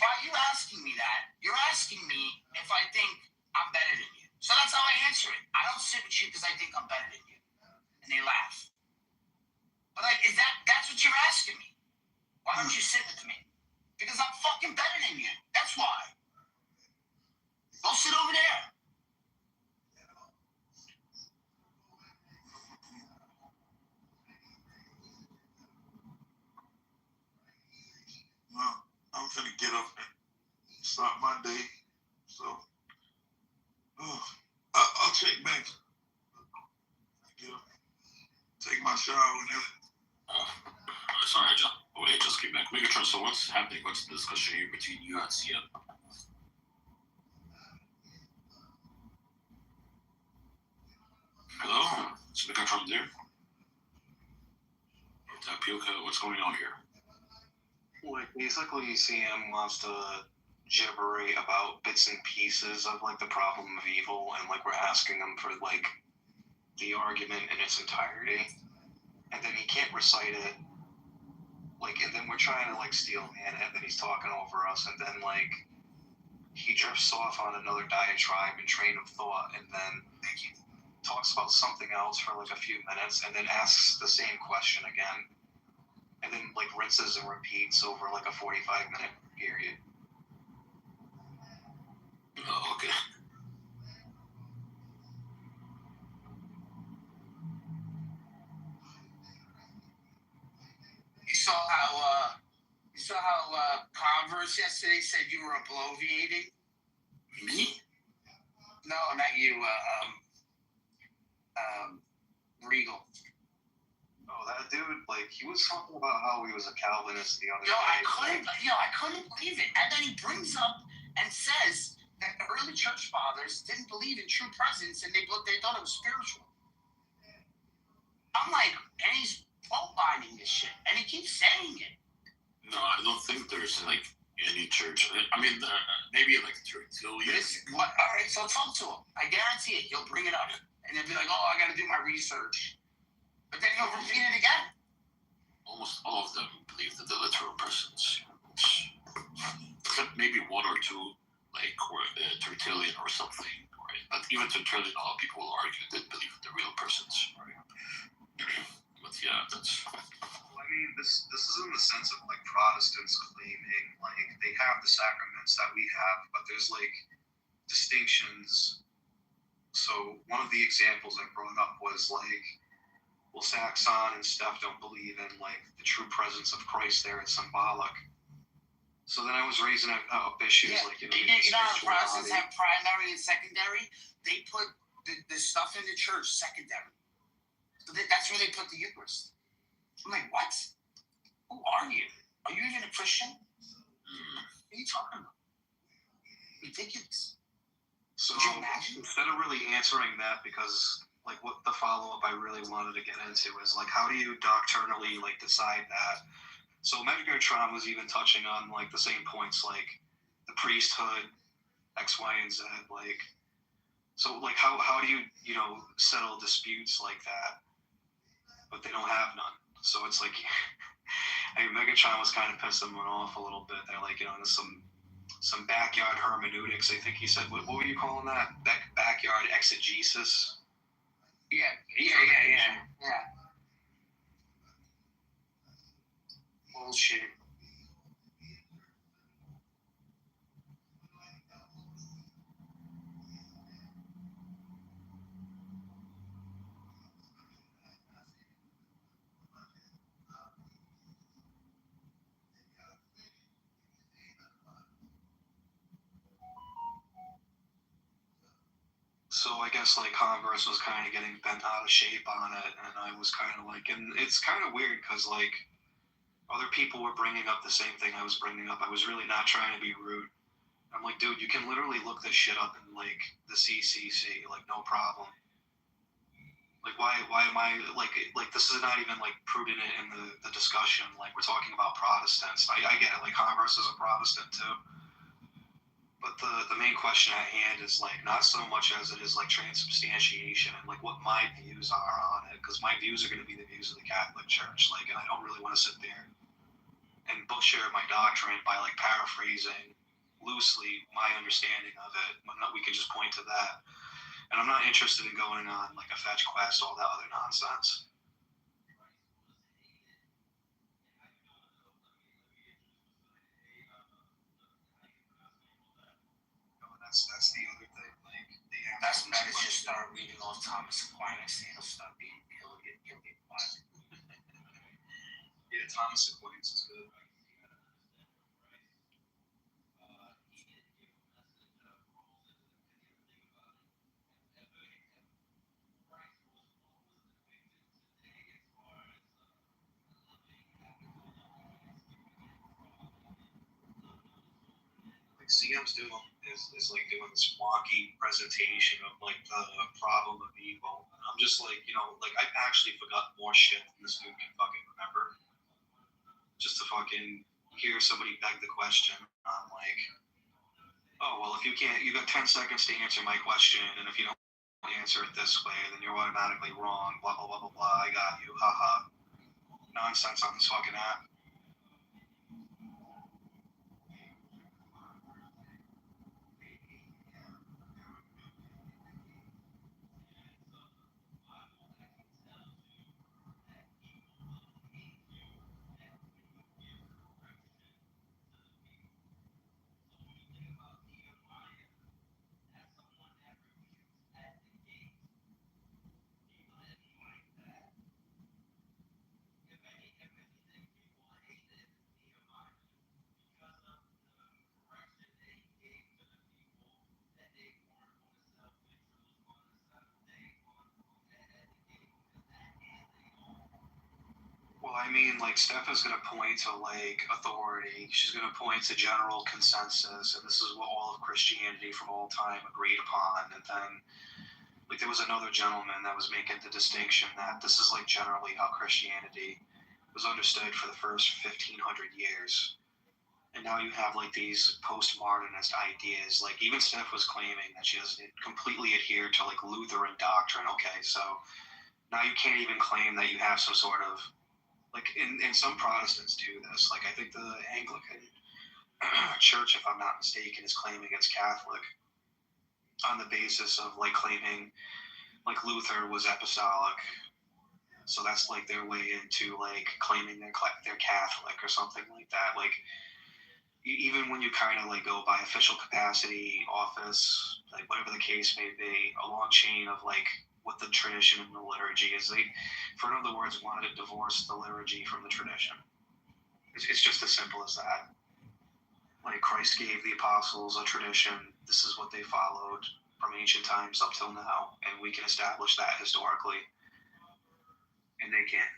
By you asking me that, you're asking me if I think I'm better than you. So that's how I answer it. I don't sit with you because I think I'm better than you. And they laugh. But like, that's what you're asking me? Why don't you sit with me? Because I'm fucking better than you. That's why. Go sit over there. day. So I'll check back. Take my shower whenever. Sorry, John. Oh, I just came back. Megatron, so what's happening? What's the discussion here between you and CM? Hello? Is Megatron there? Tapioca, what's going on here? Like, basically, CM wants to gibberate about bits and pieces of, like, the problem of evil, and, like, we're asking him for, like, the argument in its entirety. And then he can't recite it. Like, and then we're trying to, like, steel man it, and then he's talking over us, and then, like, he drifts off on another diatribe and train of thought, and then he talks about something else for, like, a few minutes, and then asks the same question again. And then, like, rinses and repeats over, like, a 45-minute period. Oh, okay. You saw how Converse yesterday said you were bloviating? Me? No, not you. Regal. Oh, that dude, like, he was talking about how he was a Calvinist the other Yo, day. I couldn't believe it. And then he brings up and says that the early church fathers didn't believe in true presence, and they thought it was spiritual. I'm like, and he's fault-finding this shit, and he keeps saying it. No, I don't think there's, like, any church. I mean, maybe, like, Tertullian. All right, so talk to him. I guarantee it. He'll bring it up, and he'll be like, oh, I got to do my research. But then he'll repeat it again. Almost all of them believe that the literal persons. Except maybe one or two, like, Tertullian or something, right? But even Tertullian, all people will argue that believe in the real persons, right? But yeah, that's... I mean, this is in the sense of, like, Protestants claiming, like, they have the sacraments that we have, but there's, like, distinctions. So one of the examples I brought up was, like, well, Saxon and Steph don't believe in, like, the true presence of Christ there. It's symbolic. So then I was raising up issues, like, you know how Protestants have primary and secondary? They put the stuff in the church secondary. So that's where they put the Eucharist. I'm like, what? Who are you? Are you even a Christian? What are you talking about? Ridiculous. So instead of really answering that, because, like, what the follow-up I really wanted to get into is, like, how do you doctrinally, like, decide that? So Megatron was even touching on, like, the same points, like the priesthood, X, Y, and Z, like, so, like, how do you, you know, settle disputes like that, but they don't have none? So it's like, I mean, Megatron was kind of pissing them off a little bit. They're like, you know, there's some backyard hermeneutics. I think he said, what were you calling that? Backyard exegesis? Yeah. Bullshit. So I guess, like, Congress was kind of getting bent out of shape on it, and I was kind of like, and it's kind of weird because, like, other people were bringing up the same thing I was bringing up. I was really not trying to be rude. I'm like, dude, you can literally look this shit up in, like, the CCC, like, no problem. Like, why am I, like, this is not even, like, prudent in the discussion. Like, we're talking about Protestants. I get it, like, Congress is a Protestant, too. But the main question at hand is, like, not so much as it is, like, transubstantiation and, like, what my views are on it, because my views are going to be the views of the Catholic Church, like, and I don't really want to sit there and butcher my doctrine by, like, paraphrasing loosely my understanding of it. We can just point to that. And I'm not interested in going on, like, a fetch quest, all that other nonsense. That's the other thing. Like, That's when I just start reading off Thomas Aquinas, and he'll get quiet. Yeah, Thomas Aquinas is good. CM's doing is like doing this wonky presentation of like the problem of evil. I'm just like, like I've actually forgotten more shit than this dude can fucking remember. Just to fucking hear somebody beg the question. I'm like, oh well, if you can't, you got 10 seconds to answer my question, and if you don't answer it this way, then you're automatically wrong. Blah blah blah blah blah. I got you. Haha. Nonsense on this fucking app. Well, I mean, like, Steph is going to point to, like, authority. She's going to point to general consensus, and this is what all of Christianity from all time agreed upon. And then, like, there was another gentleman that was making the distinction that this is, like, generally how Christianity was understood for the first 1,500 years. And now you have, like, these postmodernist ideas. Like, even Steph was claiming that she doesn't completely adhere to, like, Lutheran doctrine. Okay, so now you can't even claim that you have some sort of, like, in some Protestants do this. Like, I think the Anglican Church, if I'm not mistaken, is claiming it's Catholic on the basis of, like, claiming, like, Luther was apostolic. So that's, like, their way into, like, claiming they're Catholic or something like that. Like, even when you kind of, like, go by official capacity, office, like, whatever the case may be, a long chain of, like, what the tradition and the liturgy is. They, for in other words, wanted to divorce the liturgy from the tradition. It's just as simple as that. Like, Christ gave the apostles a tradition. This is what they followed from ancient times up till now, and we can establish that historically, and they can't.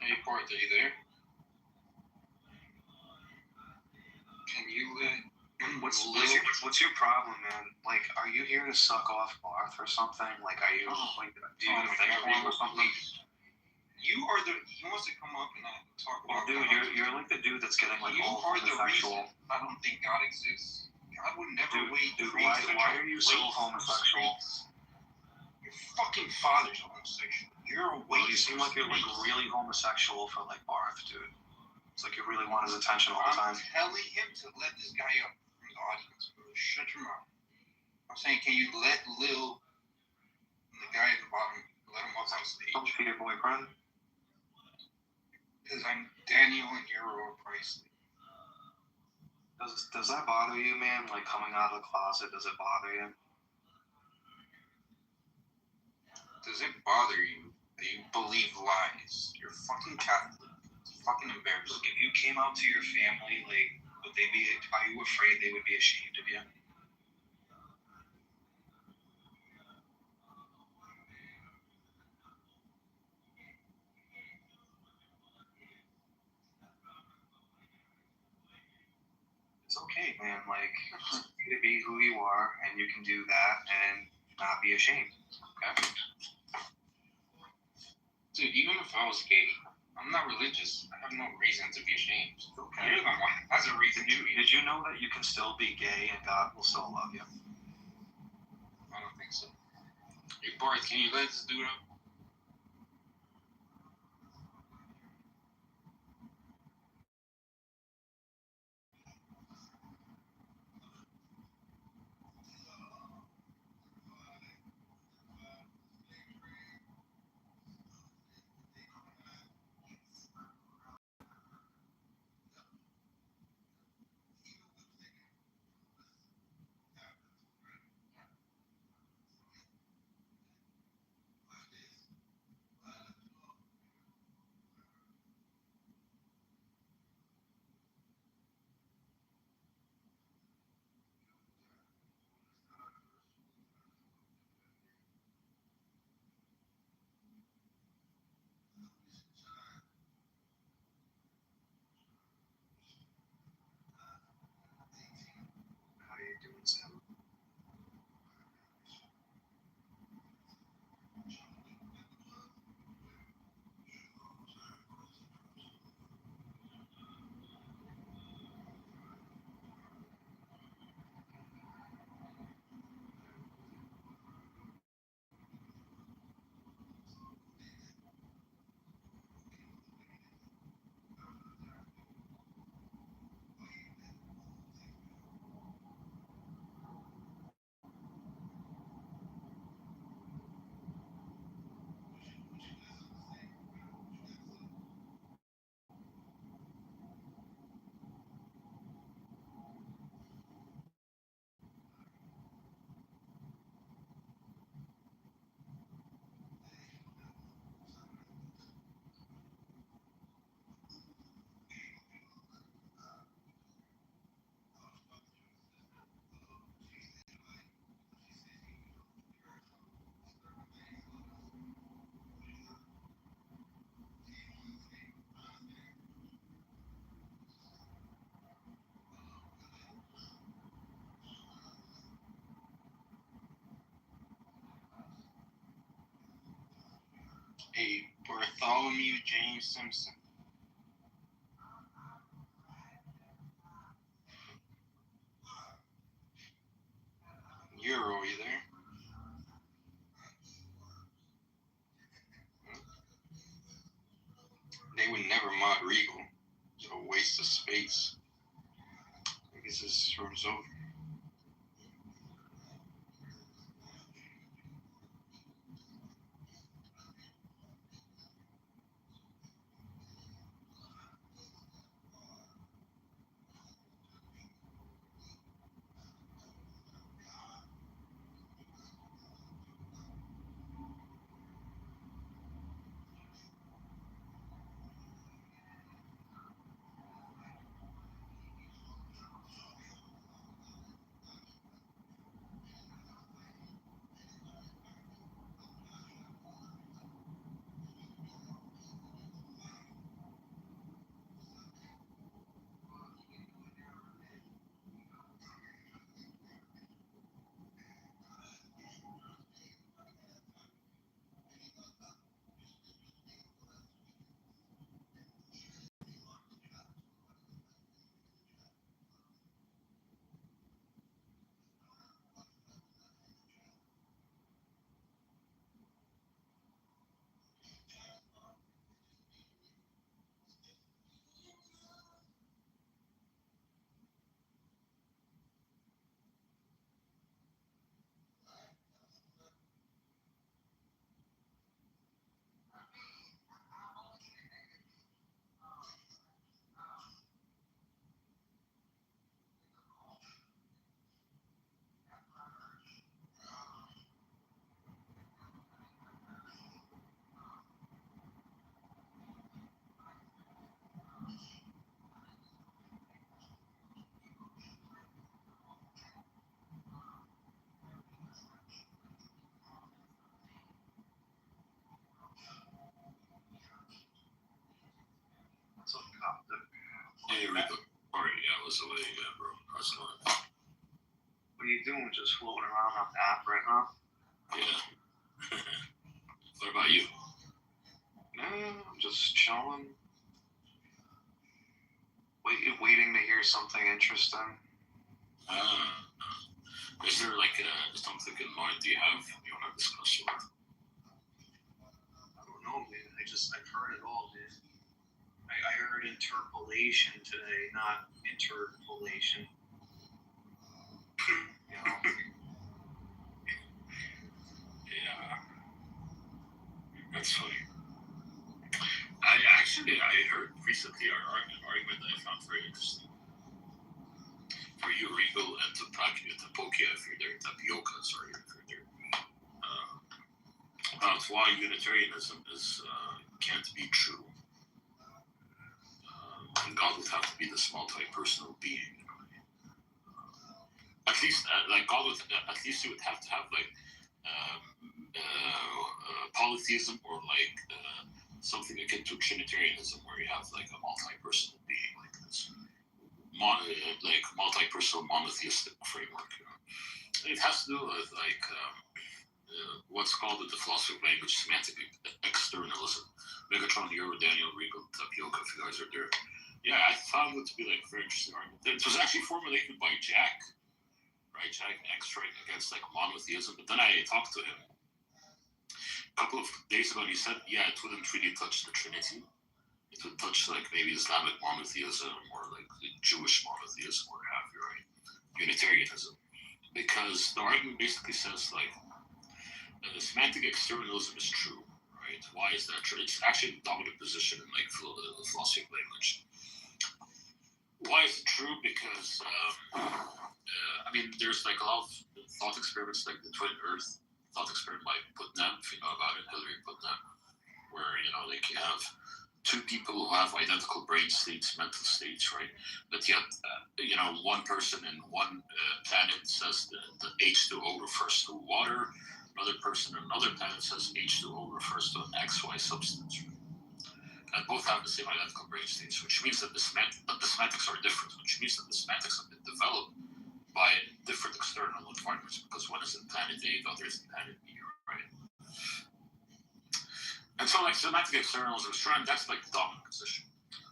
Hey, Parth, are you there? Can you What's your problem, man? Like, are you here to suck off Barth or something? Like, are you like, do you need a thing for him or something? You are the. He wants to come up and talk Well, about. dude, you're like the dude that's getting like You all are the homosexual. reason I don't think God exists. God would never wait. Dude, for you to why are you so wait homosexual? Your fucking father's homosexual. You're a Well, you waste. seem like you're like really homosexual for like Barth, dude. It's like you really want his attention all the I'm time. telling him to let this guy up from the audience. Bro. Shut your mouth. I'm saying, can you let Lil, the guy at the bottom, let him up on stage? Don't be your boyfriend. Because I'm Daniel and you're Priestley. Does that bother you, man? Like coming out of the closet, does it bother you? Does it bother you that you believe lies? You're fucking Catholic. It's fucking embarrassing. Look, if you came out to your family, like, would they be? Are you afraid they would be ashamed of you? like, just you to be who you are, and you can do that and not be ashamed. Okay. Dude, even if I was gay, I'm not religious. I have no reason to be ashamed. Okay. You're the one that has a reason to be. Did you know that you can still be gay and God will still love you? I don't think so. Hey, Bart, can you let this dude up? How are you doing, Sam? Hey, Bartholomew James Simpson. Euro, you there? They would never mod Regal. It's a waste of space. I guess this room's over. Hey, Rico. Alright, yeah, what's the way, yeah, bro? How's it going? doing? Just floating around on the app right now? Yeah. What about you? I'm just chilling. Waiting to hear something interesting. Is there like something in mind you want to discuss with? I don't know, man. I've heard it all, man. I heard interpolation today, not interpolation. You know? Yeah. That's funny. I heard recently an argument that I found very interesting. For you, Regal, and Tapokia, if you're there, Tapioca, sorry, if you're there. About why Unitarianism can't be true. And God would have to be this multi-personal being. At least, at least you would have to have polytheism or something akin to Trinitarianism, where you have like a multi-personal being, like this, multi-personal monotheistic framework. You know? It has to do with what's called in the philosophy of language semantic externalism. Megatron, Euro, Daniel, Regal, Tapioca, if you guys are there. Yeah, I found it to be like a very interesting argument. It was actually formulated by Jack, right? Jack X, right, against like monotheism. But then I talked to him a couple of days ago, and he said, yeah, it wouldn't really touch the Trinity. It would touch like maybe Islamic monotheism or like the Jewish monotheism or have you, right? Unitarianism. Because the argument basically says like the semantic externalism is true, right? Why is that true? It's actually the dominant position in like philosophy of language. Why is it true? Because I mean, there's like a lot of thought experiments, like the twin Earth thought experiment by Putnam, if you know about it, Hillary Putnam, where like you have two people who have identical brain states, mental states, right? But yet, one person in one planet says that H2O refers to water. Another person in another planet says H2O refers to an XY substance. Right? And both have the same identical brain states, which means that the semantics are different, which means that the semantics have been developed by different external environments, because one is in planet A, the other is in planet B, right? And so, like, semantic externalism is true, and that's like the dominant position.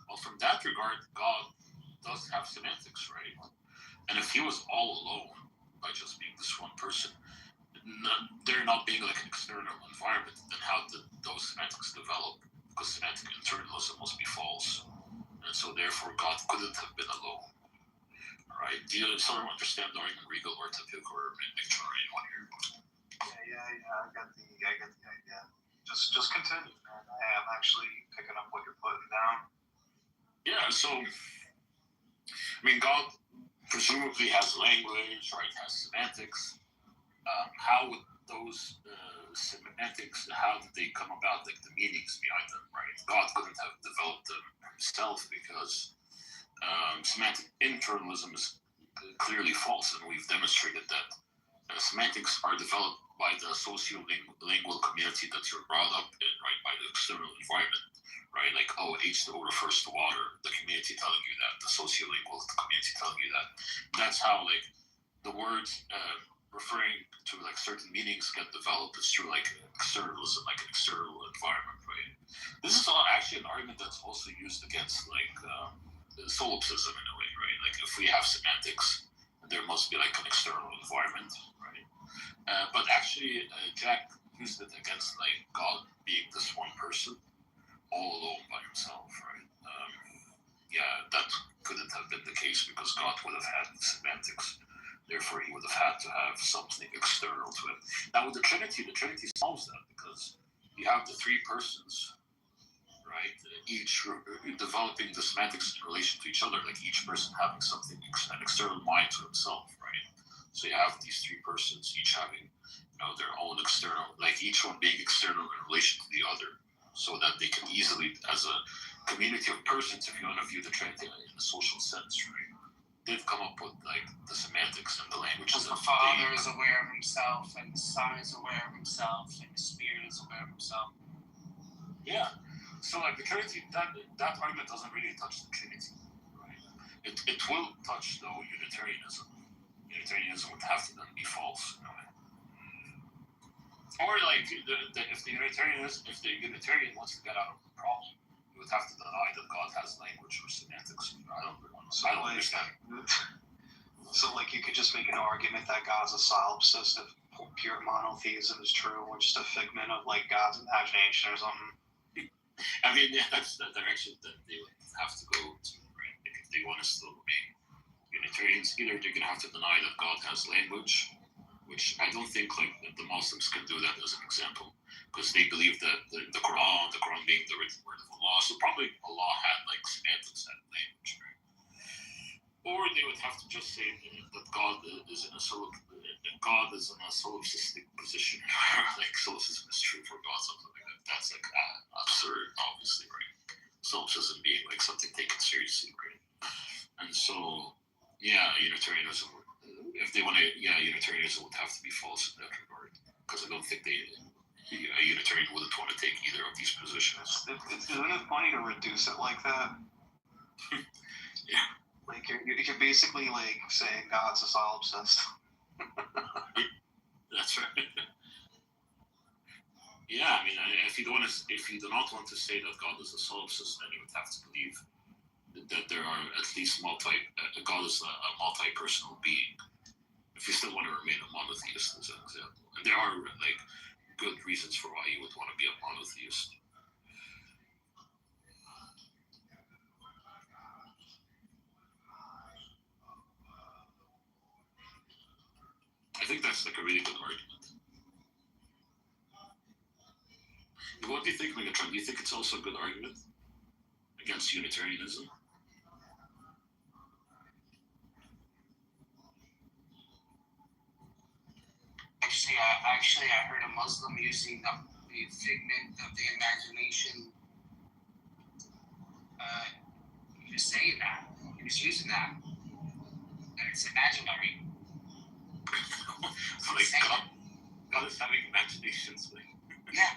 Well, from that regard, God does have semantics, right? And if he was all alone by just being this one person, there not being like an external environment, then how did those semantics develop? Because semantic internalism must be false. And so therefore God couldn't have been alone. Alright, do you sort of understand the argument, Regal or Tapioca or Victor or anyone here? Yeah, I got the idea. Just continue, man. I am actually picking up what you're putting down. Yeah, so I mean God presumably has language, right, has semantics. How would those semantics, how did they come about, like the meanings behind them, right? God couldn't have developed them himself because semantic internalism is clearly false, and we've demonstrated that semantics are developed by the socio-lingual community that you're brought up in, right, by the external environment, right? Like, oh, H2O refers to water, the community telling you that, the socio-lingual community telling you that. That's how, like, the words referring to like certain meanings get developed is through like externalism, like an external environment, right? This is actually an argument that's also used against like solipsism in a way, right? Like if we have semantics, there must be like an external environment, right? But actually, Jack used it against like God being this one person, all alone by himself, right? Yeah, that couldn't have been the case because God would have had semantics. Therefore, he would have had to have something external to him. Now, with the Trinity solves that because you have the three persons, right? Each developing the semantics in relation to each other, like each person having something, an external mind to himself, right? So you have these three persons, each having, their own external, like each one being external in relation to the other, so that they can easily, as a community of persons, if you want to view the Trinity in a social sense, right? They've come up with like the semantics and the languages. The Father is aware of himself, and the Son is aware of himself, and the Spirit is aware of himself. Yeah. So like the Trinity, that argument doesn't really touch the Trinity, right? It will touch though Unitarianism. Unitarianism would have to then Or like if the Unitarian wants to get out of the problem, you would have to deny that God has language or semantics. I don't understand. So like you could just make an argument that God's a solipsist if pure monotheism is true, or just a figment of like God's imagination or something. I mean, yeah, that's the direction that they would have to go to, right? Like if they want to still remain Unitarians, either they're gonna have to deny that God has language, which I don't think like the Muslims can do that as an example, because they believe that the Quran being the written word of Allah, so probably Allah had like semantics and language, right? Or they would have to just say that God is in a solipsistic position, like solipsism is true for God, something like that. That's like absurd, obviously, right? Solipsism being like something taken seriously, right? And so, yeah, Unitarianism, if they want to, Unitarianism would have to be false in that regard, because I don't think a Unitarian wouldn't want to take either of these positions. Isn't it funny to reduce it like that? Yeah. Like you're basically like saying God's a solipsist. That's right. Yeah, I mean, if you do not want to say that God is a solipsist, then you would have to believe that there are at least God is a multi-personal being. If you still want to remain a monotheist, as an example, and there are like good reasons for why you would want to be a monotheist. I think that's like a really good argument. What do you think, Megatron? Do you think it's also a good argument against Unitarianism? I heard a Muslim using the figment of the imagination. He was saying that. He was using that. And it's imaginary. So like God is having imaginations. Like. Yeah.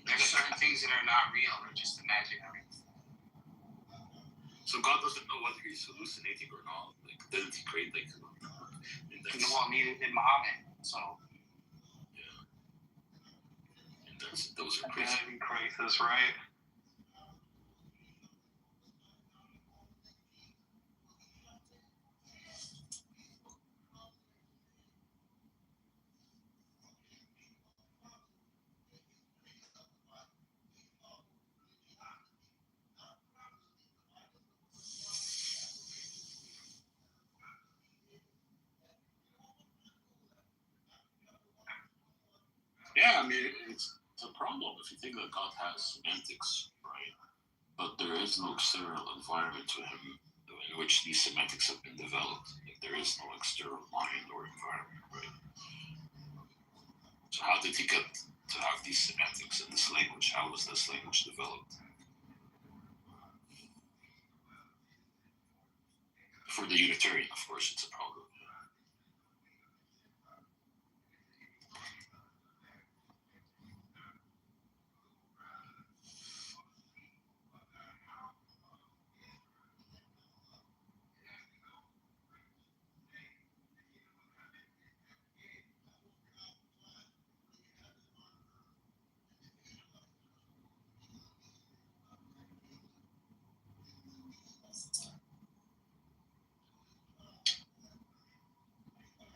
There's certain things that are not real, they're just imaginary. So God doesn't know whether he's hallucinating or not. Like, didn't he create like Well, neither did Muhammad. So yeah. And those are crazy. Crisis, right? Yeah, I mean, it's a problem if you think that God has semantics, right? But there is no external environment to him in which these semantics have been developed. Like, there is no external mind or environment, right? So how did he get to have these semantics in this language? How was this language developed? For the Unitarian, of course, it's a problem.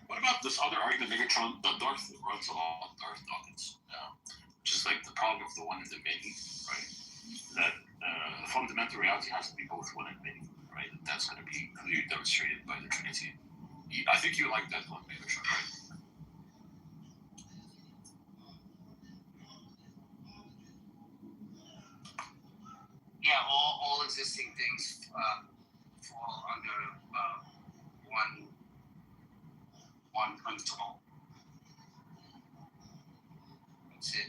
What about this other argument, Megatron, that Darth runs along Darth Dawkins, which is like the problem of the one and the many, right? That fundamental reality has to be both one and many, right? And that's going to be clearly demonstrated by the Trinity. I think you like that one, Megatron, right? yeah, all existing things fall under one principle. That's it.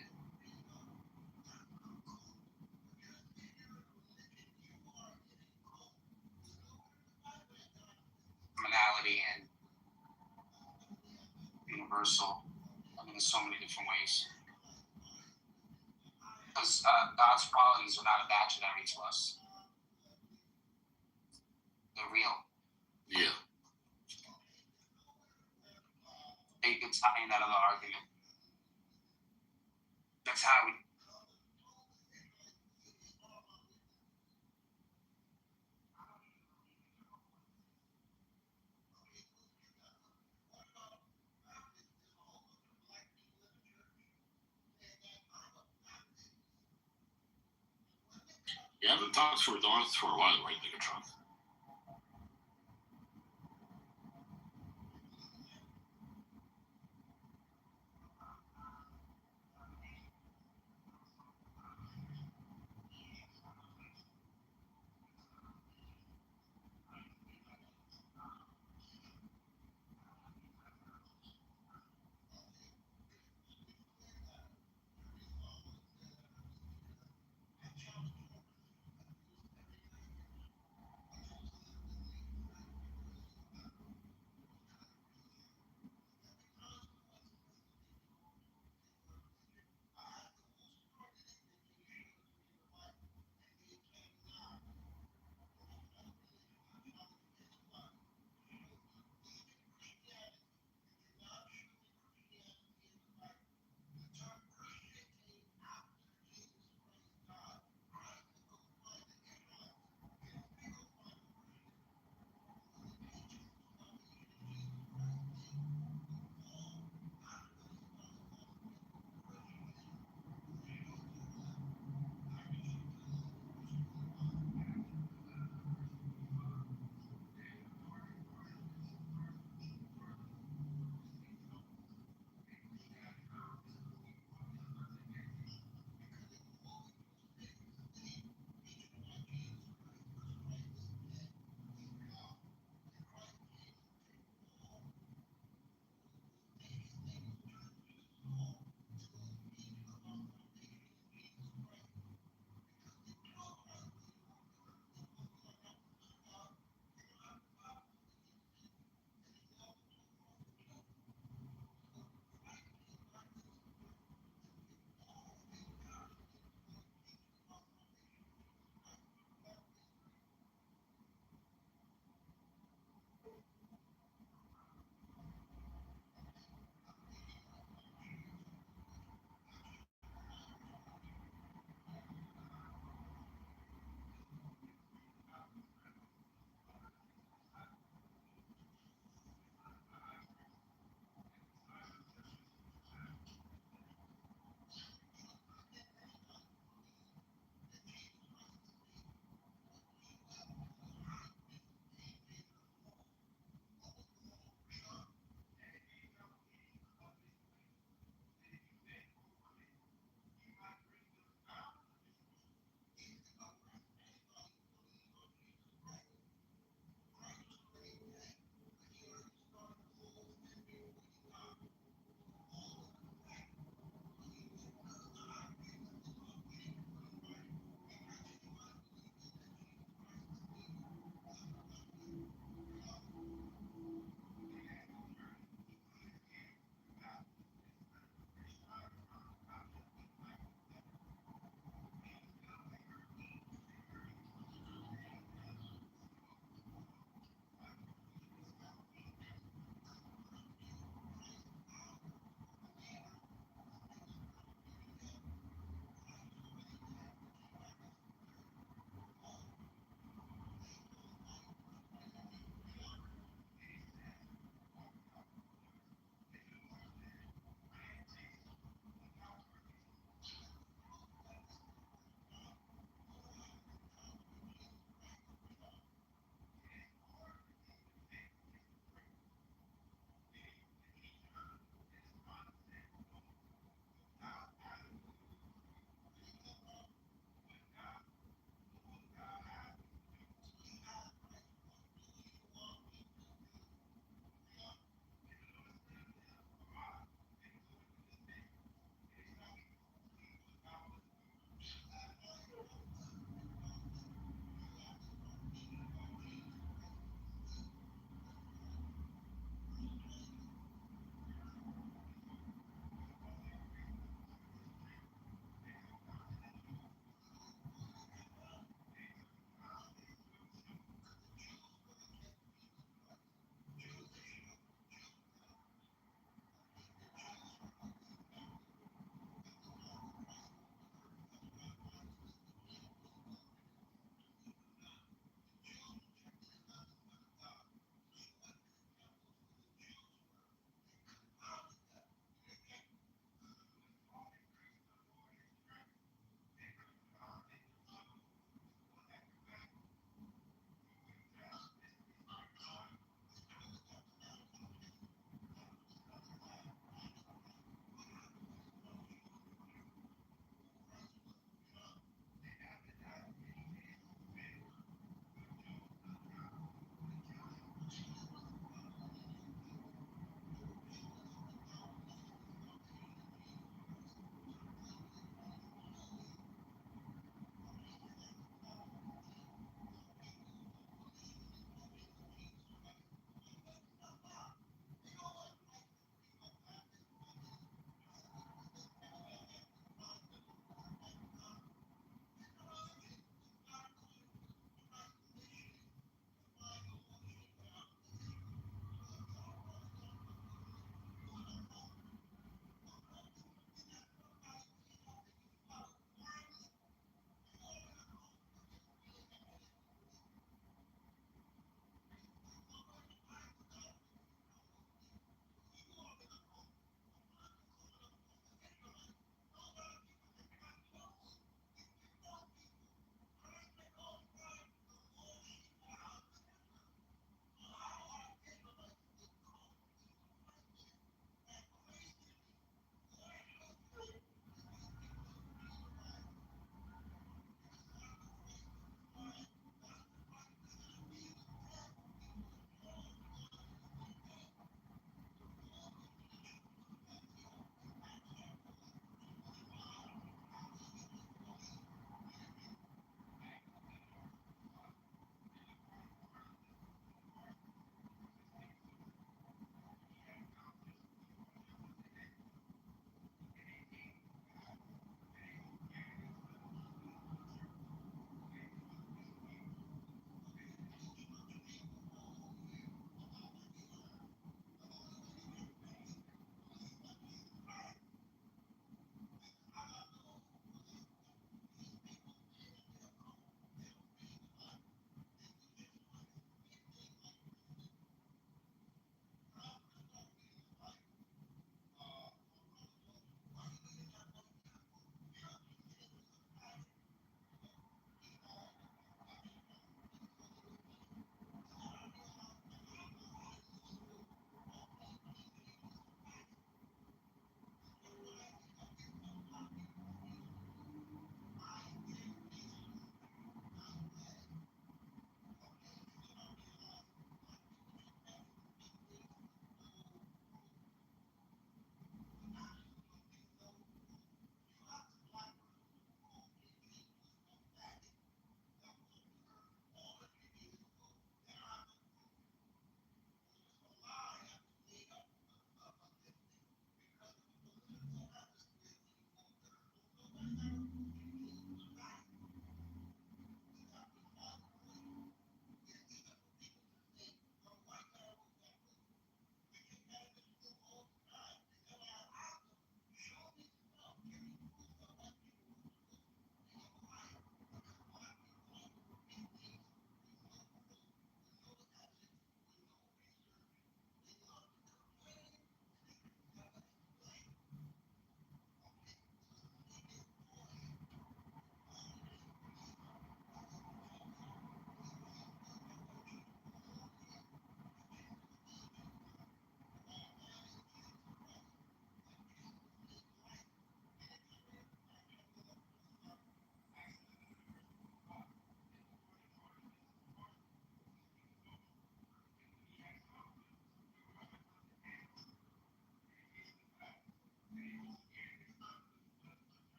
Commonality and universal. I mean, there's so many different ways. Because God's qualities are not imaginary to us. They're real. Yeah. They could tie in that other argument. That's how we. You haven't talked for North for a while, right, Megatron?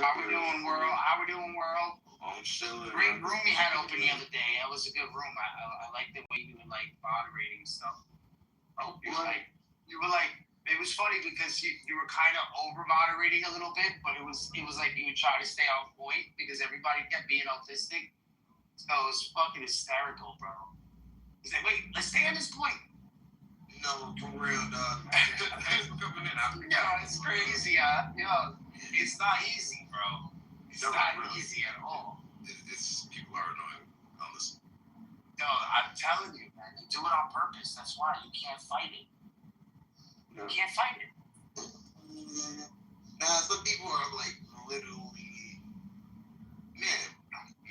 How we doing, world? How we doing, world? I'm chilling. Great room you had open the other day. That was a good room. I like the way you were like moderating stuff. Oh, you were like, it was funny because you were kind of over moderating a little bit, but it was like you would try to stay on point because everybody kept being autistic. So it was fucking hysterical, bro. He's like, wait, let's stay on this point. No, for real, dog. Thanks for coming in. Yo, it's crazy, yo, it's not easy, bro. It's not easy at all. It's people are annoying. Honestly. No, I'm telling you, man. You do it on purpose. That's why you can't fight it. You can't fight it. Nah, some people are like literally, man.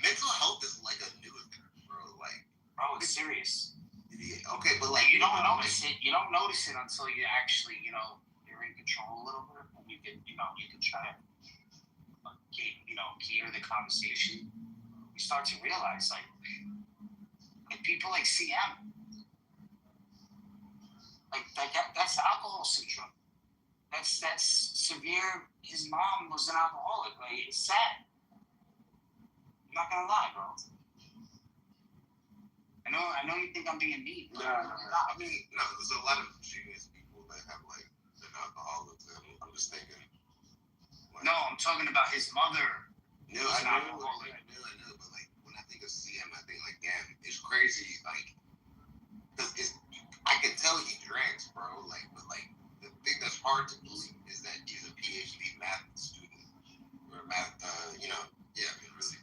Mental health is like a new thing, bro. Like, bro, it's serious. Yeah, okay, but like you don't notice it. You don't notice it until you actually, you're in control a little bit, and you can try to, gear the conversation. You start to realize, like people like CM, like that's alcohol syndrome. That's severe. His mom was an alcoholic. Like, it's sad. I'm not gonna lie, bro. I know you think I'm being mean. No. I mean, no. There's a lot of genius people that have like been alcoholics. I'm just thinking. Like, no, I'm talking about his mother. No, I know. But like when I think of CM, I think like, damn, it's crazy. Like, cause I can tell he drinks, bro. Like, but like the thing that's hard to believe is that he's a PhD math student or math. Yeah, I mean, really.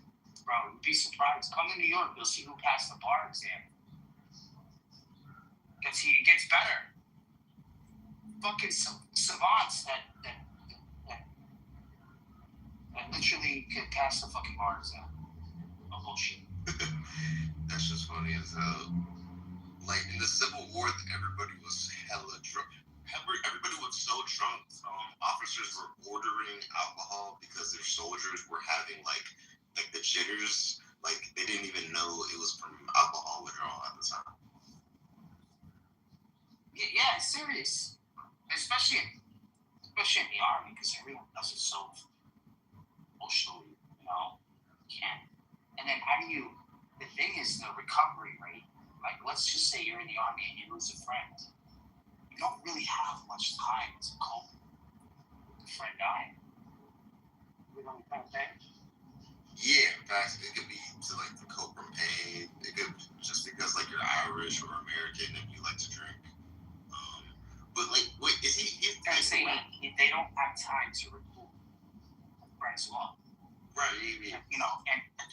Bro, you'd be surprised. Come to New York, you'll see who passed the bar exam. It gets better. Fucking savants that literally can pass the fucking bar exam. No bullshit. That's just funny as hell. Like in the Civil War, everybody was hella drunk. Everybody was so drunk. Officers were ordering alcohol because their soldiers were having like the jitters, like they didn't even know it was from alcohol withdrawal at the time. Yeah, it's serious. Especially in the army, because everyone does it so emotionally, can't. And then the thing is the recovery rate. Like, let's just say you're in the army and you lose a friend. You don't really have much time to cope with a friend dying. You know what I'm saying? Yeah, in fact, it could be to like the cope from pain. It could be just because like you're Irish or American and you like to drink. But like, wait, is he? They don't have time to recoup friends long. Right. And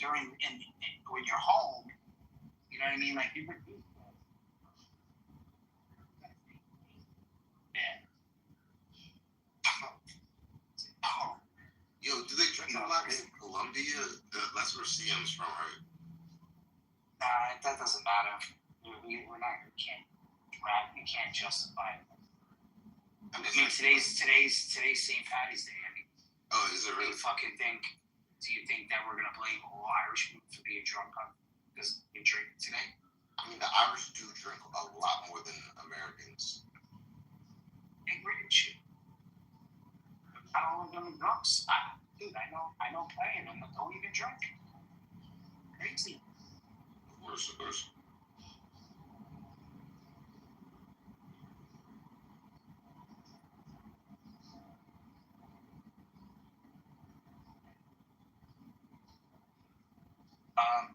you're when you're home. You know what I mean? Like you recoup. Yeah. Yo, do they drink a lot in Colombia? That's where CM's from, right? Nah, that doesn't matter. We're not. We can't justify it. I mean, today's St. Patty's Day. I mean, oh, is it really? Do you think that we're gonna blame all Irish people for being drunk because they drink today? I mean, the Irish do drink a lot more than Americans. Hey, weird shit. I don't know them drunks. Dude, I know plenty of them that don't even drink. Crazy. Of course.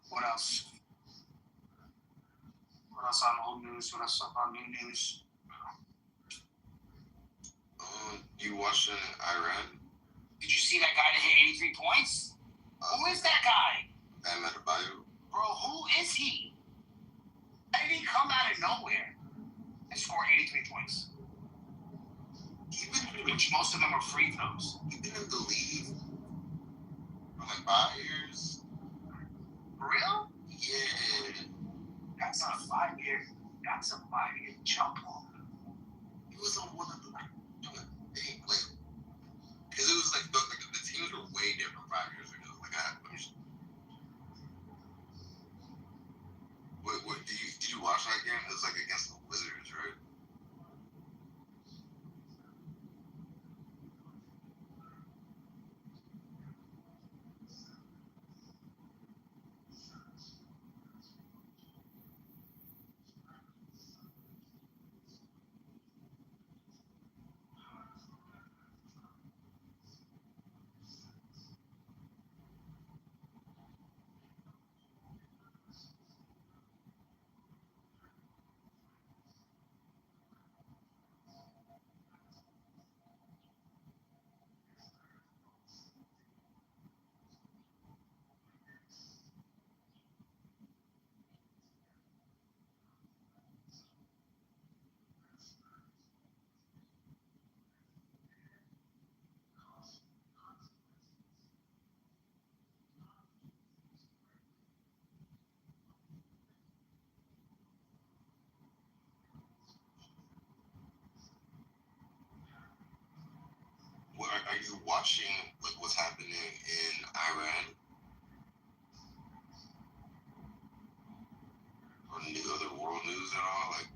What else? What else on old news? What else on new news? You watching Iran? Did you see that guy that hit 83 points? Who is that guy? Bam Adebayo. Bro, who is he? How did he come out of nowhere and score 83 points? Which most of them are free throws. He's been in the league for like 5 years. For real? Yeah. That's a 5-year jump ball. He was on one of the thing, like, because it was like the teams were way different 5 years ago. Like, What did you watch that game? It was like against the Wizards, right? are you watching like what's happening in Iran or other world news at all? Like,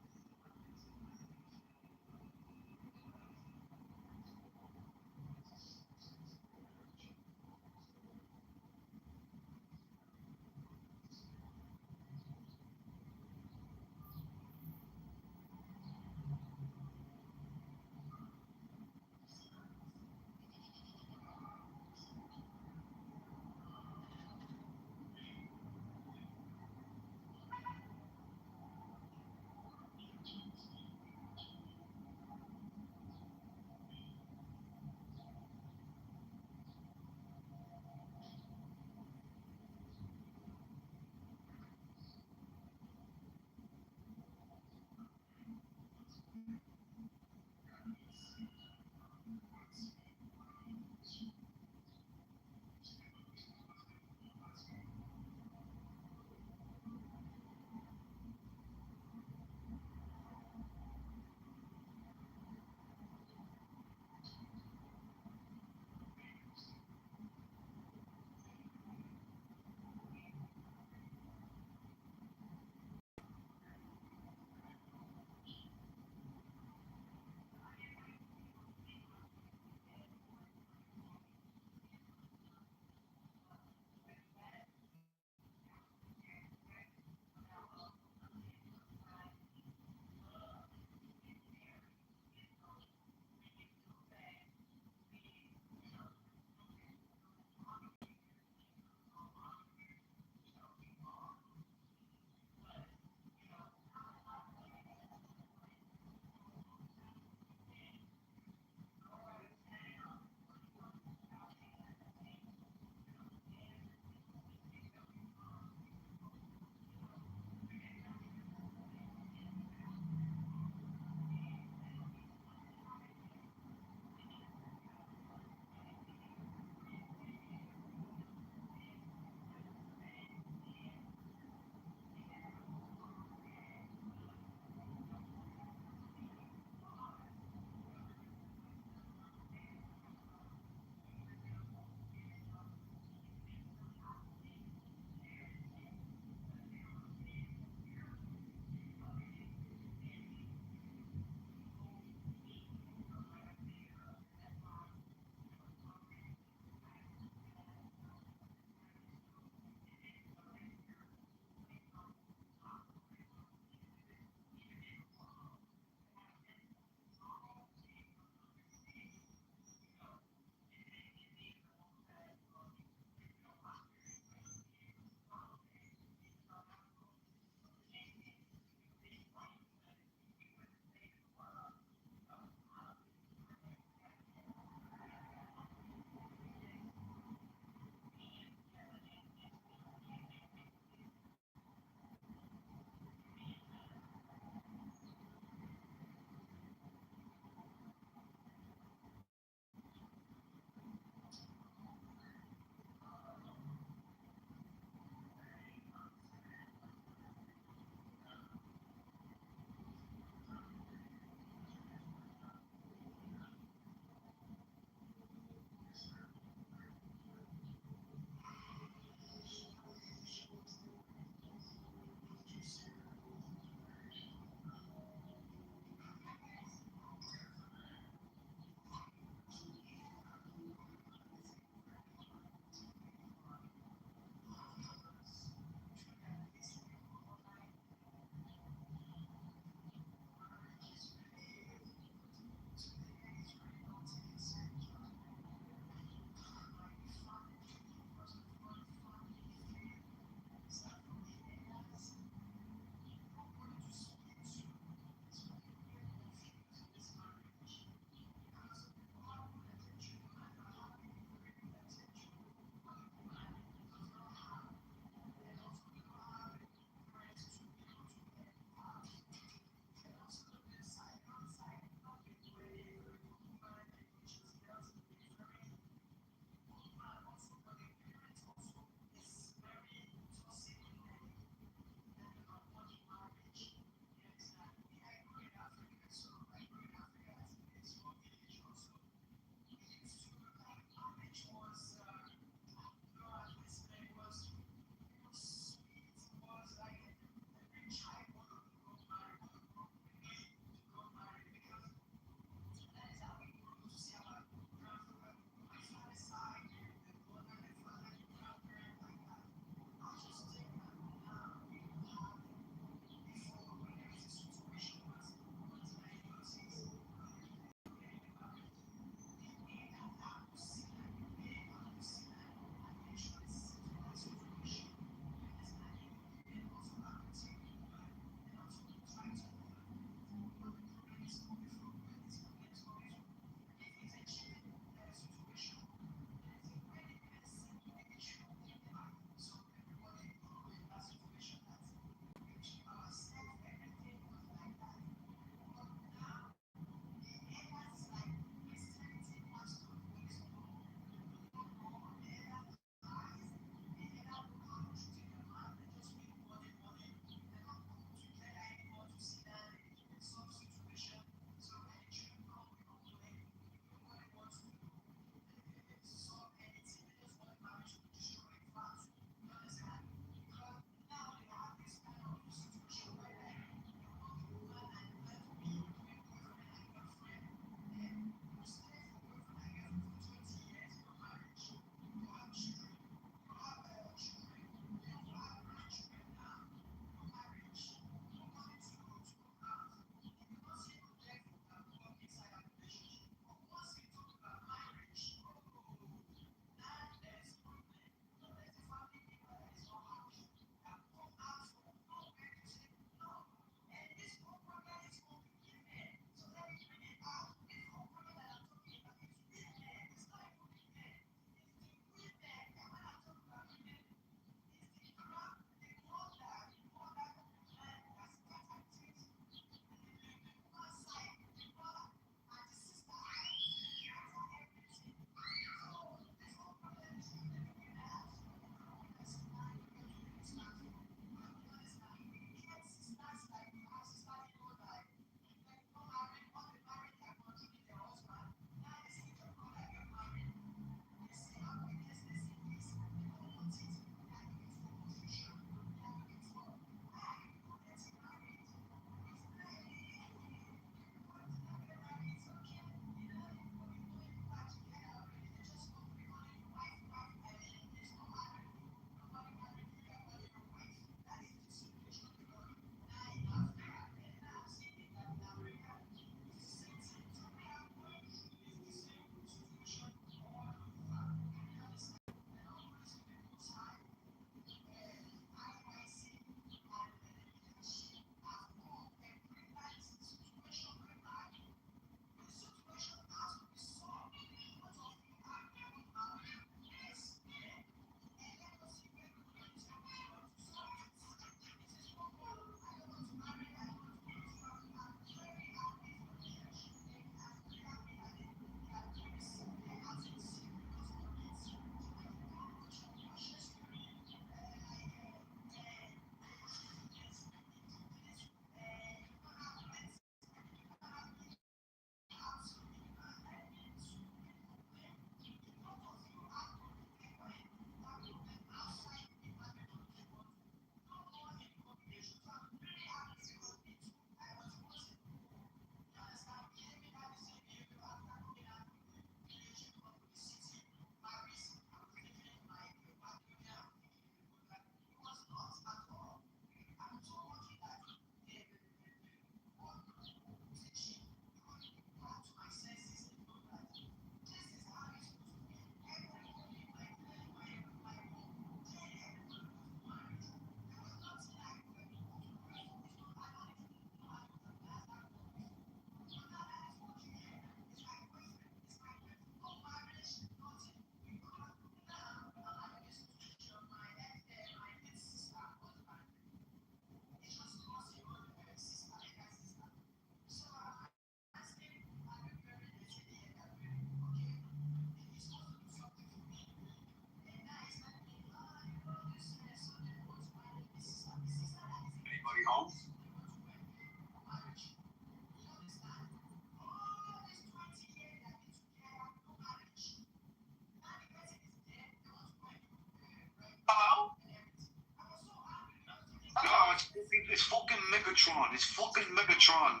It's fucking Megatron. It's fucking Megatron.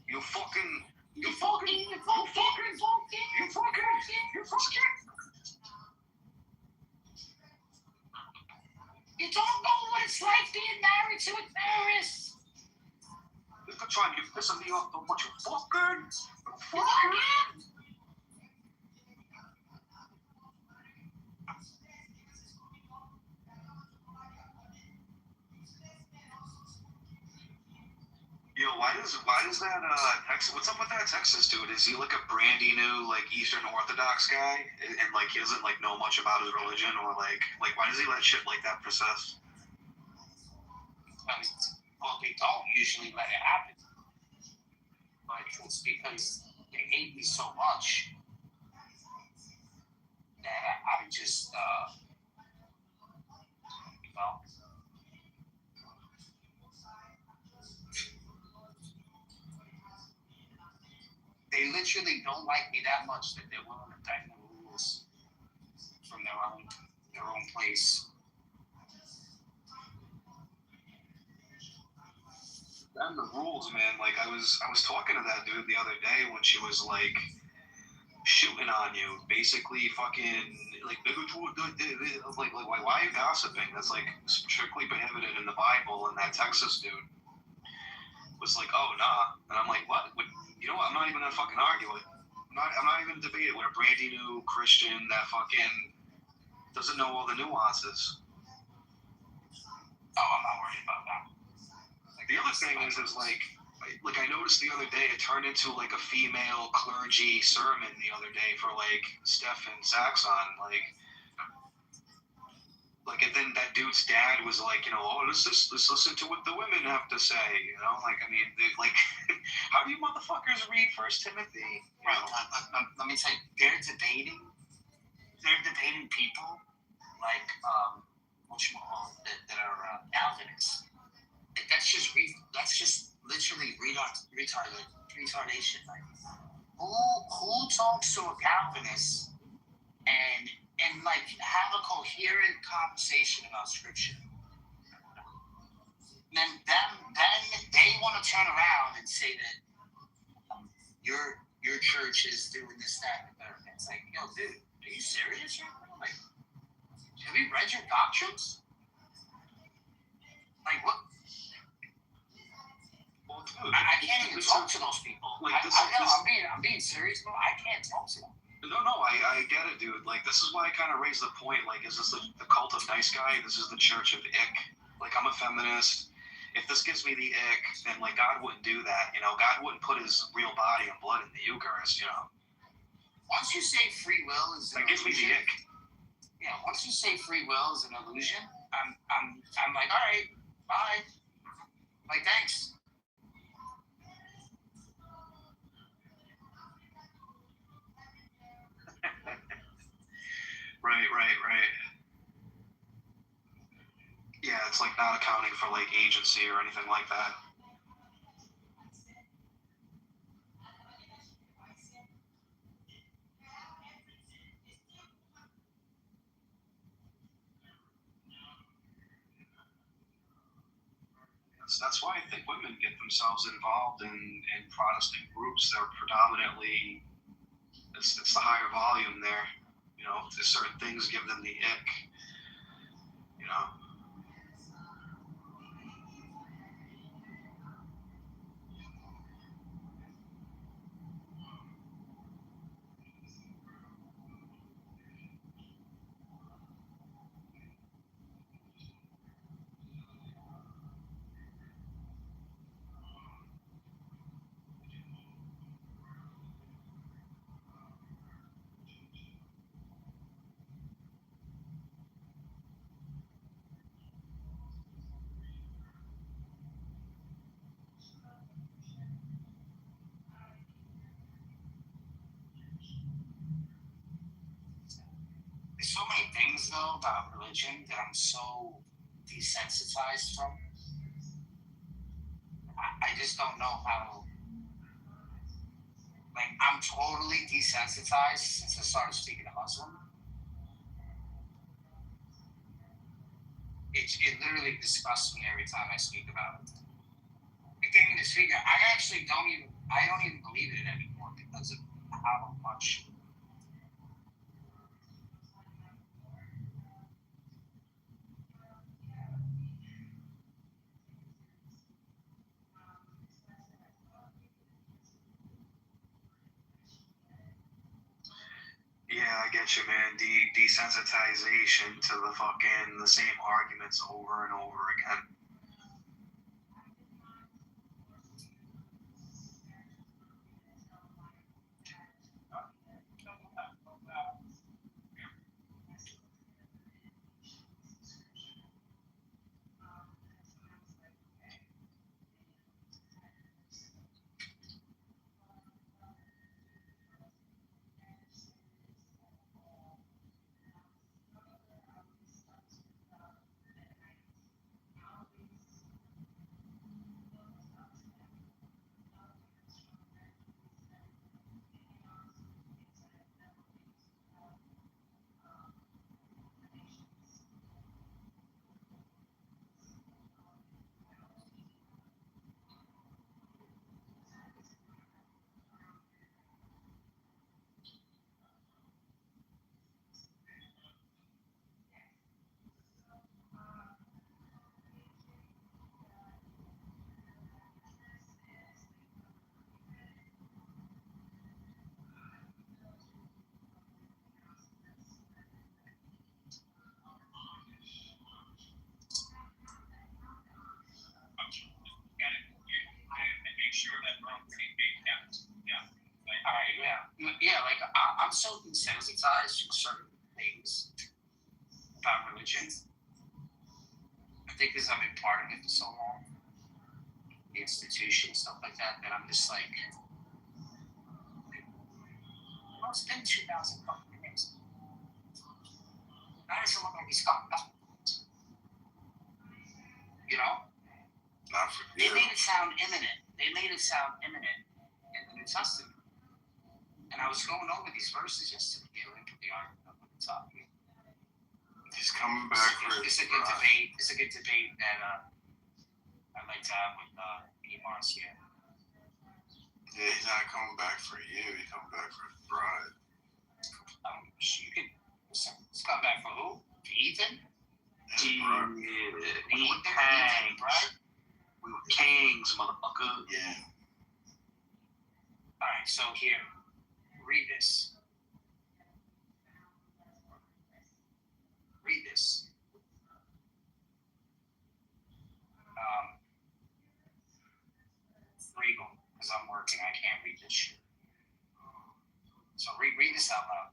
You fucking. You fucking. You don't know what it's like being married to a terrorist. Megatron, you're pissing me off so much. You fucking. Yo, why does that Texas? What's up with that Texas dude? Is he like a brandy new like Eastern Orthodox guy, and like he doesn't like know much about his religion, or like why does he let shit like that persist? Well, they don't usually let it happen, but it's because they hate me so much that I just, you know. They literally don't like me that much that they're willing to bend the rules from their own place. And the rules, man. Like I was talking to that dude the other day when she was like shooting on you, basically fucking like why are you gossiping? That's like strictly prohibited in the Bible. And that Texas dude was like, oh nah, and I'm like, what? You know what? I'm not even gonna fucking argue it. I'm not even debating with a brandy new Christian that fucking doesn't know all the nuances. Oh, I'm not worried about that. Like the other thing is like I noticed the other day it turned into like a female clergy sermon the other day for like Stephen Saxon, like and then that dude's dad was like, you know, oh let's listen to what the women have to say, you know, like I mean like how do you motherfuckers read First Timothy? Right. Let me tell you, they're debating people like that are Calvinists. That's just literally retardation. Like who talks to a Calvinist and like have a coherent conversation about scripture? Then they want to turn around and say that your church is doing this, that, and the third. It's like, yo, dude, are you serious? Like, have you read your doctrines? Like, what? Well, dude, I can't even talk to those people. Like, I'm being serious, bro. I can't talk to them. No, I get it, dude. Like, this is why I kind of raised the point. Like, is this the cult of nice guy? This is the church of ick. Like, I'm a feminist. If this gives me the ick, then, like, God wouldn't do that. You know, God wouldn't put his real body and blood in the Eucharist, you know. Once you say free will is an that gives me the ick. Yeah, once you say free will is an illusion, I'm like, all right, bye. Like, thanks. Right. Yeah, it's like not accounting for like agency or anything like that. That's why I think women get themselves involved in Protestant groups. They're predominantly, it's the higher volume there. You know, certain things give them the ick. You know. There's so many things though about religion that I'm so desensitized from. I just don't know how. Like, I'm totally desensitized since I started speaking to Muslim. it literally disgusts me every time I speak about it. The thing in this figure, I don't even believe in it anymore because of how much. Yeah, I get you, man. Desensitization to the same arguments over and over again. I'm so desensitized to certain things about religion. I think because I've been part of it for so long, the institution, stuff like that, that I'm just like, well, it's been 2,000 fucking years. Now does it look like he's gone back? You know? Not for They made it sound imminent. They made it sound imminent in the New Testament. And I was going over these verses yesterday, like the argument of the topic. He's coming back for It's a good debate. It's a good debate that I'd like to have with Mars here. Yeah, he's not coming back for you. He's coming back for his bride. You can. Let's come back for who? For Ethan? His bride. We were kangs, right? We were kangs, motherfucker. Yeah. Alright, so here. Read this. Read this. Regal, because I'm working. I can't read this shit. So read this out loud.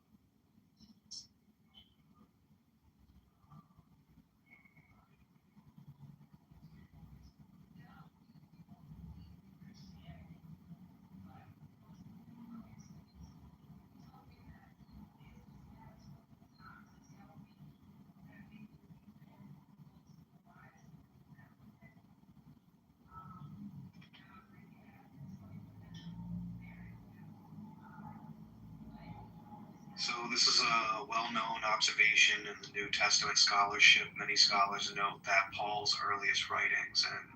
So this is a well-known observation in the New Testament scholarship. Many scholars note that Paul's earliest writings and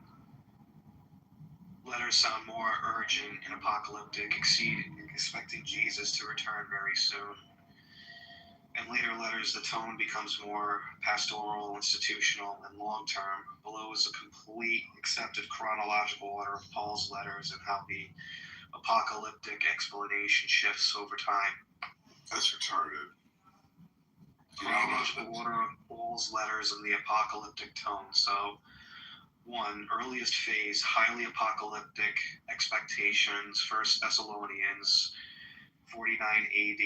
letters sound more urgent and apocalyptic, expecting Jesus to return very soon. In later letters, the tone becomes more pastoral, institutional, and long-term. Below is a complete accepted chronological order of Paul's letters and how the apocalyptic explanation shifts over time. That's retarded. Chronological order of Paul's letters and the apocalyptic tone. So, 1. Earliest phase, highly apocalyptic expectations, 1 Thessalonians 49 AD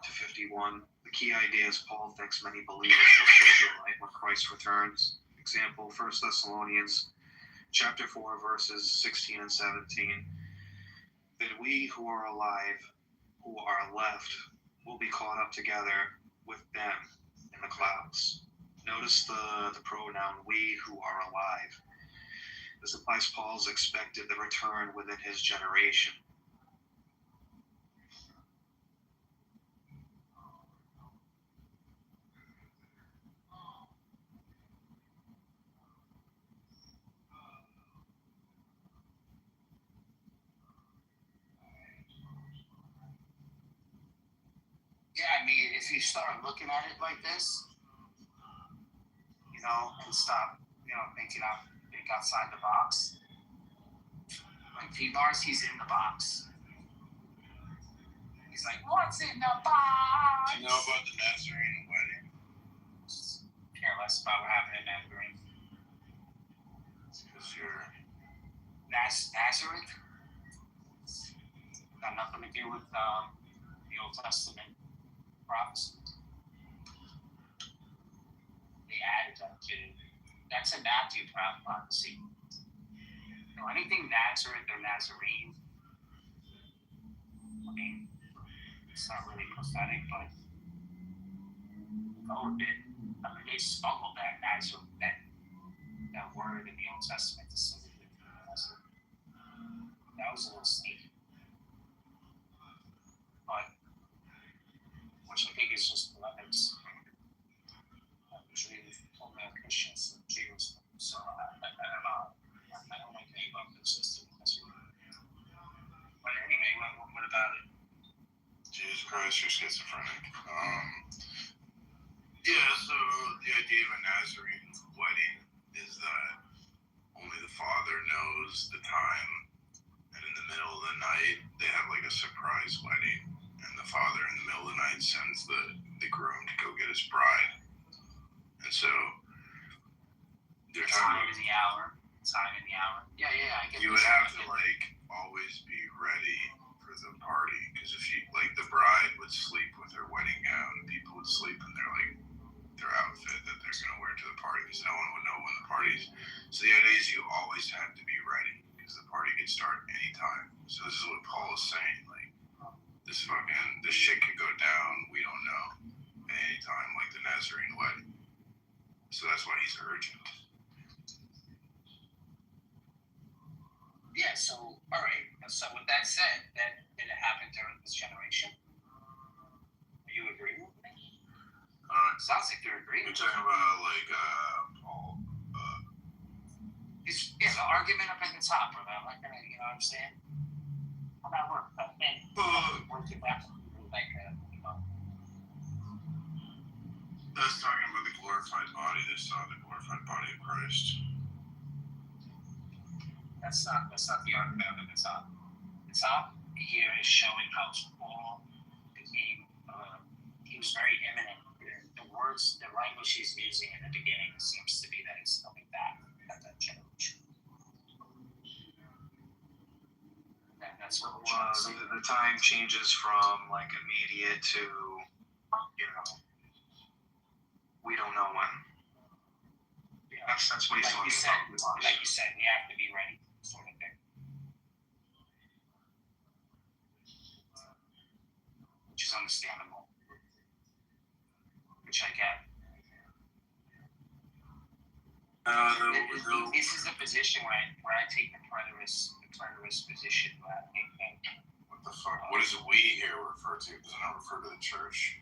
to 51. The key idea is Paul thinks many believers will change their life when Christ returns. Example, 1 Thessalonians chapter 4, verses 16 and 17. Then we who are alive, who are left, will be caught up together with them in the clouds. Notice the pronoun we who are alive. This implies Paul's expected the return within his generation. Yeah, I mean, if you start looking at it like this, and stop, think outside the box. Like P-Bars, he's in the box. He's like, what's in the box? Do you know about the Nazarene wedding? Just care less about what happened in Nazarene. Because you're Nazareth? Got nothing to do with the Old Testament prophecy. They added that to it. That's a Matthew prophecy. Anything Nazareth or Nazarene, I mean, it's not really prophetic, but go with it. I mean, they smuggled that Nazareth, that word in the Old Testament to some of the Nazareth. That was a little sneaky. But, which I think is just polemics between Christians and Jews. So I don't like any of the system. But anyway, what about it? Jesus Christ, you're schizophrenic. Yeah, so the idea of a Nazarene wedding is that only the father knows the time, and in the middle of the night, they have like a surprise wedding, and the father in the middle of the night sends the groom to go get his bride. And so they're Time in the hour. Yeah, I get you would have to like always be ready for the party, because if you like, the bride would sleep with her wedding gown, and people would sleep in their outfit that they're gonna wear to the party, because no one would know when the party's. So the idea is you always have to be ready, because the party can start anytime. So this is what Paul is saying, like this shit could go down, we don't know, at any time, like the Nazarene wedding. So that's why he's urgent. Yeah, so, all right. So with that said, did it happen during this generation? Are you agreeing with me? Sounds like you're agreeing. You're talking about like Paul. It's the argument up at the top, brother. I'm not gonna, what I'm saying? I'm not working back like That's talking about the glorified body. They saw the glorified body of Christ. That's not the argument up at the top. The top here is showing how Paul became. He was very imminent. The words, the language he's using in the beginning seems to be that he's coming back at that generation. And that's what the time changes from like immediate to, we don't know when. Yeah. That's what he's talking about. Like you said, we have to be ready, sort of thing. Which is understandable. Which I get. This is a position where I take the preterist position. What the fuck? What does we here refer to? Does it not refer to the church?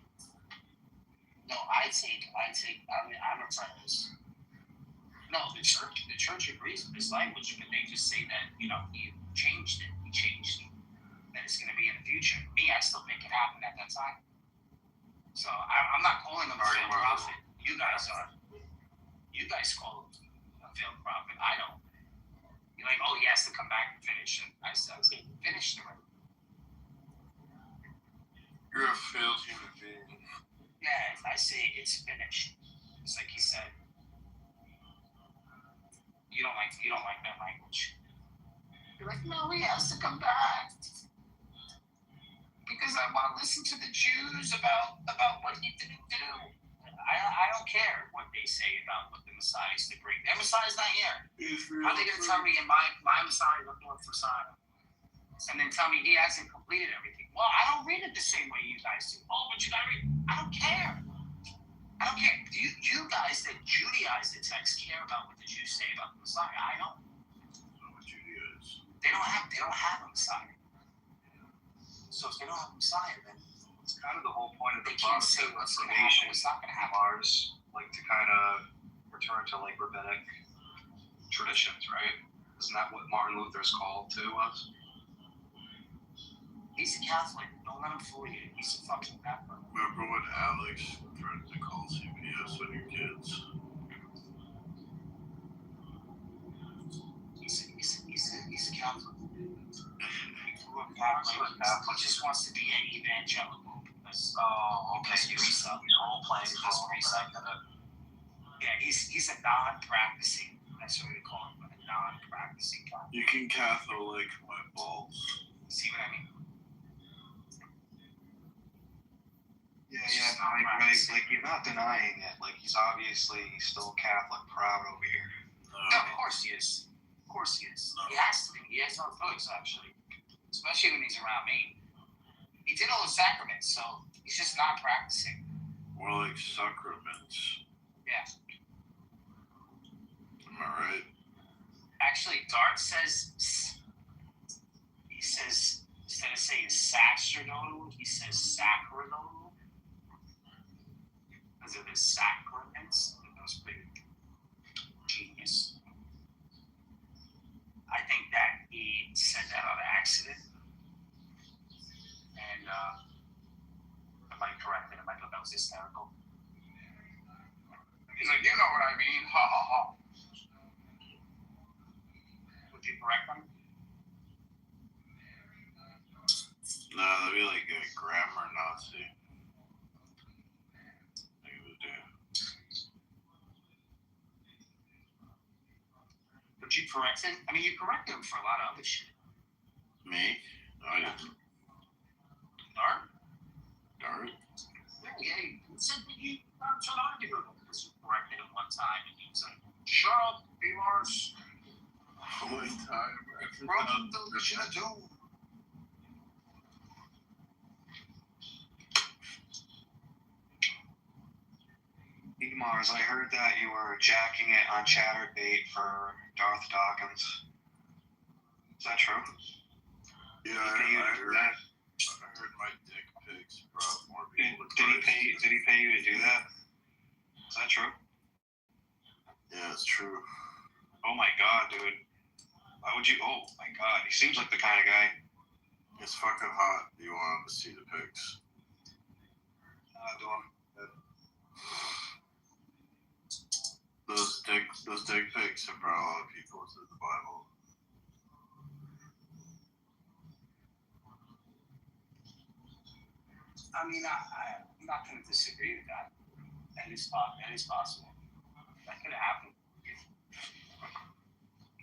No, I'm a preterist. No, the church agrees with this language, but they just say that, he changed it. He changed it. That it's going to be in the future. Me, I still think it happened at that time. So I'm not calling him a failed prophet. You guys are. You guys call him a failed prophet. I don't. You're like, oh, he has to come back and finish it. I said, he finished already. You're a failed human being. Yeah, if I say it's finished, it's like he said. You don't like that language. You're like, no, he has to come back. Because I want to listen to the Jews about what he didn't do. I don't care what they say about what the Messiah is to bring. Their Messiah's not here. How are they going to tell me my Messiah is the fourth Messiah? And then tell me he hasn't completed everything. Well, I don't read it the same way you guys do. Oh, but you got to read. I don't care. You guys that Judaize the text care about what the Jews say about the Messiah. I don't. What Judaize? They don't have a Messiah. So if they don't have a Messiah, then It's kind of the whole point of the they can't say Protestant what's going to happen, Reformation what's not going to happen. Mars, like to kind of return to like rabbinic traditions, right? Isn't that what Martin Luther's called to us? He's a Catholic. Don't let him fool you. He's a fucking Catholic. Remember when Alex threatened to call CPS on your kids? He's a Catholic. He grew up Catholic. He just wants to be an evangelical because he's role playing Yeah, he's a non-practicing. That's what we call him, a non-practicing Catholic. You can Catholic my balls. See what I mean? Yeah, right. Like, you're not denying it. Like, he's obviously still Catholic proud over here. No, of course he is. Of course he is. He has to be. He has no choice, actually. Especially when he's around me. He did all the sacraments, so he's just not practicing. More like sacraments. Yeah. Am I right? Actually, Dart says, instead of saying sacerdotal, he says sacerdotal. Because of his sacraments. That was pretty genius. I think that he said that on accident. And, am I correct? Am I thought that was hysterical? He's like, you know what I mean? Ha ha ha. Would you correct him? No, that'd be like a grammar Nazi. They would do. Would you correct him? I mean, you correct him for a lot of other shit. Me? No, I didn't. Dart? Dart? Yeah, he said that you to lie to him because you corrected him one time and he was like, shut up, B-Mars. One time. Brother, do what you do. Mars, I heard that you were jacking it on Chatterbait for Darth Dawkins. Is that true? Yeah, I heard my dick pics brought more people to Christ. Did he pay you to do that? Is that true? Yeah, it's true. Oh my god, dude. Why would you? Oh my god, he seems like the kind of guy. It's fucking hot. You want to see the pics? Do him. Those dick pics have brought a lot of people to the Bible. I mean, I'm not going to disagree with that. That is possible. That could happen.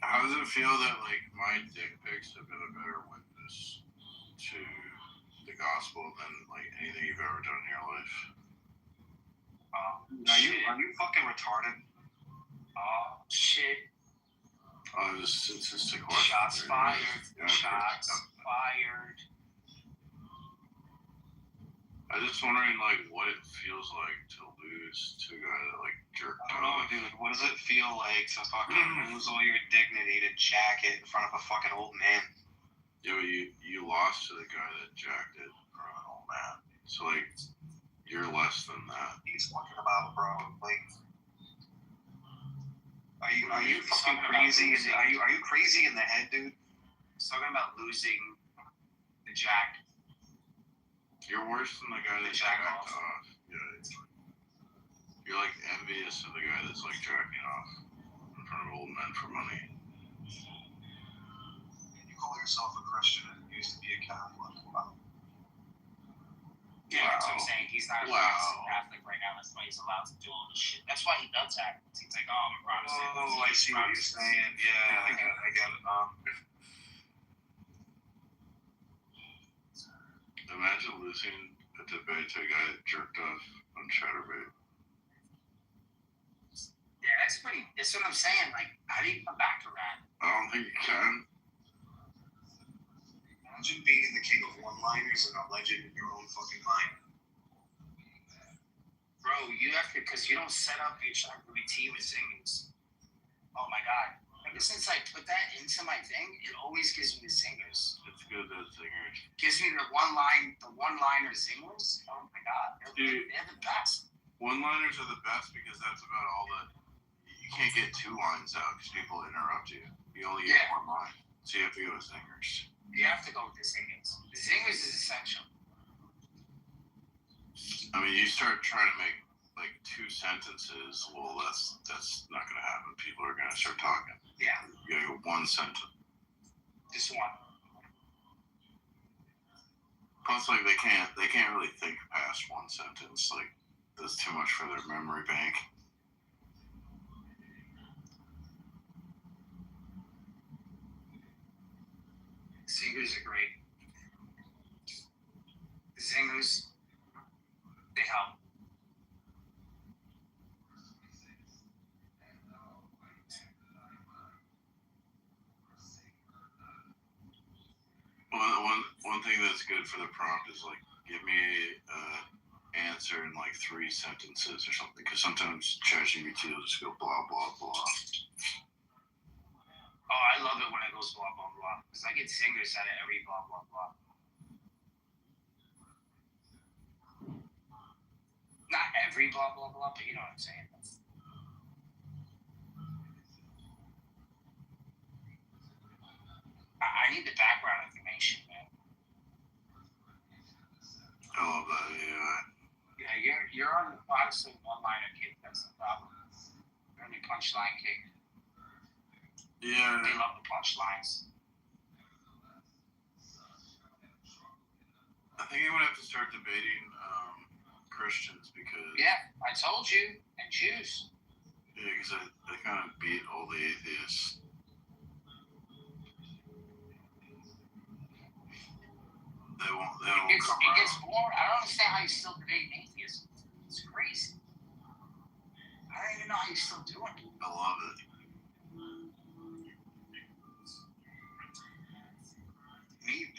How does it feel that like my dick pics have been a better witness to the gospel than like anything you've ever done in your life? Are you fucking retarded? Oh shit! Just a question. Shots fired. Yeah, Shots fired. I was just wondering, like, what it feels like to lose to a guy that like jerked off. I don't know, dude. What does it feel like to fucking lose all your dignity to jack it in front of a fucking old man? Yeah, but you lost to the guy that jacked it in front of an old man. So like, you're less than that. He's talking about, bro. Like, are you fucking crazy? Are you crazy in the head, dude? He's talking about losing the jack. You're worse than the guy that jacked off. Yeah. You're like envious of the guy that's like jacking off in front of old men for money. You call yourself a Christian and used to be a Catholic. Wow. Yeah, that's what I'm saying. He's not a Catholic right now. That's why he's allowed to do all this shit. That's why he does that. He's like, oh, I'm a Protestant. Oh, I see what you're saying. Yeah, I got it now. Imagine losing a debate to a guy that jerked off on Chatterbait. Yeah, that's what I'm saying. Like, how do you come back to that? I don't think you can. Imagine being the king of one-liners and a legend in your own fucking mind. Bro, you have to, because you don't set up your tea with zingers. Oh my god. Ever since I put that into my thing, it always gives me the zingers. It's good, that zingers. Gives me the one-liner zingers. Oh my god. They're the best. One-liners are the best because that's about all that. You can't get two lines out because people interrupt you. You only get one line. So you have to go with zingers. You have to go with the Zingers. The Zingers is essential. I mean, you start trying to make like 2 sentences. Well, that's not gonna happen. People are gonna start talking. Yeah. You gotta go 1 sentence. Just one. Plus, like they can't really think past 1 sentence. Like that's too much for their memory bank. Zingers are great. The Zingers, they help. One thing that's good for the prompt is like give me a answer in like 3 sentences or something. Because sometimes ChatGPT will just go blah blah blah. Oh, I love it when it goes blah, blah, blah. Because I get Zingers out of every blah, blah, blah. Not every blah, blah, blah, but you know what I'm saying. I need the background information, man. I love that. Yeah, you're on honestly one-liner kick. That's the problem. You're on your punchline kick. Yeah. They love the punchlines. I think I'm gonna have to start debating Christians because. Yeah, I told you, and Jews. Yeah, because I kind of beat all the atheists. They won't come It gets boring. I don't understand how you still debate atheism. It's crazy. I don't even know how you're still doing it. I love it.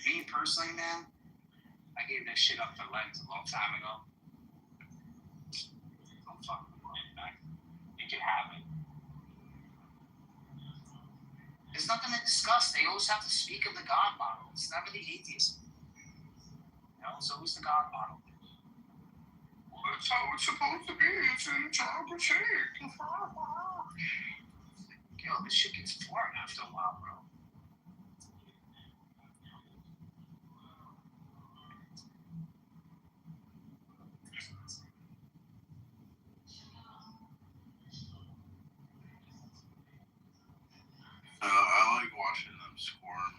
Me personally, man, I gave that shit up for Lent a long time ago. Don't fucking worry about it. You can have it. There's nothing to discuss. They always have to speak of the God model. It's never the atheism. You know, it's always the God model. Well, that's how it's supposed to be. It's in child protect. Yo, this shit gets boring after a while, bro. I like watching them squirm.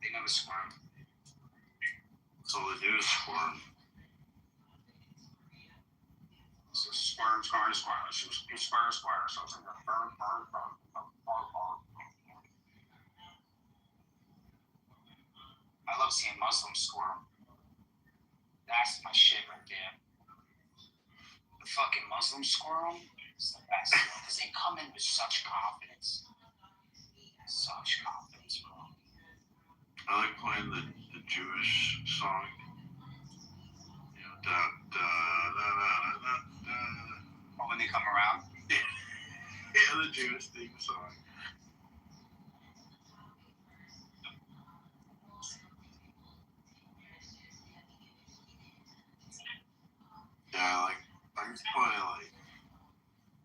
They never squirm. That's all they do is squirm. So squirm. So it's like burn. I love seeing Muslims squirm. That's my shit right there. The fucking Muslim squirm is the best because they come in with such confidence. Such confidence, bro. I like playing the Jewish song. You know, da da da da da da. Oh, when they come around? Yeah, the Jewish theme song. Yeah, I just play like,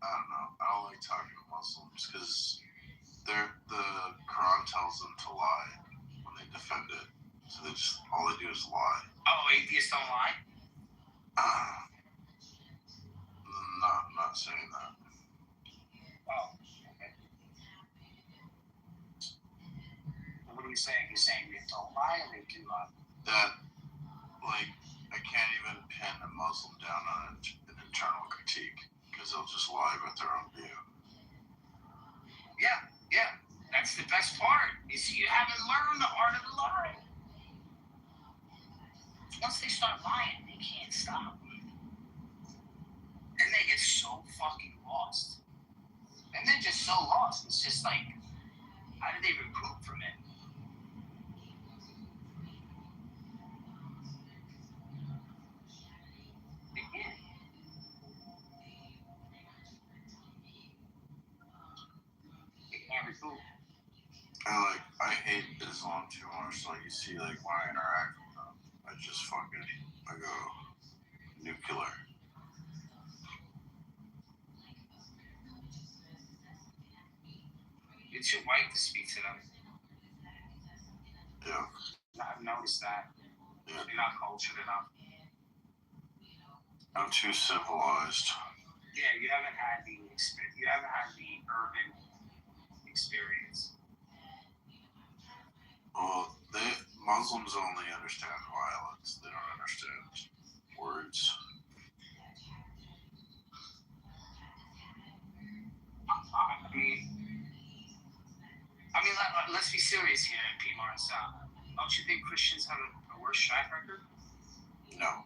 I don't know. I don't like talking to Muslims because the Quran tells them to lie when they defend it. So they just all they do is lie. Oh, atheists don't lie? Not saying that. Oh, okay. What are you saying? You're saying they don't lie or they do lie? That, like, I can't even pin a Muslim down on an internal critique because they'll just lie about their own view. Yeah. That's the best part. Is you haven't learned the art of the lie. Once they start lying, they can't stop. And they get so fucking lost. And they're just so lost. It's just like, how do they recoup from it? They can't. They can't recoup. I hate Islam too much. Like, you see, like, when I interact with them, I go nuclear. You You're too white to speak to them. Yeah. I've noticed that. Yeah. You're not cultured enough. I'm too civilized. Yeah, you haven't had the experience. You haven't had the urban experience. Well, Muslims only understand violence. They don't understand words. I mean, let's be serious here, P. Martin. Don't you think Christians have a worse track record? No.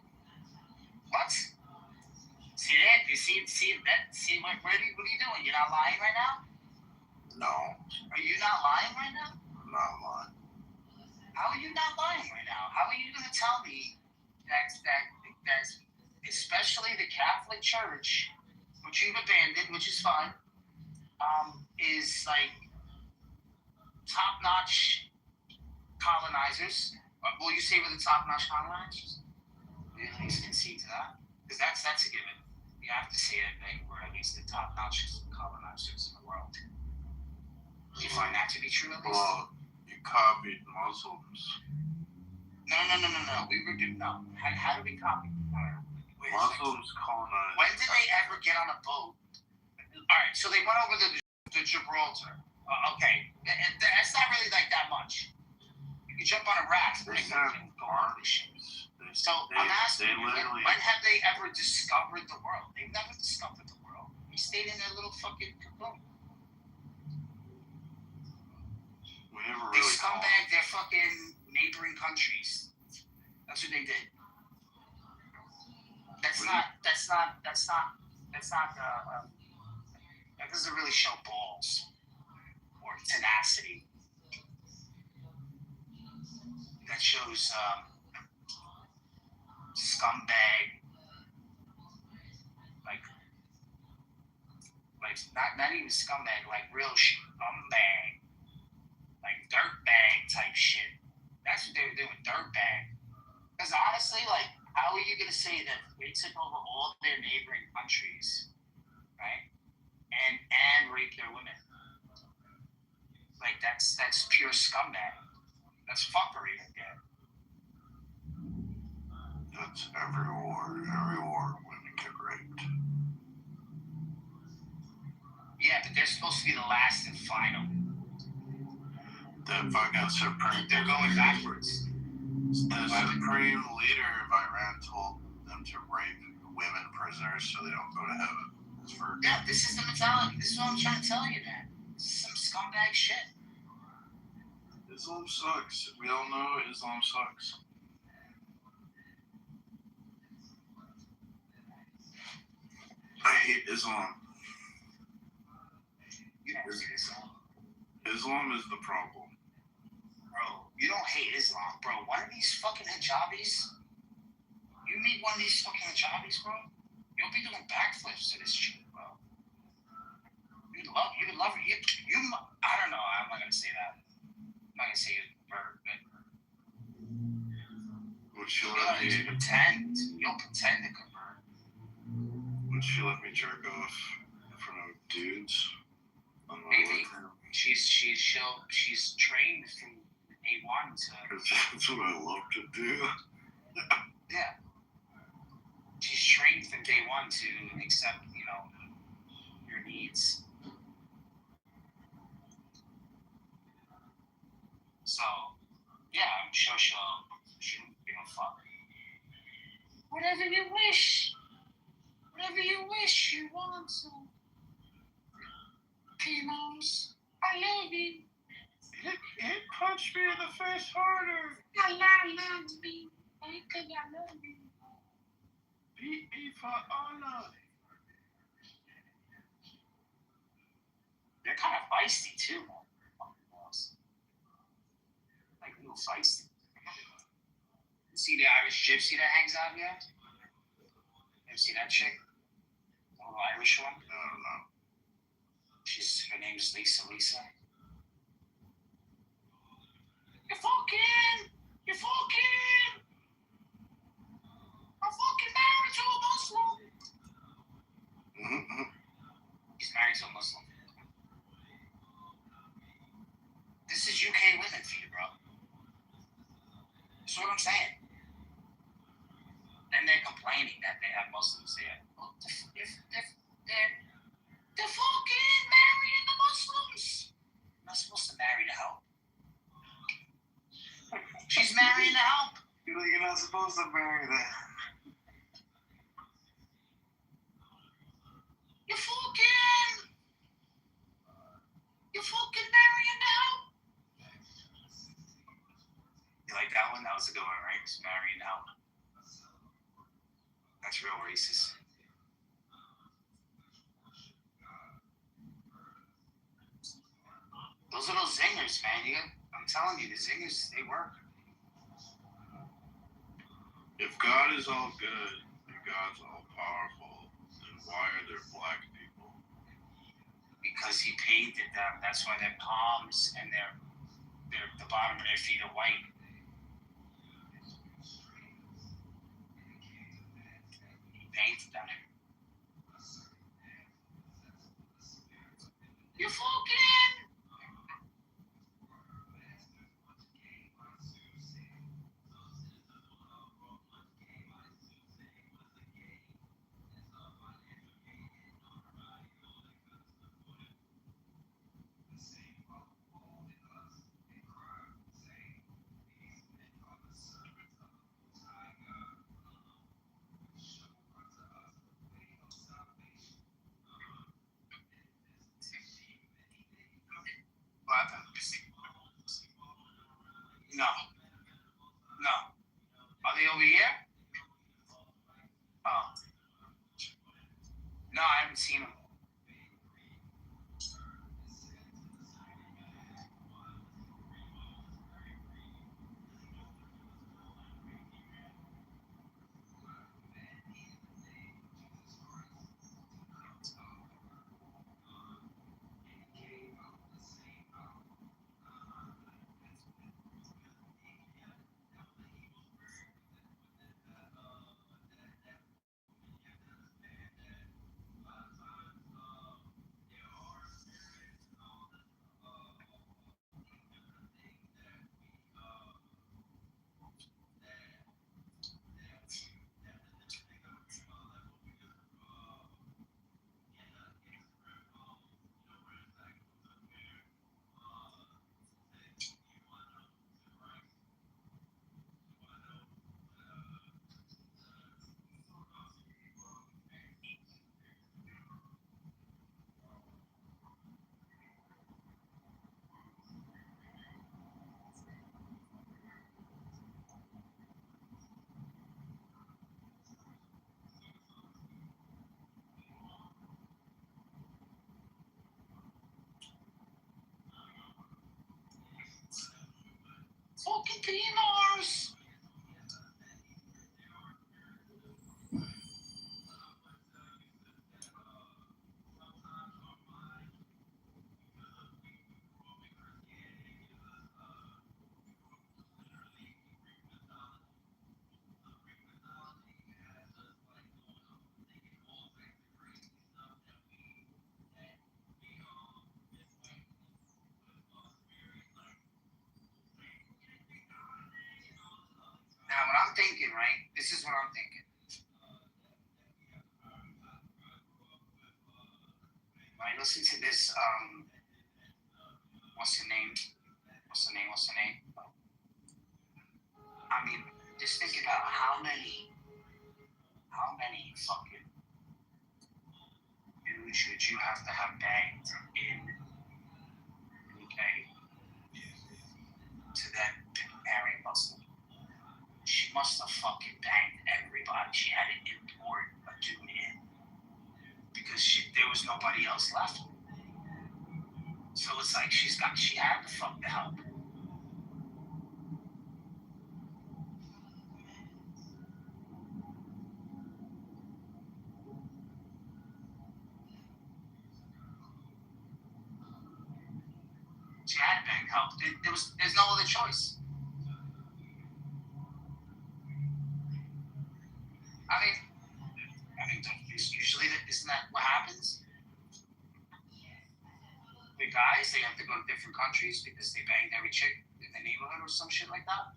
What? See that? You see that? See what are you doing? You're not lying right now? No. Are you not lying right now? I'm not lying. How are you not lying right now? How are you going to tell me that especially the Catholic Church, which you've abandoned, which is fine, is like top-notch colonizers? Will you say we're the top-notch colonizers? We at least concede to that, because that's a given. You have to say that we're at least the top-notch colonizers in the world. Do you find that to be true at least? Well, you copied Muslims. No. We were doing no. How do we copy? Muslims colonized. When did they ever get on a boat? All right, so they went over to Gibraltar. Okay, that's not really like that much. You can jump on a raft. They sent armies. So I'm asking you, literally. when have they ever discovered the world? They've never discovered the world. They stayed in their little fucking cocoon. We never They really. scumbagged their fucking neighboring countries. That's what they did. That doesn't really show balls or tenacity. That shows scumbag, like not even scumbag, like real scumbag, like dirtbag type shit. That's what they were doing, dirtbag. Because honestly, like, how are you gonna say that they took over all their neighboring countries, right? And raped their women? Like that's pure scumbag. That's fuckery right there. That's every war. Every war, women get raped. Yeah, but they're supposed to be the last and final. The fucking supreme. They're going backwards. The supreme leader of Iran told them to rape women prisoners so they don't go to heaven. Yeah, this is the mentality. This is what I'm trying to tell you, man. This is some scumbag shit. Islam sucks. We all know Islam sucks. I hate Islam. You don't hate Islam. Islam is the problem. Bro, you don't hate Islam, bro. One of these fucking hijabis, you meet one of these fucking hijabis, bro, you'll be doing backflips to this shit, bro. You'd love it. I don't know. I'm not gonna say that. I'm not gonna say it, but Would she let me pretend? You'll pretend to convert. Would she let me jerk off in front of dudes? On my Maybe. work? She's trained from A1 to. That's what I love to do. Yeah. She's trained from day one to accept, your needs. So, yeah, I'm sure she'll give a fuck. Whatever you wish. Whatever you wish you want to. P-Mons, I love you. It punched me in the face harder. Allah loves me. Because I love you. Beat me for Allah. They're kind of feisty too, man. Like a little feisty. You see the Irish gypsy that hangs out here? You ever see that chick? The little Irish one? I don't know. Her name's Lisa. You're fucking! I'm fucking married to a Muslim! Mm-hmm. He's married to a Muslim. And they're complaining that they have Muslims there. Well, they're fucking marrying the Muslims. You're not supposed to marry the help. She's marrying the help. You're not supposed to marry that. You're fucking marrying the help. You like that one? That was a good one, right? Just marrying the help. That's real racist. Those are those zingers, man. I'm telling you, the zingers, they work. If God is all good and God's all powerful, then why are there black people? Because he painted them. That's why their palms and the bottom of their feet are white. He painted them. You're fucking. No. Are they over here? Oh. No, I haven't seen them. Fucking P-Mars! Now, what I'm thinking, right? This is what I'm thinking. Right, listen to this, what's her name? I mean, just think about how many fucking dudes should you have to have banged in the UK to then marry a Muslim? She must have fucking banged everybody. She had to import a dude in because there was nobody else left. So it's like she had to fuck the help. She had to bang help. There's no other choice. I mean, usually isn't that what happens? The guys, they have to go to different countries because they banged every chick in the neighborhood or some shit like that.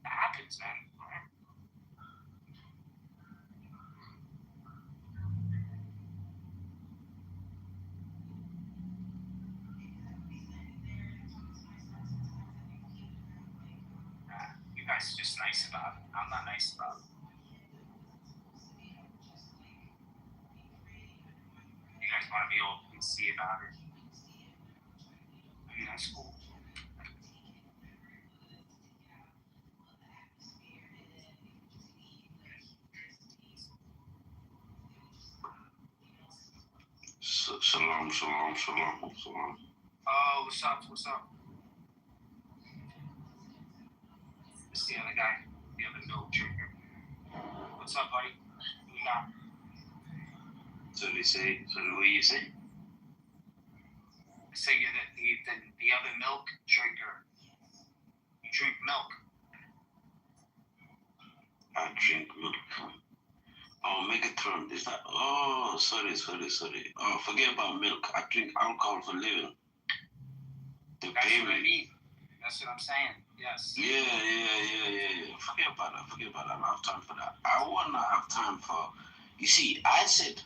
That happens, man. guys are just nice about it. I'm not nice about it. You guys want to be all PC about it? I mean, that's cool. Shalom. Oh, what's up? What's up? It's the other guy, the other milk drinker. What's up, buddy? Who you got? So what you say? I say you're the other milk drinker. You drink milk. I drink milk. Oh, Megatron. Is that? Oh, sorry. Oh, forget about milk. I drink alcohol for living. They That's pay what me. I mean. That's what I'm saying. Yes. Yeah. Forget about that. I don't have time for that. I wanna have time for. You see, I said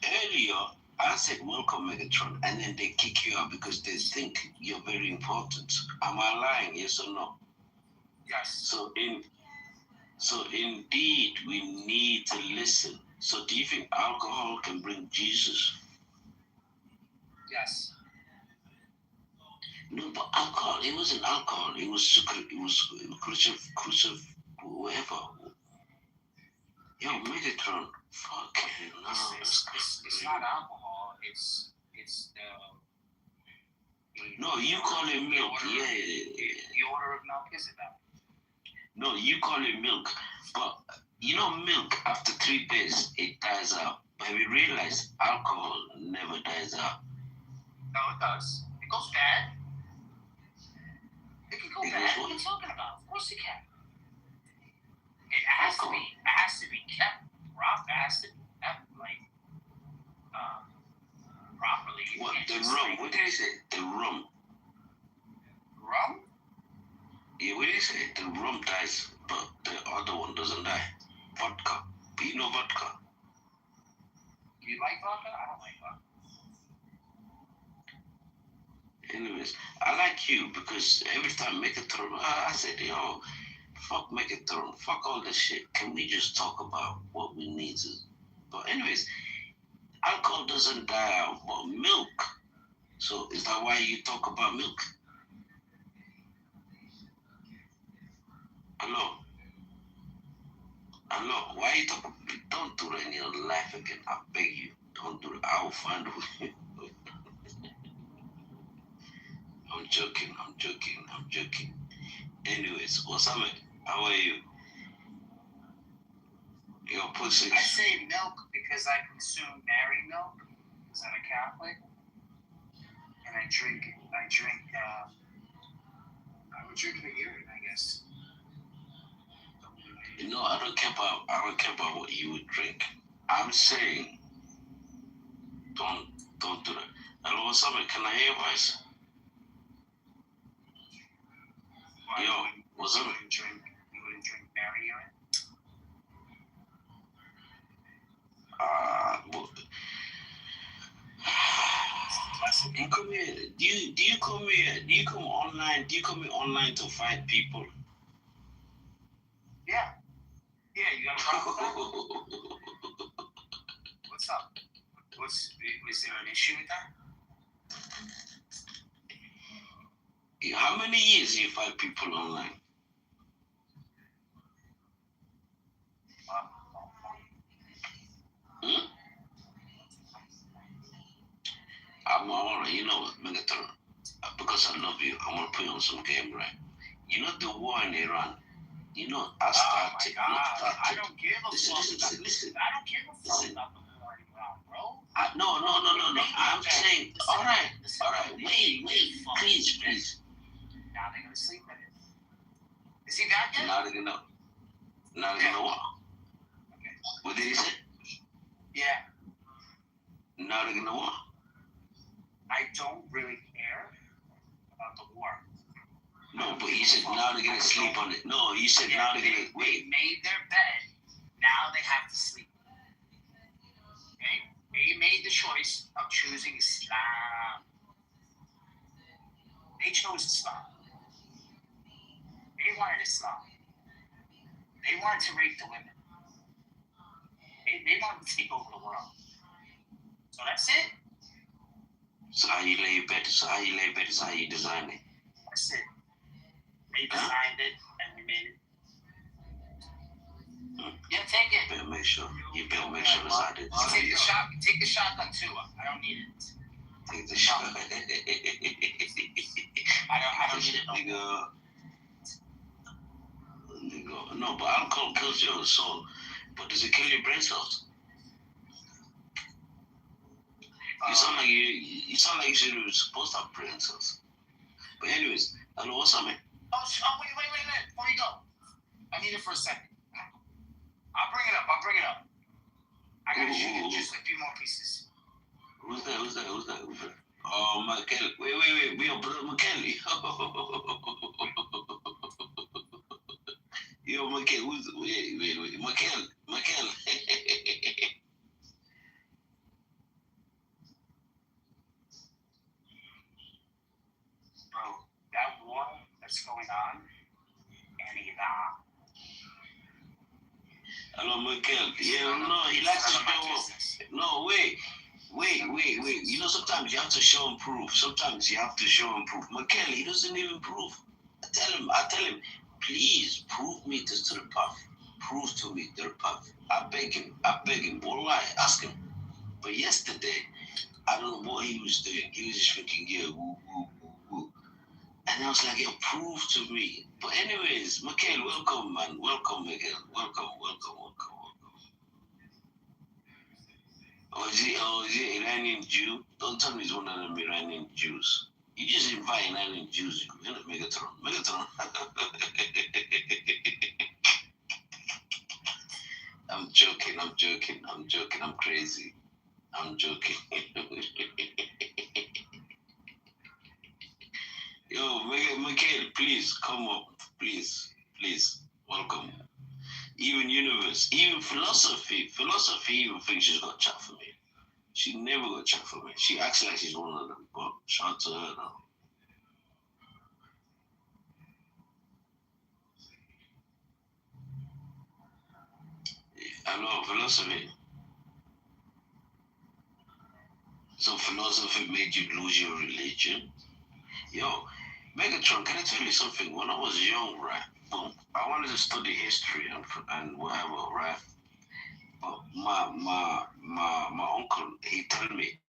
welcome Megatron, and then they kick you out because they think you're very important. Am I lying? Yes or no? Yes. So indeed, we need to listen. So do you think alcohol can bring Jesus? Yes. No, but alcohol, it wasn't alcohol. It was sugar. It was crucial, whatever. Yo, Megatron, fucking no. It's not alcohol. It's the. No, you call it milk. The order of Melchizedek. No, you call it milk. But you know, milk after 3 days it dies out. But we realize alcohol never dies out. No, it does. It goes bad. It can go bad. What are you talking about? Of course it can. It has to be kept. It has to be kept properly. What the rum? What did he say? The rum. Rum? Yeah, what did he say? The rum dies, but the other one doesn't die. Vodka. You know vodka? You like vodka? I don't like vodka. Anyways, I like you because every time Megatron, I said, yo, fuck Megatron, fuck all this shit. Can we just talk about what we need to? But anyways, alcohol doesn't die out, but milk. So is that why you talk about milk? Hello? Why you talk? Don't do that in your life again. I beg you. Don't do it. I will find you. I'm joking. Anyways, what's up, man? How are you? Yo, pussy. I say milk because I consume dairy milk because I'm a Catholic, and I would drink a urine, I guess. No, I don't care about what you would drink. I'm saying, don't do that. Hello, what's up, man? Can I hear your voice? Yo, what's up? You wouldn't drink dairy urine? Well, you come here. Do you come here? Do you come online? Do you come here online to fight people? Yeah. Yeah, you got a problem with that? What's up? Was there an issue with that? How many years you fight people online? I'm alright, you know what, Megatron, because I love you, I'm gonna put you on some game, right? You know the war in Iran? You know, I started. I don't give a fuck. Listen. I don't give a fuck about the war in Iran, bro. No. I'm saying, alright, wait, please. Now they're gonna sleep in it. Is he back yet? Now they're gonna what? Okay. What did he say? Yeah. Now they're gonna what? I don't really care about the war. No, but he said now they're gonna sleep on it. No, he said now they're gonna wait. They made their bed. Now they have to sleep. Okay? They made the choice of choosing Islam. They chose Islam. They wanted Islam. They wanted to rape the women. They wanted to take over the world. So that's it. So how you lay bed? So how you lay bed is how you design it. That's it. They designed it and we made it. Yeah, take it. You better make sure it's how they design Take it. the shot. Take the shotgun too. I don't need it. Take the shot. I don't need it. Nigga. No, but alcohol kills your soul. But does it kill your brain cells? You sound like you sound like you're supposed to have brain cells. But anyways, hello, what's up, man? Oh, wait. Before you go, I need it for a second. I'll bring it up. I gotta shoot you just a few more pieces. Who's that? Oh, Michael. Wait. We are brother McKinley. Yo, Michael. Wait. Michael. Bro, that war that's going on in Iran. Hello, Michael. Yeah, no, he likes to show off. No, wait. You know, sometimes you have to show and prove. Michael, he doesn't even prove. I tell him, please prove me this to the path. Prove to me the path. I beg him. Wallah, ask him. But yesterday, I don't know what he was doing. He was just thinking, yeah, woo. And I was like, yo, prove to me. But anyways, Michael, welcome, man. Welcome, Michael. Welcome. Oh, is it Iranian Jew? Don't tell me he's one of them Iranian Jews. You just invite Iranian Jews. You're not Megatron. I'm joking. I'm crazy. I'm joking. Yo, Michael, please come up. Please. Welcome. Even universe, even philosophy even thinks she's got chat for me. She never got chat for me. She acts like she's one of them, but shout out to her now. Hello, philosophy. So philosophy made you lose your religion? Yo, Megatron, can I tell you something? When I was young, right, I wanted to study history and whatever, right? But my uncle, he tell me,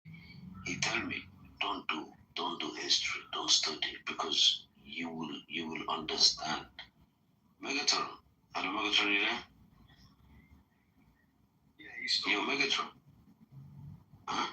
don't do history, don't study, because you will understand. Megatron, hello Megatron, you there? Yeah, he's still. Yo, Megatron. Huh?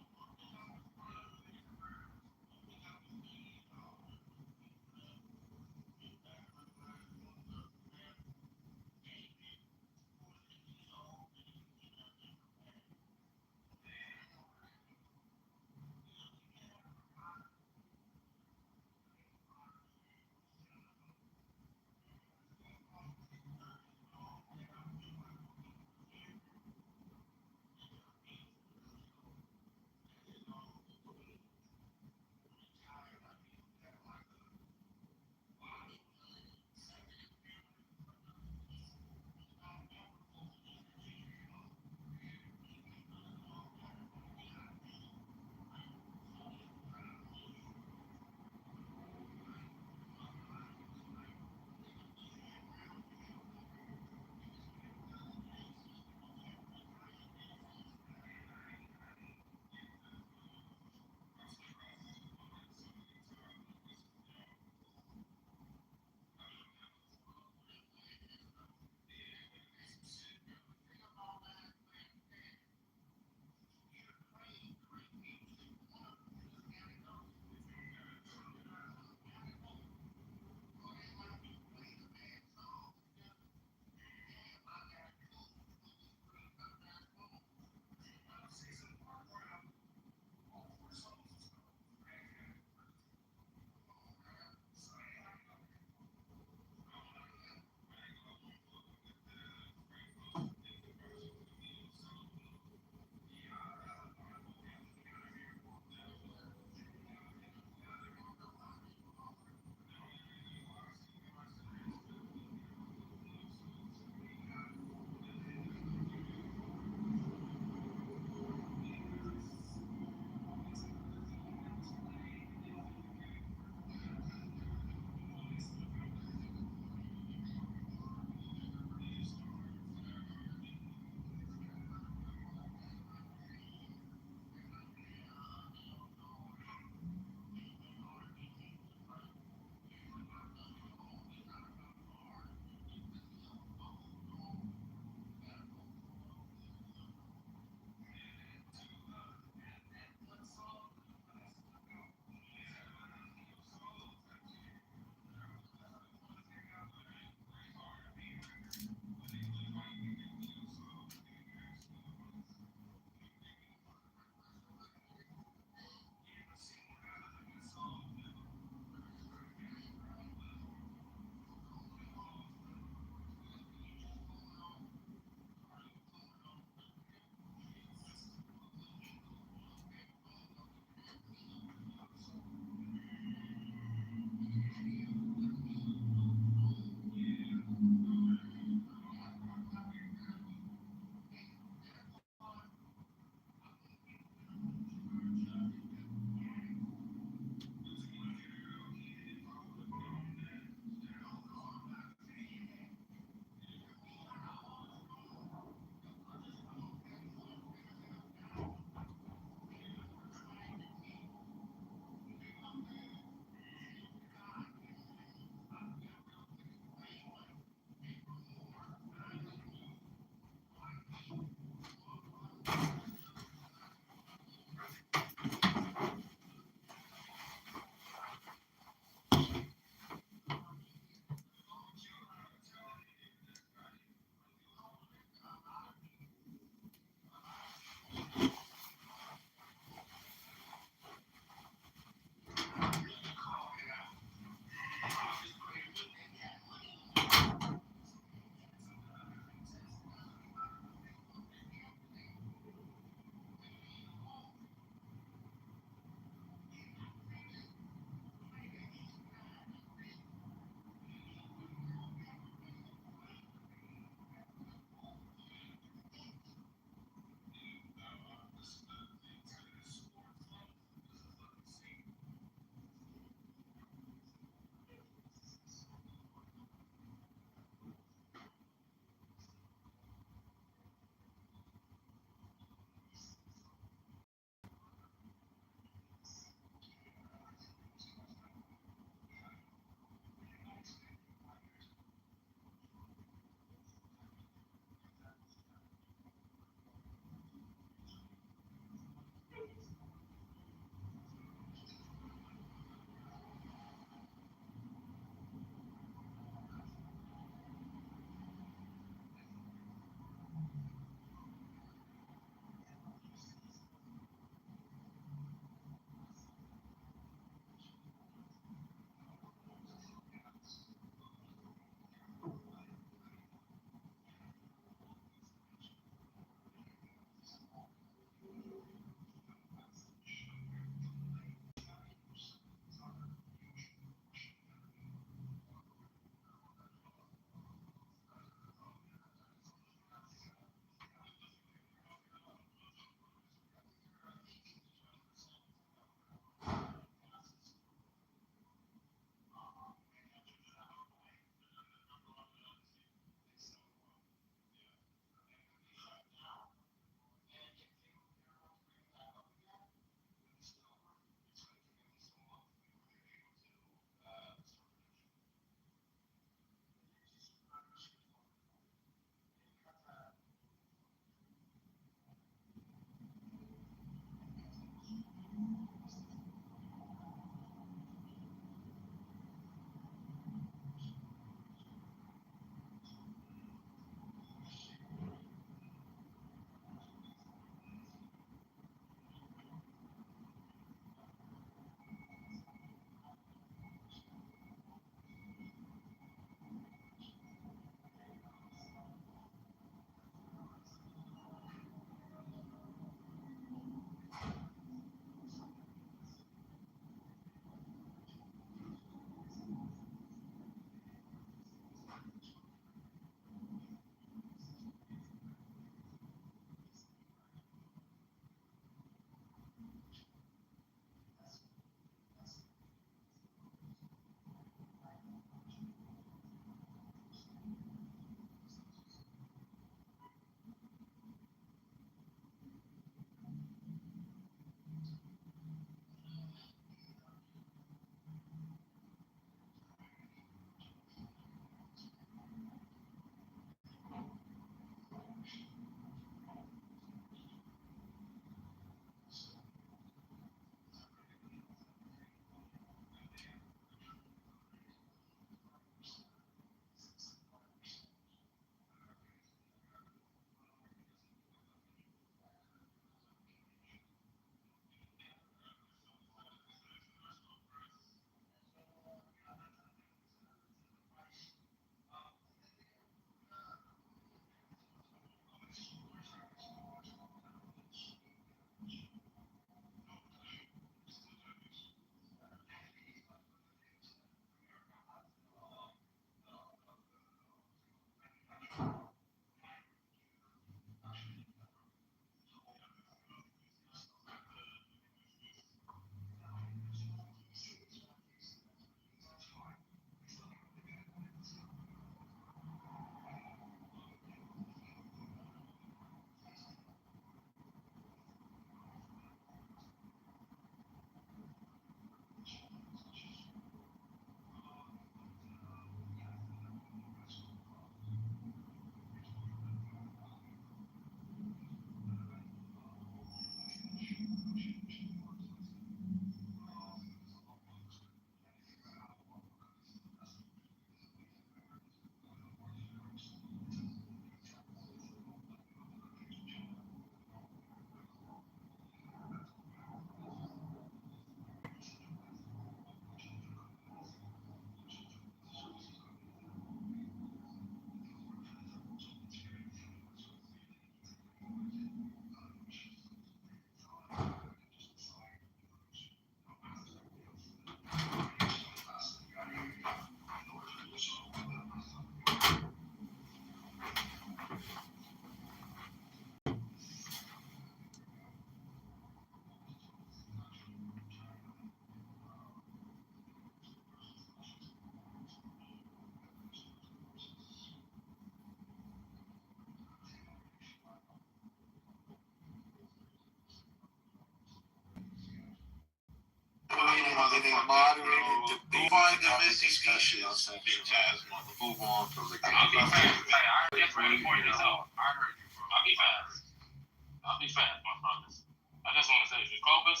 in a moderated debate. Find the misdiscussions. Chaz, move on from the game. I'll be fast. Hey, I just want to point this out. I heard you, bro. I'll be fast, my brothers. I just want to say, Jacobus,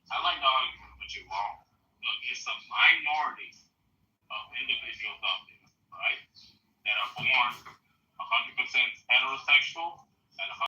I like the argument, but you're wrong. Look, it's a minority of individuals out there, right, that are born 100% heterosexual and